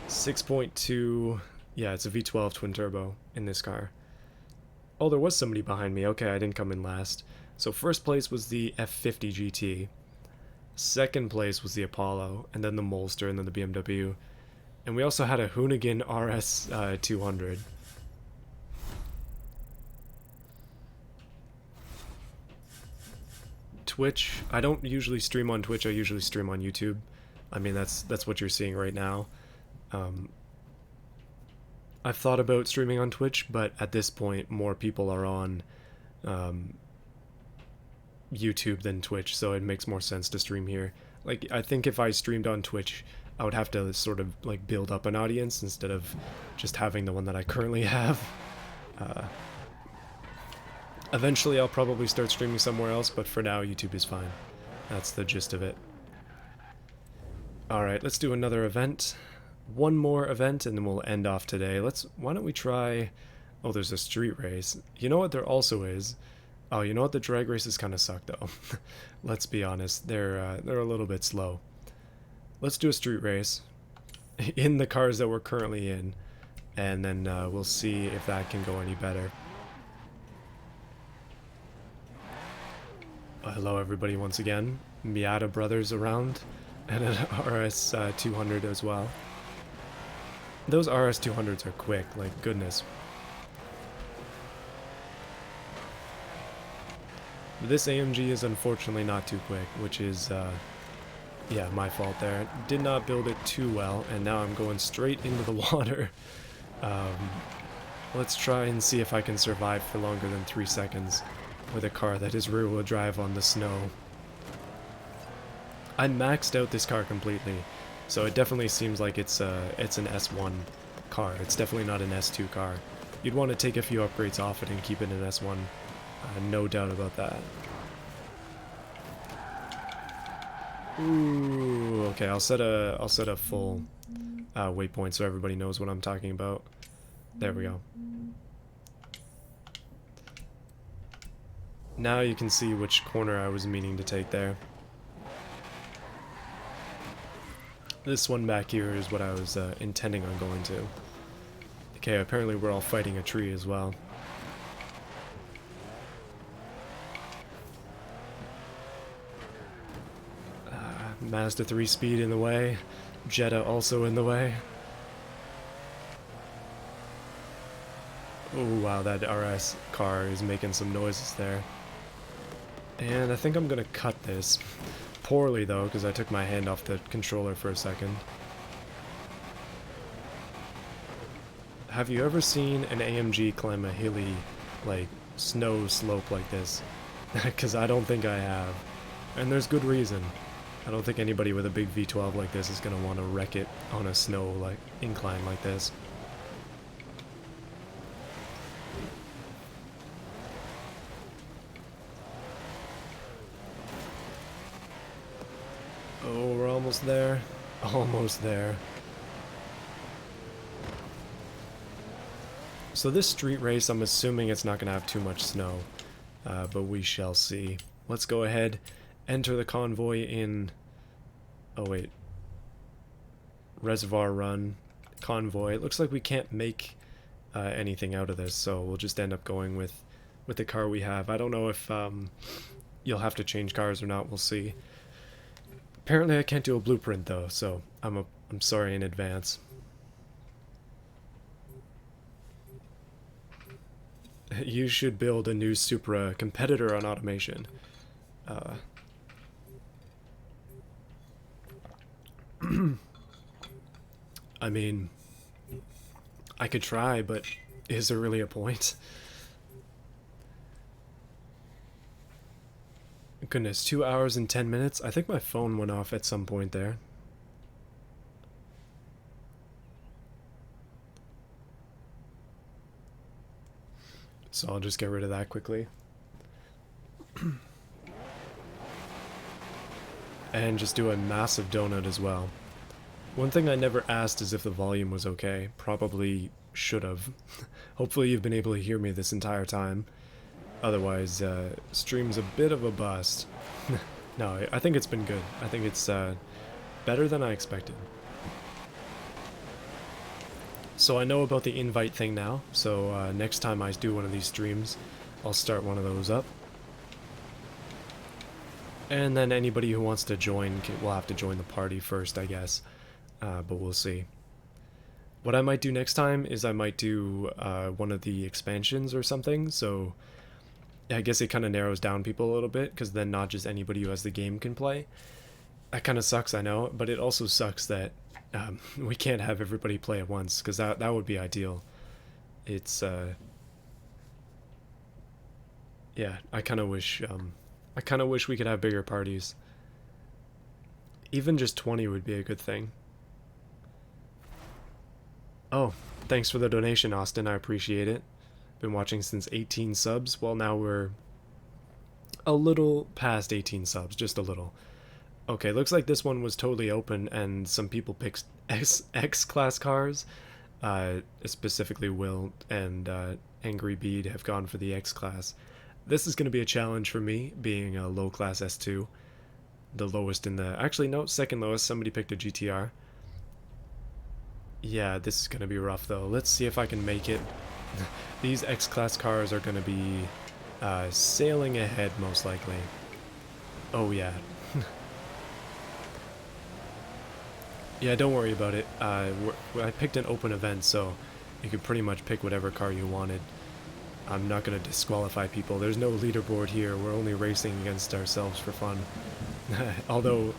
6.2... yeah, it's a V12 twin turbo in this car. Oh, there was somebody behind me. Okay, I didn't come in last. So first place was the F50 GT. Second place was the Apollo, and then the Molster, and then the BMW. And we also had a Hoonigan RS 200. Twitch. I don't usually stream on Twitch. I usually stream on YouTube. I mean, that's what you're seeing right now. I've thought about streaming on Twitch, but at this point, more people are on YouTube than Twitch, so it makes more sense to stream here. Like, I think if I streamed on Twitch, I would have to sort of like build up an audience instead of just having the one that I currently have. Eventually I'll probably start streaming somewhere else, but for now YouTube is fine. That's the gist of it. Alright, let's do another event. One more event and then we'll end off today. Why don't we try... oh, there's a street race. You know what there also is? Oh, you know what? The drag races kind of suck though. Let's be honest, they're a little bit slow. Let's do a street race in the cars that we're currently in, and then we'll see if that can go any better. Hello everybody once again. Miata Brothers around, and an RS 200 as well. Those RS 200s are quick, like goodness. This AMG is unfortunately not too quick, which is, yeah, my fault there. Did not build it too well, and now I'm going straight into the water. Let's try and see if I can survive for longer than 3 seconds with a car that is rear-wheel drive on the snow. I maxed out this car completely, so it definitely seems like it's an S1 car. It's definitely not an S2 car. You'd want to take a few upgrades off it and keep it an S1. No doubt about that. Ooh, okay, I'll set a full waypoint so everybody knows what I'm talking about. There we go. Now you can see which corner I was meaning to take there. This one back here is what I was intending on going to. Okay, apparently we're all fighting a tree as well. Mazda 3 speed in the way. Jetta also in the way. Oh wow, that RS car is making some noises there. And I think I'm gonna cut this. Poorly though, because I took my hand off the controller for a second. Have you ever seen an AMG climb a hilly, like, snow slope like this? Because I don't think I have. And there's good reason. I don't think anybody with a big V12 like this is gonna want to wreck it on a snow, like, incline like this. Oh, we're almost there. Almost there. So this street race, I'm assuming it's not going to have too much snow, but we shall see. Let's go ahead, enter the convoy in... oh wait. Reservoir Run, Convoy. It looks like we can't make anything out of this, so we'll just end up going with the car we have. I don't know if you'll have to change cars or not, we'll see. Apparently I can't do a blueprint though, so I'm sorry in advance. You should build a new Supra competitor on automation. I mean, I could try, but is there really a point? Goodness, 2 hours and 10 minutes? I think my phone went off at some point there. So I'll just get rid of that quickly. And just do a massive donut as well. One thing I never asked is if the volume was okay. Probably should have. Hopefully you've been able to hear me this entire time. Otherwise, stream's a bit of a bust. No, I think it's been good. I think it's better than I expected. So I know about the invite thing now, so next time I do one of these streams, I'll start one of those up. And then anybody who wants to join will have to join the party first, I guess. But we'll see. What I might do next time is I might do one of the expansions or something, so I guess it kind of narrows down people a little bit, because then not just anybody who has the game can play. That kind of sucks, I know, but it also sucks that we can't have everybody play at once, because that would be ideal. It's, yeah, I kind of wish we could have bigger parties. Even just 20 would be a good thing. Oh, thanks for the donation, Austin. I appreciate it. Been watching since 18 subs. Well, now we're a little past 18 subs, just a little. Okay, looks like this one was totally open, and some people picked X-Class cars. Specifically Will and Angry Bead have gone for the X-Class. This is going to be a challenge for me, being a low-class S2. The lowest in the... Actually, no, second lowest. Somebody picked a GTR. Yeah, this is going to be rough, though. Let's see if I can make it. These X-Class cars are going to be sailing ahead, most likely. Oh, yeah. Yeah, don't worry about it. I picked an open event, so you could pretty much pick whatever car you wanted. I'm not going to disqualify people. There's no leaderboard here. We're only racing against ourselves for fun. Although...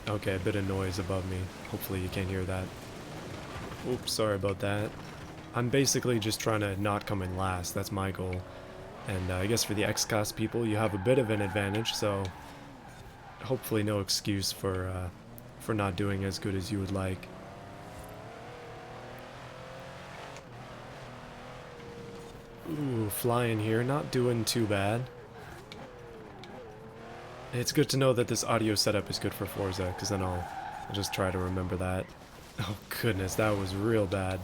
Okay, a bit of noise above me. Hopefully you can't hear that. Oops, sorry about that. I'm basically just trying to not come in last. That's my goal. And I guess for the X-Class people, you have a bit of an advantage, so hopefully no excuse for not doing as good as you would like. Ooh, flying here, not doing too bad. It's good to know that this audio setup is good for Forza, because then I'll just try to remember that. Oh goodness, that was real bad.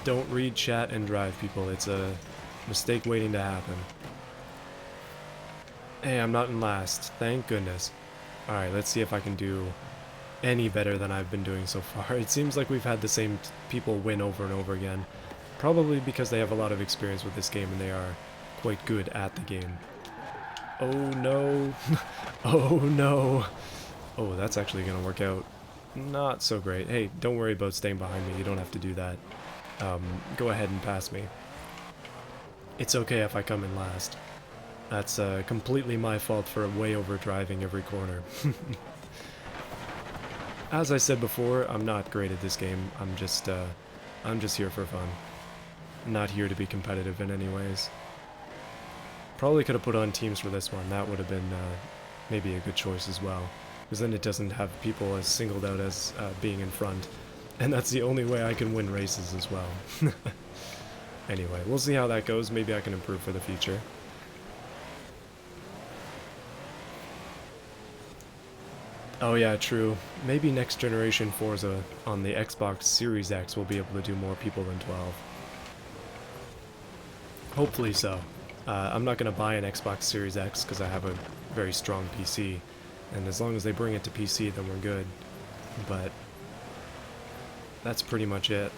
Don't read chat and drive, people. It's a mistake waiting to happen. Hey, I'm not in last. Thank goodness. Alright, let's see if I can do any better than I've been doing so far. It seems like we've had the same people win over and over again. Probably because they have a lot of experience with this game and they are quite good at the game. Oh no. Oh no. Oh, that's actually going to work out. Not so great. Hey, don't worry about staying behind me. You don't have to do that. Go ahead and pass me. It's okay if I come in last. That's completely my fault for way over driving every corner. As I said before, I'm not great at this game. I'm just here for fun. I'm not here to be competitive in any ways. Probably could have put on teams for this one. That would have been maybe a good choice as well. Because then it doesn't have people as singled out as being in front. And that's the only way I can win races as well. Anyway, we'll see how that goes. Maybe I can improve for the future. Oh yeah, true. Maybe next generation Forza on the Xbox Series X will be able to do more people than 12. Hopefully so. I'm not going to buy an Xbox Series X because I have a very strong PC. And as long as they bring it to PC, then we're good. But that's pretty much it.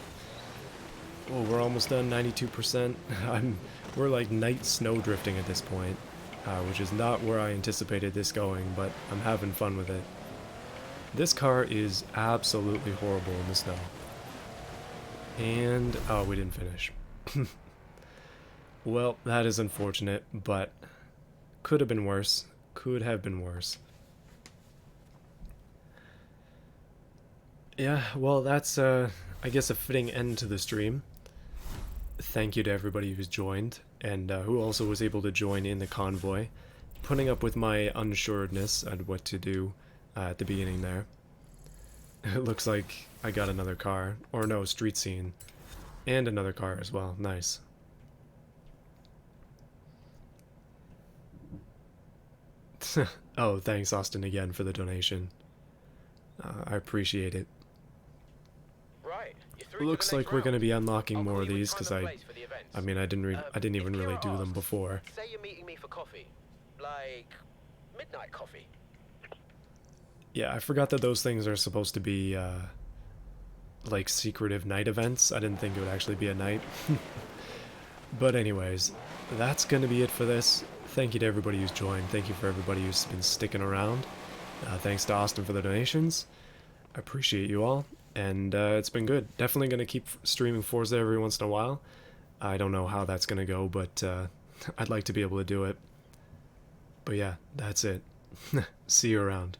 Oh, we're almost done, 92%. We're like night snow drifting at this point, which is not where I anticipated this going, but I'm having fun with it. This car is absolutely horrible in the snow. And, oh, we didn't finish. Well, that is unfortunate, but could have been worse. Could have been worse. Yeah, well, that's, I guess a fitting end to the stream. Thank you to everybody who's joined, and who also was able to join in the convoy, putting up with my unsureness and what to do at the beginning there. It looks like I got another car, or no, street scene, and another car as well. Nice. Oh, thanks, Austin, again for the donation. I appreciate it. Right, you're through to the Looks next like we're going to round. be unlocking I'll more call of you a these time because and place for the events. I mean, I didn't even If really you're do them asked, before. say you're meeting me for coffee. Like, midnight coffee. Yeah, I forgot that those things are supposed to be like secretive night events. I didn't think it would actually be a night. But anyways, that's going to be it for this. Thank you to everybody who's joined. Thank you for everybody who's been sticking around. Thanks to Austin for the donations. I appreciate you all. And it's been good. Definitely going to keep streaming Forza every once in a while. I don't know how that's going to go, but I'd like to be able to do it. But yeah, that's it. See you around.